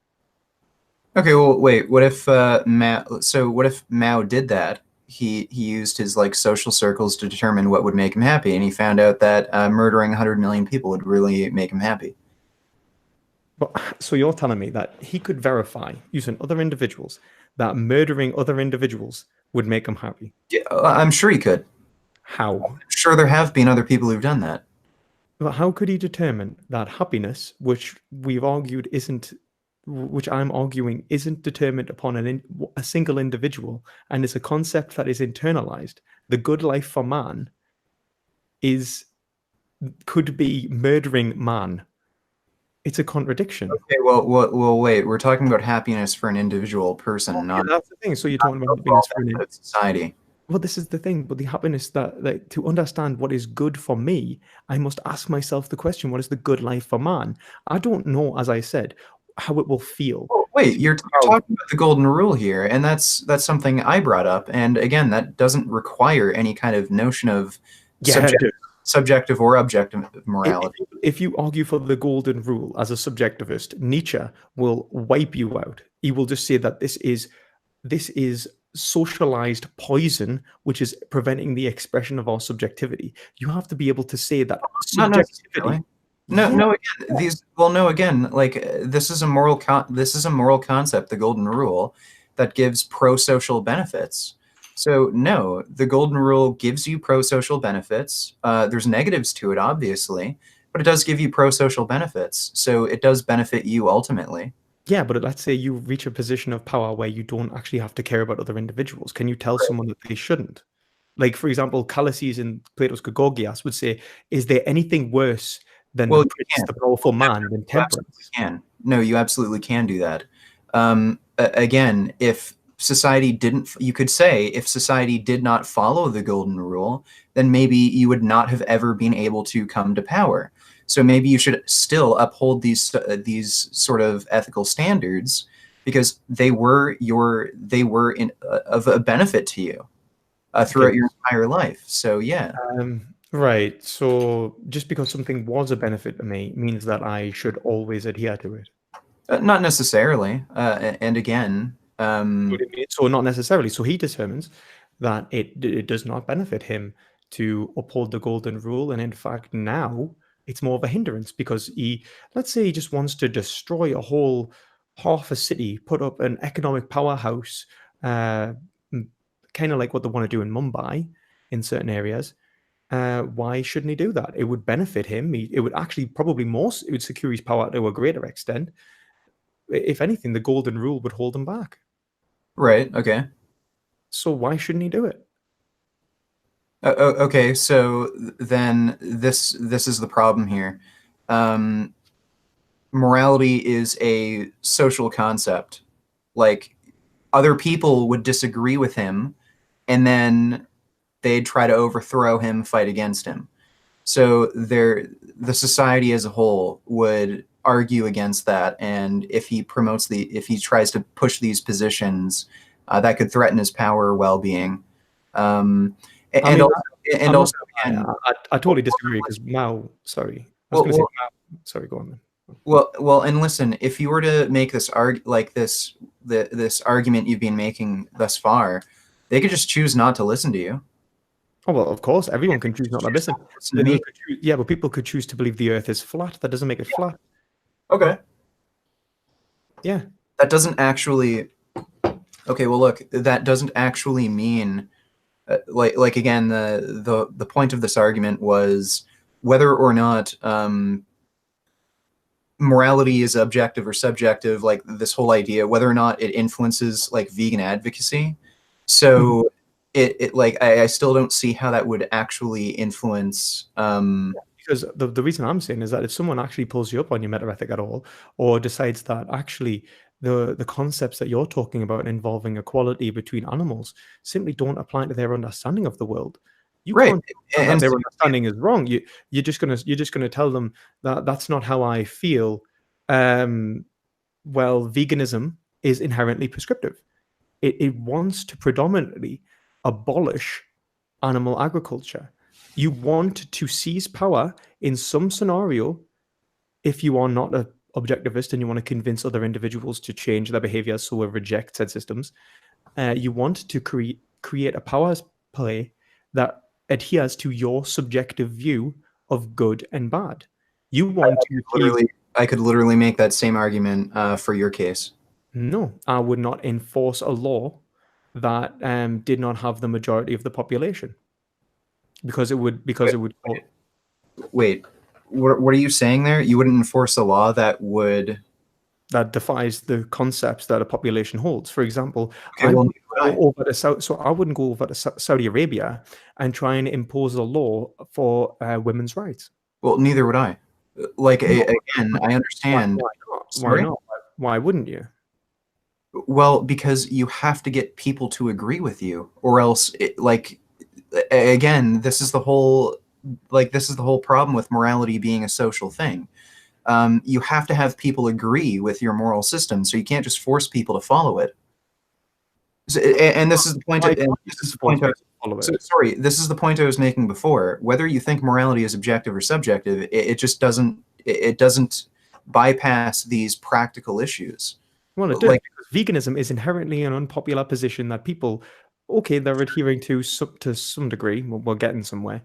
Okay, well, wait. What if Mao? So, what if Mao did that? He used his like social circles to determine what would make him happy, and he found out that murdering 100 million people would really make him happy. But so you're telling me that he could verify using other individuals that murdering other individuals would make him happy? Yeah, I'm sure he could. How? I'm sure there have been other people who've done that. But how could he determine that happiness, which we've argued isn't, which I'm arguing isn't determined upon a single individual and is a concept that is internalized? The good life for man is could be murdering man. It's a contradiction. Okay, wait. We're talking about happiness for an individual person, Yeah, not that's the thing. So you're talking about overall happiness for an benefit of society. well, this is the thing, but the happiness that to understand what is good for me, I must ask myself the question, what is the good life for man? I don't know, as I said, how it will feel. Oh, wait, you're talking about the golden rule here, and that's something I brought up. And again, that doesn't require any kind of notion of Yeah, subject, subjective or objective if, morality. if you argue for the golden rule as a subjectivist, Nietzsche will wipe you out. He will just say that this is socialized poison which is preventing the expression of our subjectivity. You have to be able to say that Not subjectivity. necessarily. No, Yeah, no. Again, no. Again, like this is a moral concept, the golden rule, that gives pro-social benefits. So no, the golden rule gives you pro-social benefits. There's negatives to it, obviously, but it does give you pro-social benefits. So it does benefit you ultimately. yeah, but let's say you reach a position of power where you don't actually have to care about other individuals. Can you tell someone that they shouldn't? Like, for example, Callices in Plato's Gorgias would say, is there anything worse than the Well, you prince, can. the powerful man, than You absolutely temperance? can. No, you absolutely can do that. Again, if society didn't, you could say if society did not follow the golden rule, then maybe you would not have ever been able to come to power. So maybe you should still uphold these sort of ethical standards because of a benefit to you Okay. throughout your entire life. So yeah. Right. So just because something was a benefit to me means that I should always adhere to it. Not necessarily. And again, So not necessarily. So he determines that it does not benefit him to uphold the golden rule, and in fact now it's more of a hindrance because let's say he just wants to destroy a whole half a city, put up an economic powerhouse, uh, kind of like what they want to do in Mumbai in certain areas. Why shouldn't he do that? It would benefit him. It would actually probably it would secure his power to a greater extent. If anything, the golden rule would hold him back. right. Okay. So why shouldn't he do it? Okay, so then this is the problem here. Um, Morality is a social concept. Like other people would disagree with him, and then they'd try to overthrow him, fight against him. So the society as a whole would argue against that, and if he tries to push these positions, that could threaten his power or well-being. Um, I and mean, also, and I'm not also gonna again, lie. I totally disagree because Mao. Sorry, I was well, going to say well, Mao. Sorry, go on then. and listen, if you were to make this argument you've been making thus far, they could just choose not to listen to you. Oh well, of course, everyone can choose not to Choose listen. not to listen to me. Yeah, but people could choose to believe the Earth is flat. That doesn't make it flat. Okay. Yeah. That doesn't actually. Okay, well, look, that doesn't actually mean like again the point of this argument was whether or not morality is objective or subjective, like this whole idea, whether or not it influences like vegan advocacy. Mhm. So it like I still don't see how that would actually influence. Because the reason I'm saying is that if someone actually pulls you up on your meta ethic at all, or decides that actually the concepts that you're talking about involving equality between animals simply don't apply to their understanding of the world, you Right, can't say that and their so, understanding is wrong. You're just gonna tell them that that's not how I feel. Um, well, veganism is inherently prescriptive. It wants to predominantly abolish animal agriculture. You want to seize power in some scenario if you are not an objectivist and you want to convince other individuals to change their behavior so we reject said systems. You want to create a power play that adheres to your subjective view of good and bad. You want to achieve. I could literally make that same argument for your case. No, I would not enforce a law that did not have the majority of the population because Wait, it would wait, what are you saying there? You wouldn't enforce a law that would? that defies the concepts that a population holds. For example, Okay, well, neither would I. I wouldn't go over to Saudi Arabia and try and impose a law for women's rights. Well, neither would I. Like No, again, I understand. why not? Why Sorry. not? Why wouldn't you? Well, because you have to get people to agree with you, or else, again, this is the whole problem with morality being a social thing. You have to have people agree with your moral system, so you can't just force people to follow it. So, and this is the point. Why And can't you this is just the force point. people to follow So it? sorry, this is the point I was making before. Whether you think morality is objective or subjective, it just doesn't. It doesn't bypass these practical issues. Well, it does, Like, because veganism is inherently an unpopular position that people, okay, they're adhering to some degree. We're getting somewhere,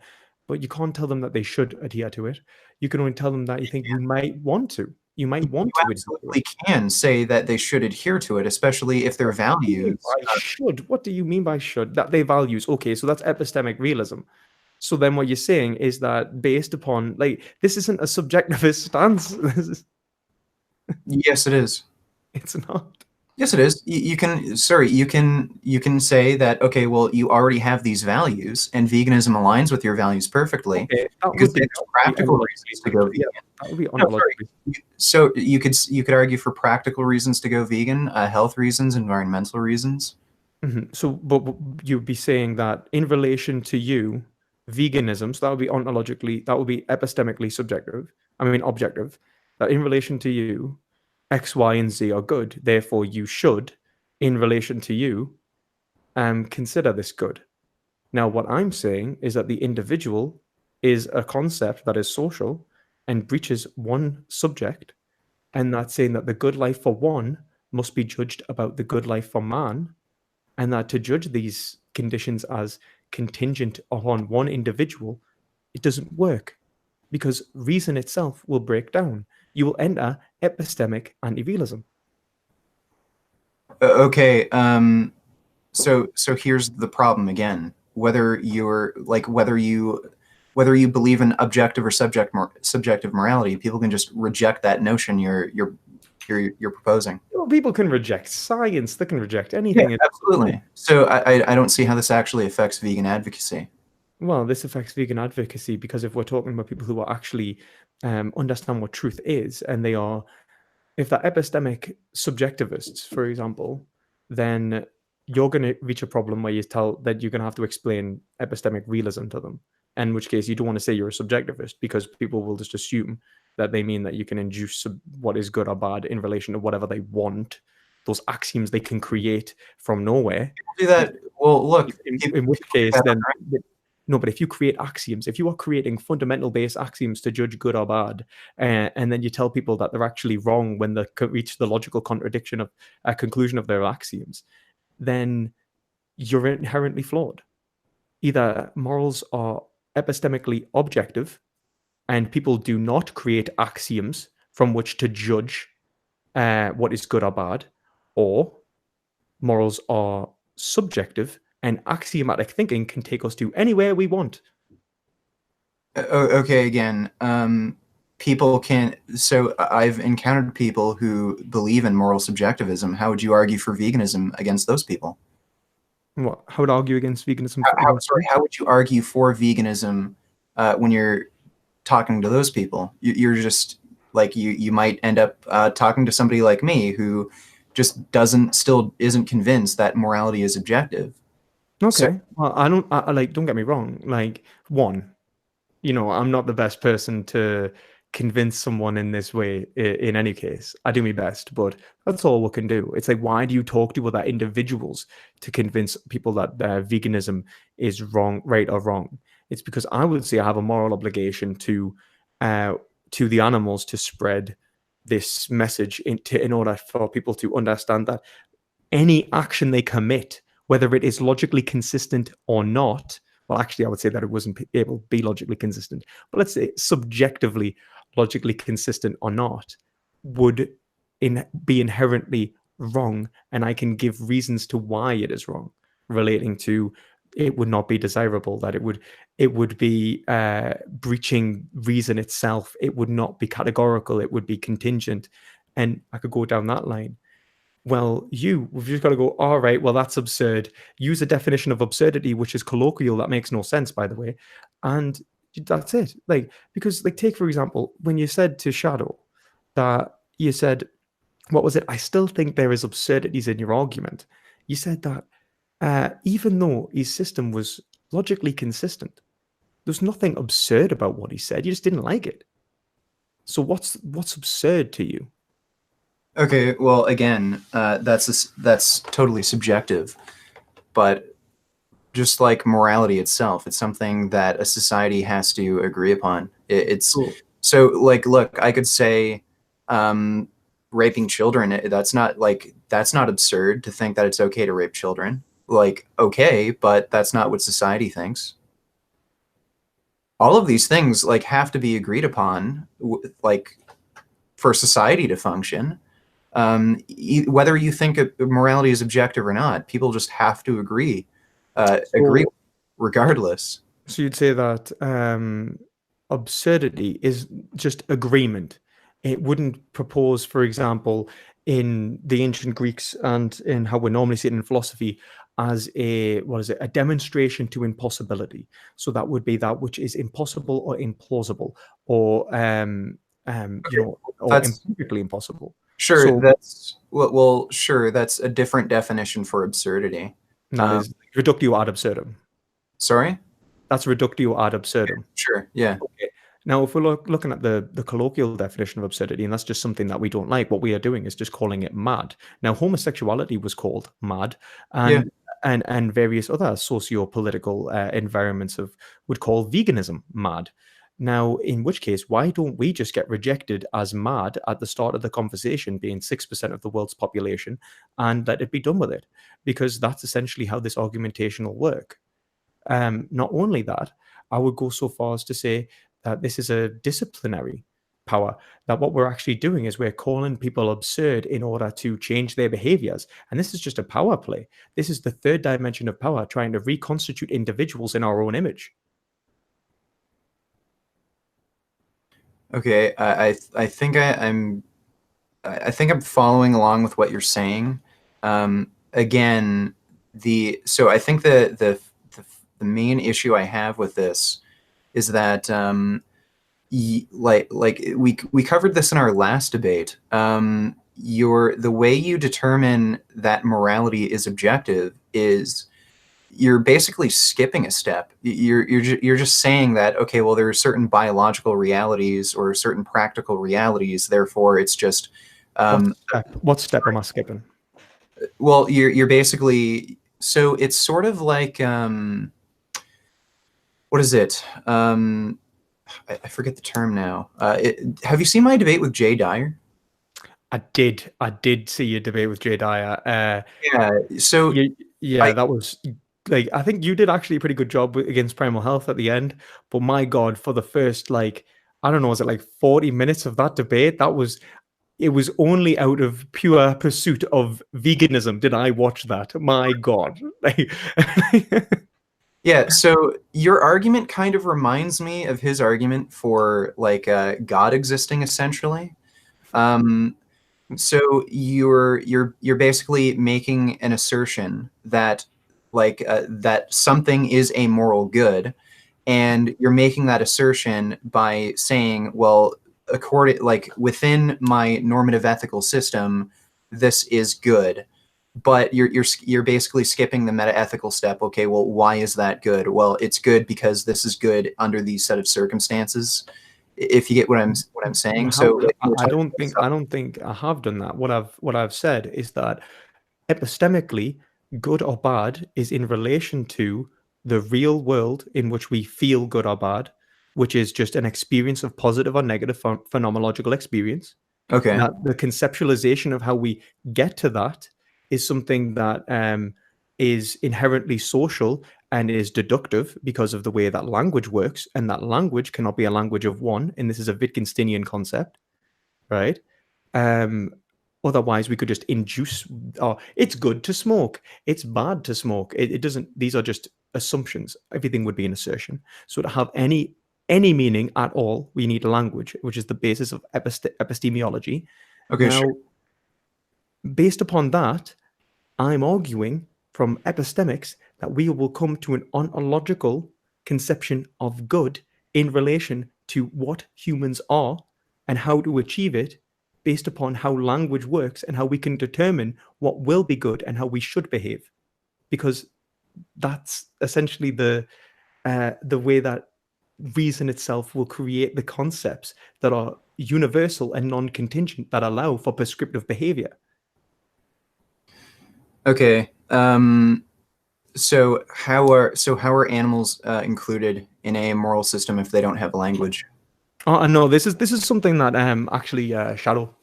but you can't tell them that they should adhere to it. You can only tell them that you think you might want to. You might you want to adhere to it. absolutely can say that they should adhere to it, especially if their What do you mean values. by should? What do you mean by should? That they values. Okay, so that's epistemic realism. So then what you're saying is that based upon, like, this isn't a subjectivist stance. Yes, it is. It's not. Yes, it is. You can, sorry, you can say that, okay, well, you already have these values, and veganism aligns with your values perfectly Okay, that because would be there's practical ontologically reasons to go yeah, vegan. that would be No, sorry. ontologically. So you could argue for practical reasons to go vegan, health reasons, environmental reasons. So, but you'd be saying that in relation to you, veganism, so that would be ontologically, that would be epistemically subjective. I mean, objective. That in relation to you, X, Y, and Z are good. Therefore, you should, in relation to you, consider this good. Now, what I'm saying is that the individual is a concept that is social and breaches one subject, and that's saying that the good life for one must be judged about the good life for man, and that to judge these conditions as contingent upon one individual, it doesn't work because reason itself will break down. You will enter epistemic anti-realism. Okay, so here's the problem again. Whether you believe in objective or subjective morality, people can just reject that notion you're proposing. Well, people can reject science, they can reject Yeah, anything. absolutely. So I don't see how this actually affects vegan advocacy. Well, this affects vegan advocacy because if we're talking about people who are actually understand what truth is, and they are, if they're epistemic subjectivists, for example, then you're going to reach a problem where you tell that you're going to have to explain epistemic realism to them. In which case, you don't want to say you're a subjectivist because people will just assume that they mean that you can induce what is good or bad in relation to whatever they want. Those axioms they can create from nowhere. Do that. Well, look, In which case, then no, but if you create axioms, if you are creating fundamental based axioms to judge good or bad, and then you tell people that they're actually wrong when they reach the logical contradiction of a conclusion of their axioms, then you're inherently flawed. Either morals are epistemically objective, and people do not create axioms from which to judge what is good or bad, or morals are subjective, and axiomatic thinking can take us to anywhere we want. Okay, again, people can. So I've encountered people who believe in moral subjectivism. How would you argue for veganism against those people? What? How would argue against veganism? Sorry, how would you argue for veganism when you're talking to those people? You're just like you might end up talking to somebody like me who just still isn't convinced that morality is objective. So Okay. Well, I like, don't get me wrong. Like, one, I'm not the best person to convince someone in this way in any case. I do my best, but that's all we can do. It's like, why do you talk to other individuals to convince people that veganism is wrong, right or wrong? It's because I would say I have a moral obligation to the animals to spread this message in order for people to understand that any action they commit, whether it is logically consistent or not, well, actually, I would say that it wasn't able to be logically consistent, but let's say subjectively logically consistent or not, would be inherently wrong. And I can give reasons to why it is wrong, relating to it would not be desirable, that it would be breaching reason itself. It would not be categorical. It would be contingent. And I could go down that line. Well, we've just got to go, all right, well, that's absurd. Use a definition of absurdity, which is colloquial. That makes no sense, by the way. And that's it. Like, because, like, take, for example, when you said to Shadow that you said, what was it? I still think there is absurdities in your argument. You said that even though his system was logically consistent, there's nothing absurd about what he said. You just didn't like it. So what's absurd to you? okay, well, again, that's totally subjective, but just like morality itself, it's something that a society has to agree upon. It's Cool. so like, look, I could say, um, raping children, that's not absurd to think that it's okay to rape children. Like, okay, but that's not what society thinks. All of these things like have to be agreed upon, like for society to function. Whether you think morality is objective or not, people just have to agree So, regardless. so you'd say that absurdity is just agreement. It wouldn't propose, for example, in the ancient Greeks and in how we normally see it in philosophy, as a demonstration to impossibility. So that would be that which is impossible or implausible, or or That's empirically impossible. sure. So That's well, sure. That's a different definition for absurdity. that is reductio ad absurdum. Sorry? That's reductio ad absurdum. Sure. Yeah. Okay. Now, if we're looking at the colloquial definition of absurdity, and that's just something that we don't like, what we are doing is just calling it mad. Now, homosexuality was called mad, Yeah. and various other socio-political environments would call veganism mad. Now, in which case, why don't we just get rejected as mad at the start of the conversation, being 6% of the world's population, and let it be done with it? Because that's essentially how this argumentation will work. Not only that, I would go so far as to say that this is a disciplinary power, that what we're actually doing is we're calling people absurd in order to change their behaviors. And this is just a power play. This is the third dimension of power, trying to reconstitute individuals in our own image. Okay. I think I'm following along with what you're saying. Again, so I think the main issue I have with this is that we covered this in our last debate. The way you determine that morality is objective is you're basically skipping a step. You're just saying that, okay, well, there are certain biological realities or certain practical realities, therefore it's just What step am I skipping? well, you're basically, so it's sort of like what is it? I forget the term now. Have you seen my debate with Jay Dyer? I did see a debate with Jay Dyer. Yeah. So yeah, that was like, I think you did actually a pretty good job against Primal Health at the end. But my God, for the first, like, I don't know, was it like 40 minutes of that debate? It was only out of pure pursuit of veganism did I watch that. My God. yeah, so your argument kind of reminds me of his argument for like God existing essentially. So you're basically making an assertion that that something is a moral good, and you're making that assertion by saying, well, within my normative ethical system, this is good. But you're basically skipping the meta-ethical step. Okay, well, why is that good? Well, it's good because this is good under these set of circumstances. If you get what I'm saying. So I don't think I have done that. What I've said is that epistemically, good or bad is in relation to the real world in which we feel good or bad, which is just an experience of positive or negative phenomenological experience. okay. That the conceptualization of how we get to that is something that is inherently social and is deductive because of the way that language works, and that language cannot be a language of one, and this is a Wittgensteinian concept, right? Otherwise, we could just induce, oh, it's good to smoke, it's bad to smoke. It doesn't, these are just assumptions. Everything would be an assertion. So to have any meaning at all, we need a language, which is the basis of epistemology. Okay, Now, sure. based upon that, I'm arguing from epistemics that we will come to an ontological conception of good in relation to what humans are and how to achieve it based upon how language works and how we can determine what will be good and how we should behave. Because that's essentially the way that reason itself will create the concepts that are universal and non-contingent that allow for prescriptive behavior. Okay. So how are animals included in a moral system if they don't have a language? Oh, no, this is something that actually Shadow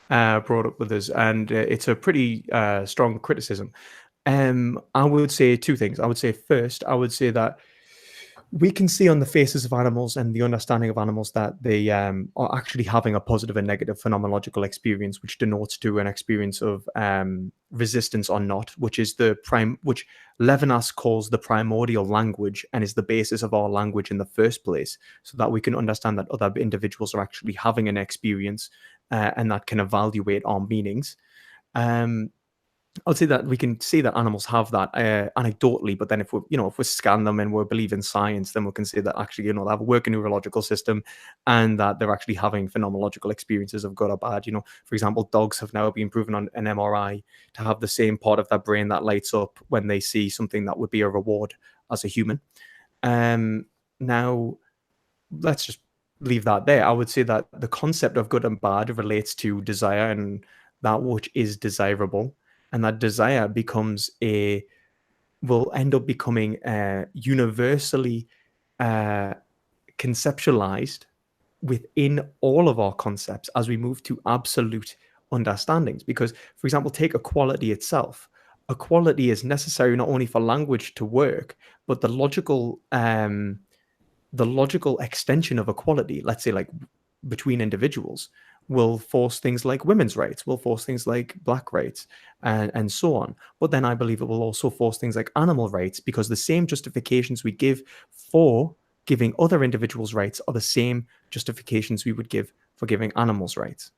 brought up with us, and it's a pretty strong criticism. I would say two things. I would say first, I would say that we can see on the faces of animals and the understanding of animals that they are actually having a positive and negative phenomenological experience, which denotes to an experience of resistance or not, which is which Levinas calls the primordial language and is the basis of our language in the first place, so that we can understand that other individuals are actually having an experience and that can evaluate our meanings. I would say that we can see that animals have that anecdotally, but then if we scan them and we believe in science, then we can see that actually, they have a working neurological system, and that they're actually having phenomenological experiences of good or bad. For example, dogs have now been proven on an MRI to have the same part of their brain that lights up when they see something that would be a reward as a human. Now, let's just leave that there. I would say that the concept of good and bad relates to desire and that which is desirable, and that desire will end up becoming universally conceptualized within all of our concepts as we move to absolute understandings. Because, for example, take equality itself. Equality is necessary not only for language to work, but the logical extension of equality, let's say like between individuals, will force things like women's rights, will force things like black rights, and so on. But then I believe it will also force things like animal rights, because the same justifications we give for giving other individuals rights are the same justifications we would give for giving animals rights.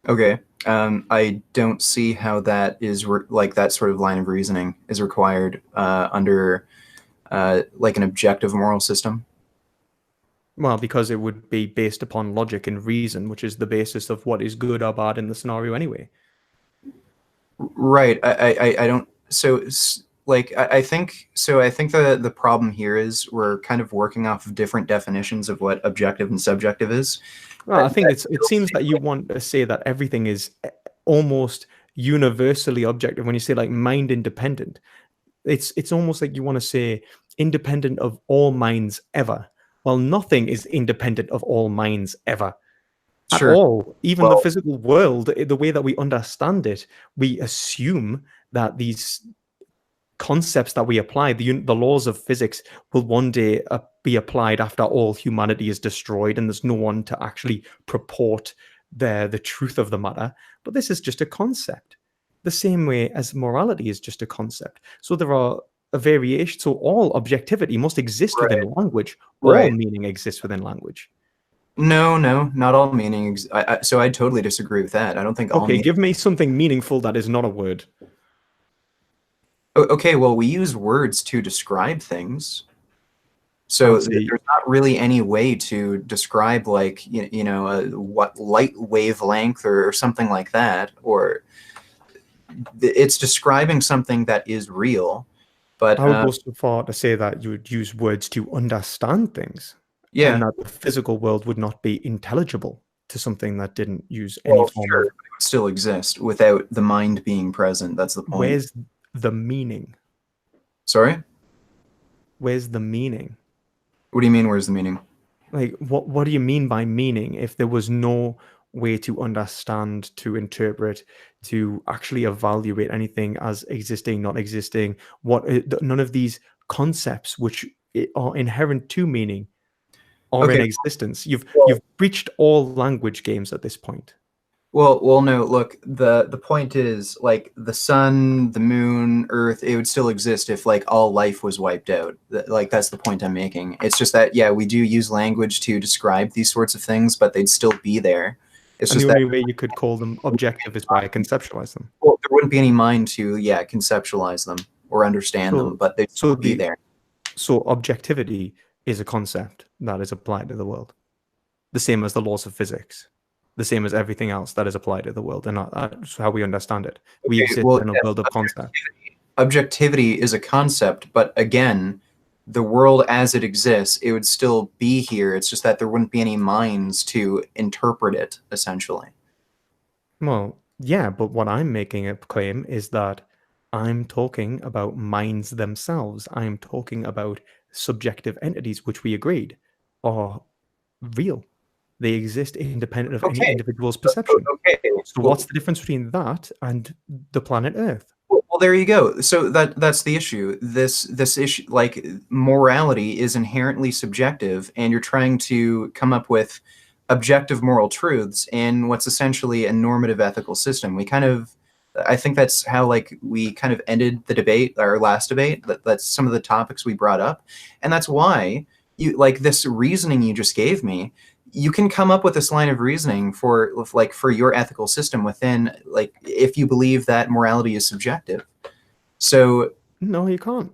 Okay. I don't see how that is like that sort of line of reasoning is required under like an objective moral system. Well, because it would be based upon logic and reason, which is the basis of what is good or bad in the scenario anyway. Right. I don't. So like I think so. I think the problem here is we're kind of working off of different definitions of what objective and subjective is. Well, I think it seems that you want to say that everything is almost universally objective. When you say like mind independent, it's almost like you want to say independent of all minds ever. Well, nothing is independent of all minds ever at Sure. all. Even the Well, physical world, the way that we understand it, we assume that these concepts that we apply, the laws of physics, will one day be applied after all humanity is destroyed and there's no one to actually purport the truth of the matter. But this is just a concept, the same way as morality is just a concept. So there are a variation. So all objectivity must exist right. within language. All Right. meaning exists within language. No, no, not all meaning. So I totally disagree with that. I don't think all Okay, meaning. give me something meaningful that is not a word. Okay, well, we use words to describe things. I So would say, there's not really any way to describe like what light wavelength or something like that, or it's describing something that is real. But I would go so far to say that you would use words to understand things, and yeah, that the physical world would not be intelligible to something that didn't use any well, form sure, of. it would still exist without the mind being present. That's the point. Where's the meaning? Sorry? Where's the meaning? What do you mean? Where's the meaning? Like, what do you mean by meaning if there was no way to understand, to interpret, to actually evaluate anything as existing, not existing? None of these concepts, which are inherent to meaning, are in Okay, existence. You've well, you've breached all language games at this point. well, no. Look, the point is like the sun, the moon, Earth. It would still exist if like all life was wiped out. Like that's the point I'm making. It's just that yeah, we do use language to describe these sorts of things, but they'd still be there. It's And the just that only way you could call them objective is by conceptualize them. well, there wouldn't be any mind to yeah conceptualize them or understand them, So but they'd so still be the there. so objectivity is a concept that is applied to the world. The same as the laws of physics. The same as everything else that is applied to the world. And that's how we understand it. We Okay, exist well, in a yes, world of concepts. objectivity is a concept, but again, the world as it exists, it would still be here. It's just that there wouldn't be any minds to interpret it, essentially. Well, yeah, but what I'm making a claim is that I'm talking about minds themselves. I'm talking about subjective entities, which we agreed are real. They exist independent of any Okay. individual's perception. Okay. So what's the difference between that and the planet Earth? Well, there you go. So that's the issue. This issue, like morality, is inherently subjective, and you're trying to come up with objective moral truths in what's essentially a normative ethical system. I think that's how like we kind of ended the debate, our last debate. That's some of the topics we brought up, and that's why you like this reasoning you just gave me. You can come up with this line of reasoning for like for your ethical system within like if you believe that morality is subjective. So No, you can't.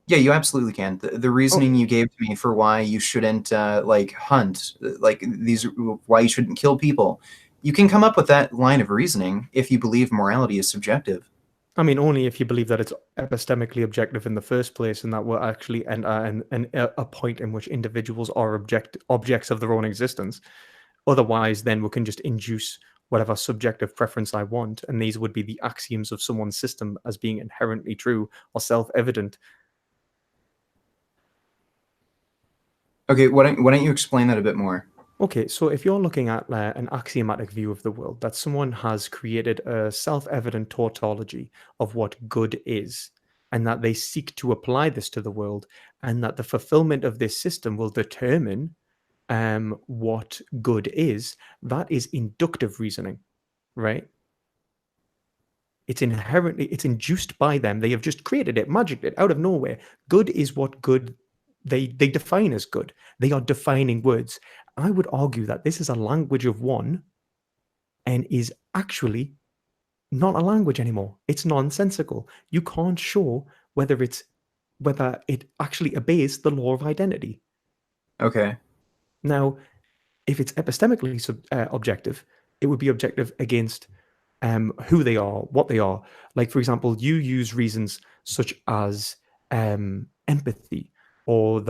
yeah, you absolutely can. The Oh, reasoning you gave to me for why you shouldn't like hunt, like these, why you shouldn't kill people, you can come up with that line of reasoning if you believe morality is subjective. I mean, only if you believe that it's epistemically objective in the first place, and that we're actually a point in which individuals are objects of their own existence. Otherwise, then we can just induce whatever subjective preference I want, and these would be the axioms of someone's system as being inherently true or self-evident. Okay, why don't you explain that a bit more? Okay, so if you're looking at an axiomatic view of the world, that someone has created a self-evident tautology of what good is, and that they seek to apply this to the world, and that the fulfillment of this system will determine what good is, that is inductive reasoning, right? It's induced by them. They have just created it, magicked it out of nowhere. Good is what good they define as good. They are defining words. I would argue that this is a language of one and is actually not a language anymore. It's nonsensical. You can't show whether it actually obeys the law of identity. Okay. Now, if it's epistemically objective, it would be objective against who they are, what they are. Like, for example, you use reasons such as empathy, or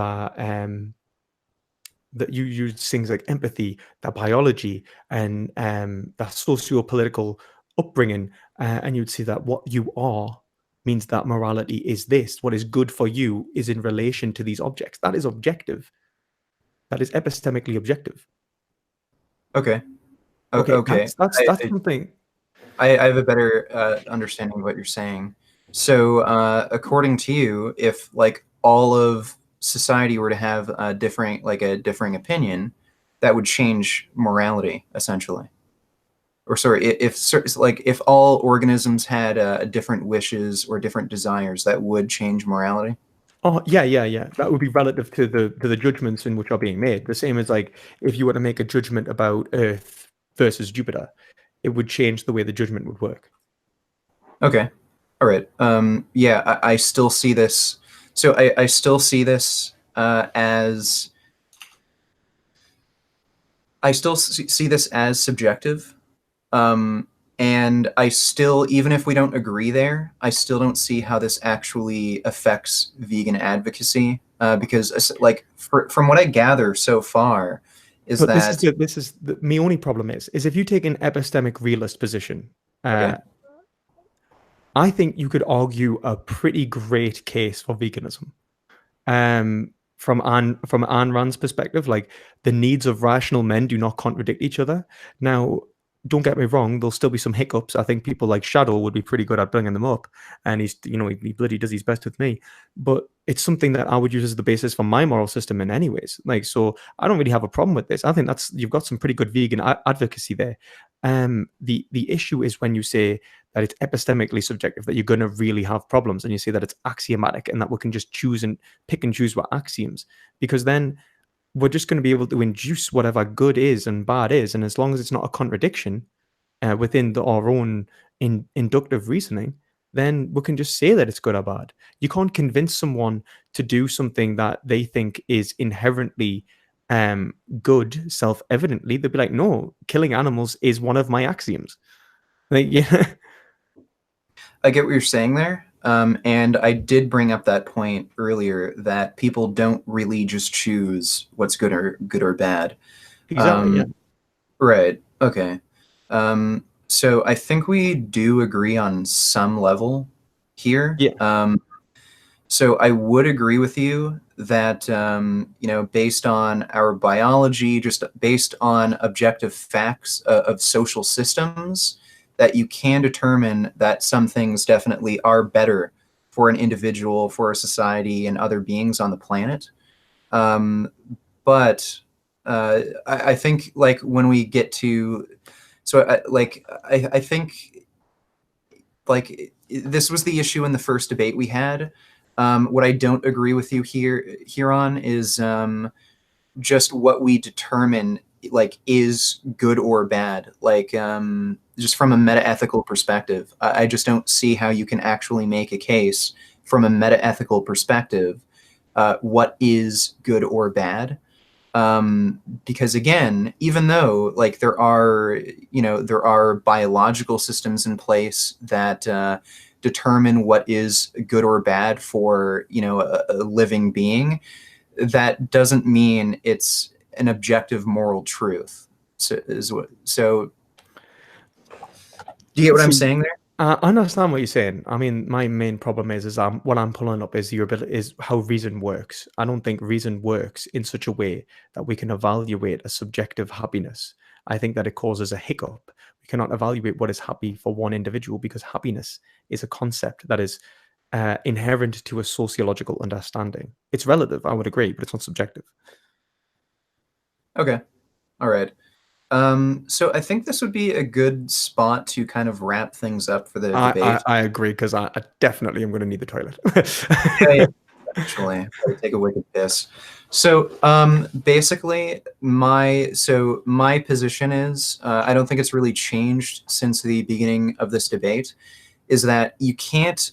that you use things like empathy, that biology, and that socio-political upbringing, and you'd see that what you are means that morality is this. What is good for you is in relation to these objects. That is objective. That is epistemically objective. Okay. Okay, Okay. that's something. I have a better understanding of what you're saying. So, according to you, if like all of society were to have a differing opinion, that would change morality essentially. Or sorry, like if all organisms had different wishes or different desires, that would change morality. Oh, yeah, yeah, yeah. That would be relative to the judgments in which are being made. The same as like if you were to make a judgment about Earth versus Jupiter, it would change the way the judgment would work. Okay. All right. Yeah, I still see this. So I still see this as I still see this as subjective. Um, and I still, even if we don't agree there, I still don't see how this actually affects vegan advocacy. Because, like, from what I gather so far, is But that my only problem is if you take an epistemic realist position, okay? I think you could argue a pretty great case for veganism. From Ayn Rand's perspective, like the needs of rational men do not contradict each other. Now, don't get me wrong, there'll still be some hiccups. I think people like Shadow would be pretty good at bringing them up, and he bloody does his best with me. But it's something that I would use as the basis for my moral system in any ways. Like, so I don't really have a problem with this. I think that's you've got some pretty good vegan advocacy there. The issue is when you say that it's epistemically subjective, that you're going to really have problems, and you say that it's axiomatic and that we can just choose and pick and choose what axioms, because then we're just going to be able to induce whatever good is and bad is, and as long as it's not a contradiction within our own inductive reasoning, then we can just say that it's good or bad. You can't convince someone to do something that they think is inherently good, self-evidently. They'll be like, no, killing animals is one of my axioms. Like, yeah. I get what you're saying there. And I did bring up that point earlier that people don't really just choose what's good or bad. Exactly, yeah. Um, right. Okay. So I think we do agree on some level here. Yeah. So I would agree with you that based on our biology, just based on objective facts of social systems, that you can determine that some things definitely are better for an individual, for a society, and other beings on the planet. Um, but I think like when we get to, I think like this was the issue in the first debate we had. What I don't agree with you here on is just what we determine like is good or bad. Like just from a meta-ethical perspective, I just don't see how you can actually make a case from a meta-ethical perspective what is good or bad. Because again, even though like there are biological systems in place that determine what is good or bad for a living being, that doesn't mean it's an objective moral truth. So do you get what I'm See, saying there? I understand what you're saying. I mean, my main problem is what I'm pulling up is your ability is how reason works. I don't think reason works in such a way that we can evaluate a subjective happiness. I think that it causes a hiccup. We cannot evaluate what is happy for one individual because happiness is a concept that is inherent to a sociological understanding. It's relative, I would agree, but it's not subjective. Okay, all right. So I think this would be a good spot to kind of wrap things up for the debate. I agree because I definitely am going to need the toilet. Yeah, actually, probably take a wicked piss. So basically, my position is I don't think it's really changed since the beginning of this debate. Is that you can't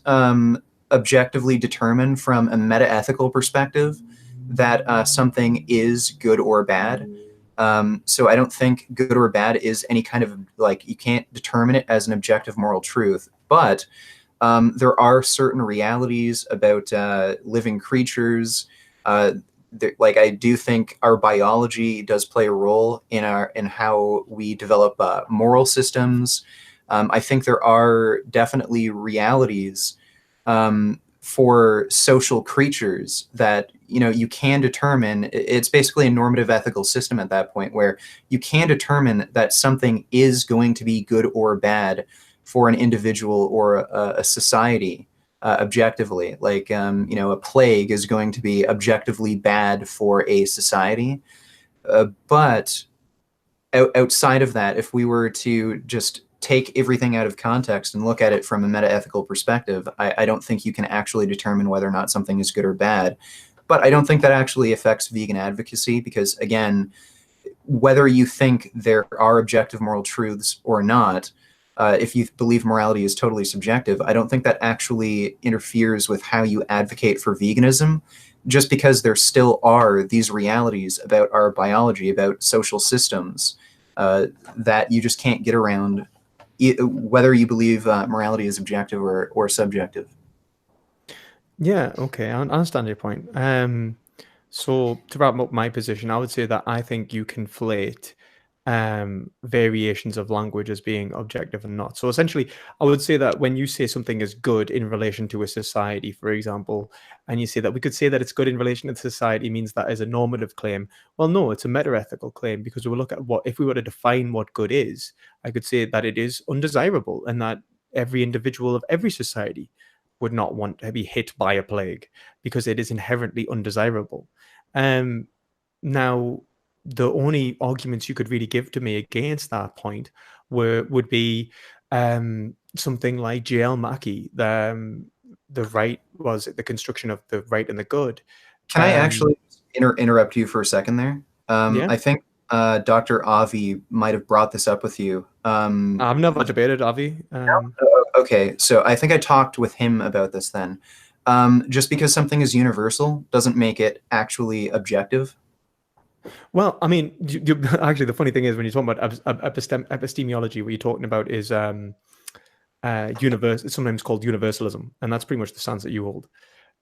objectively determine from a meta-ethical perspective that something is good or bad. So I don't think good or bad is any kind of like you can't determine it as an objective moral truth, but there are certain realities about living creatures. Like I do think our biology does play a role in how we develop moral systems. I think there are definitely realities for social creatures that you can determine. It's basically a normative ethical system at that point where you can determine that something is going to be good or bad for an individual or a society objectively. Like a plague is going to be objectively bad for a society, but outside of that, if we were to just take everything out of context and look at it from a meta-ethical perspective, I don't think you can actually determine whether or not something is good or bad. But I don't think that actually affects vegan advocacy because, again, whether you think there are objective moral truths or not, if you believe morality is totally subjective, I don't think that actually interferes with how you advocate for veganism, just because there still are these realities about our biology, about social systems, that you just can't get around, whether you believe morality is objective or subjective. Yeah, okay, I understand your point. So to wrap up my position, I would say that I think you conflate variations of language as being objective and not. So essentially, I would say that when you say something is good in relation to a society, for example, and you say that we could say that it's good in relation to society means that is a normative claim. Well, no, it's a meta-ethical claim because we will look at what if we were to define what good is, I could say that it is undesirable and that every individual of every society would not want to be hit by a plague because it is inherently undesirable. Um, Now, the only arguments you could really give to me against that point would be something like J.L. Mackie, the right was the construction of the right and the good. Can I actually interrupt you for a second there? Yeah, I think Dr. Avi might have brought this up with you. I've never debated Avi. Okay, so I think I talked with him about this then. Just because something is universal doesn't make it actually objective. Well, I mean, actually, the funny thing is when you're talking about epistemology, what you're talking about is universe. It's sometimes called universalism, and that's pretty much the stance that you hold.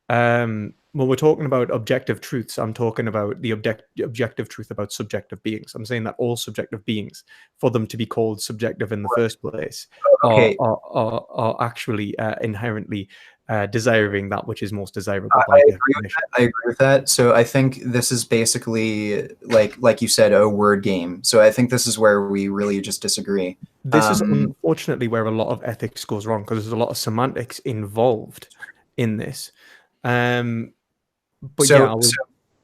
When we're talking about objective truths, I'm talking about the objective truth about subjective beings. I'm saying that all subjective beings, for them to be called subjective in the first place, Okay, are actually inherently desiring that which is most I desirable by agree with definition. that. I agree with that. So I think this is basically like you said, a word game. So I think this is where we really just disagree. This is Um, unfortunately where a lot of ethics goes wrong, because there's a lot of semantics involved in this. But yeah, so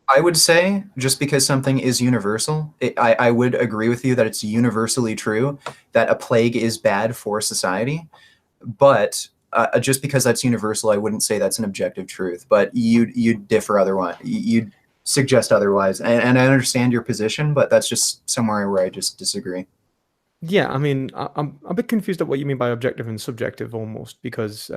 I would say just because something is universal, I would agree with you that it's universally true that a plague is bad for society. But just because that's universal, I wouldn't say that's an objective truth. But you differ otherwise. You suggest otherwise, and I understand your position, but that's just somewhere where I just disagree. yeah, I mean, I'm a bit confused at what you mean by objective and subjective almost, because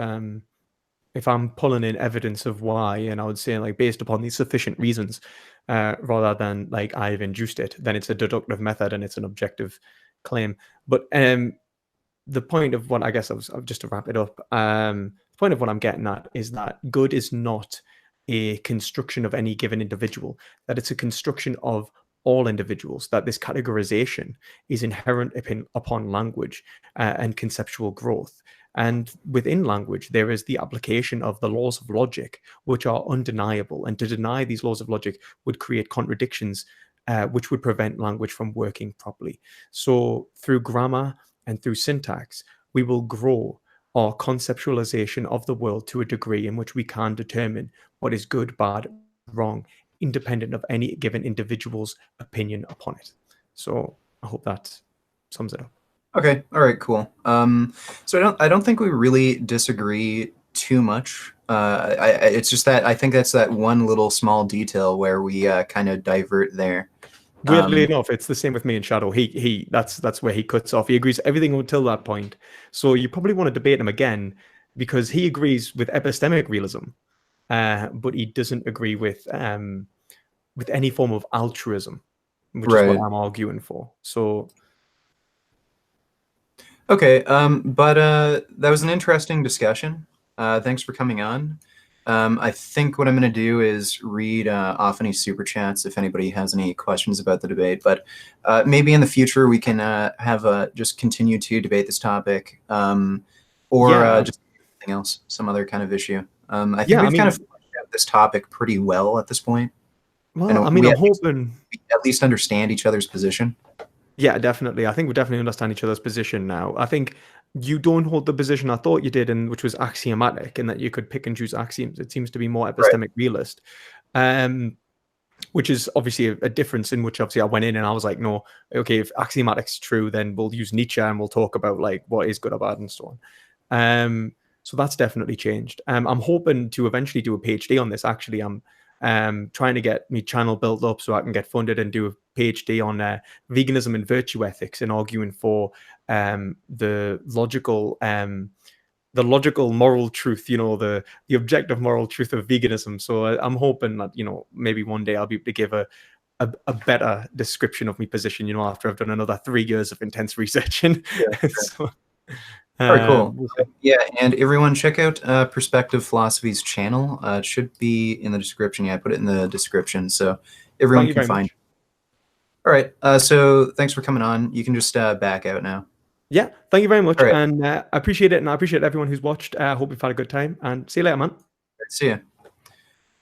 if I'm pulling in evidence of why, and I would say like based upon these sufficient reasons, rather than like I've induced it, then it's a deductive method and it's an objective claim. But the point of what I guess I was just to wrap it up, the point of what I'm getting at is that good is not a construction of any given individual, that it's a construction of all individuals, that this categorization is inherent upon language and conceptual growth. And within language, there is the application of the laws of logic, which are undeniable. And to deny these laws of logic would create contradictions, which would prevent language from working properly. So through grammar and through syntax, we will grow our conceptualization of the world to a degree in which we can determine what is good, bad, wrong, independent of any given individual's opinion upon it. So I hope that sums it up. Okay. All right. Cool. So I don't think we really disagree too much. It's just that I think that's that one little small detail where we kind of divert there. Weirdly Um, enough, it's the same with me and Shadow. That's where he cuts off. He agrees everything until that point. So you probably want to debate him again, because he agrees with epistemic realism, but he doesn't agree with any form of altruism, which is what right. I'm arguing for. So Okay. But that was an interesting discussion. Thanks for coming on. I think what I'm going to do is read off any super chats if anybody has any questions about the debate. But maybe in the future we can have just continue to debate this topic, or yeah, just something else, some other kind of issue. I think yeah. I we've kind of mean, fleshed out this topic pretty well at this point, well, and I mean, I'm hoping. we at least understand each other's position. Yeah, definitely. I think we definitely understand each other's position now. I think you don't hold the position I thought you did, and which was axiomatic, in that you could pick and choose axioms. It seems to be more Right. epistemic realist, um, which is obviously a difference in which obviously I went in and I was like, no, okay, if axiomatic's true, then we'll use Nietzsche and we'll talk about like what is good or bad and so on. So that's definitely changed. I'm hoping to eventually do a PhD on this. Actually, I'm trying to get my channel built up so I can get funded and do a PhD on veganism and virtue ethics, and arguing for the logical moral truth, the objective moral truth of veganism. So I'm hoping that maybe one day I'll be able to give a better description of my position, after I've done another 3 years of intense research. And Yeah. Sure. so, All right, cool. we'll see. Yeah, and everyone check out Perspective Philosophy's channel. It should be in the description. Yeah, I put it in the description, so Thank everyone you can very find much. it. All right, so thanks for coming on. You can just back out now. Yeah, thank you very much. All right, And I appreciate it. And I appreciate everyone who's watched. I hope you've had a good time. And see you later, man. see ya.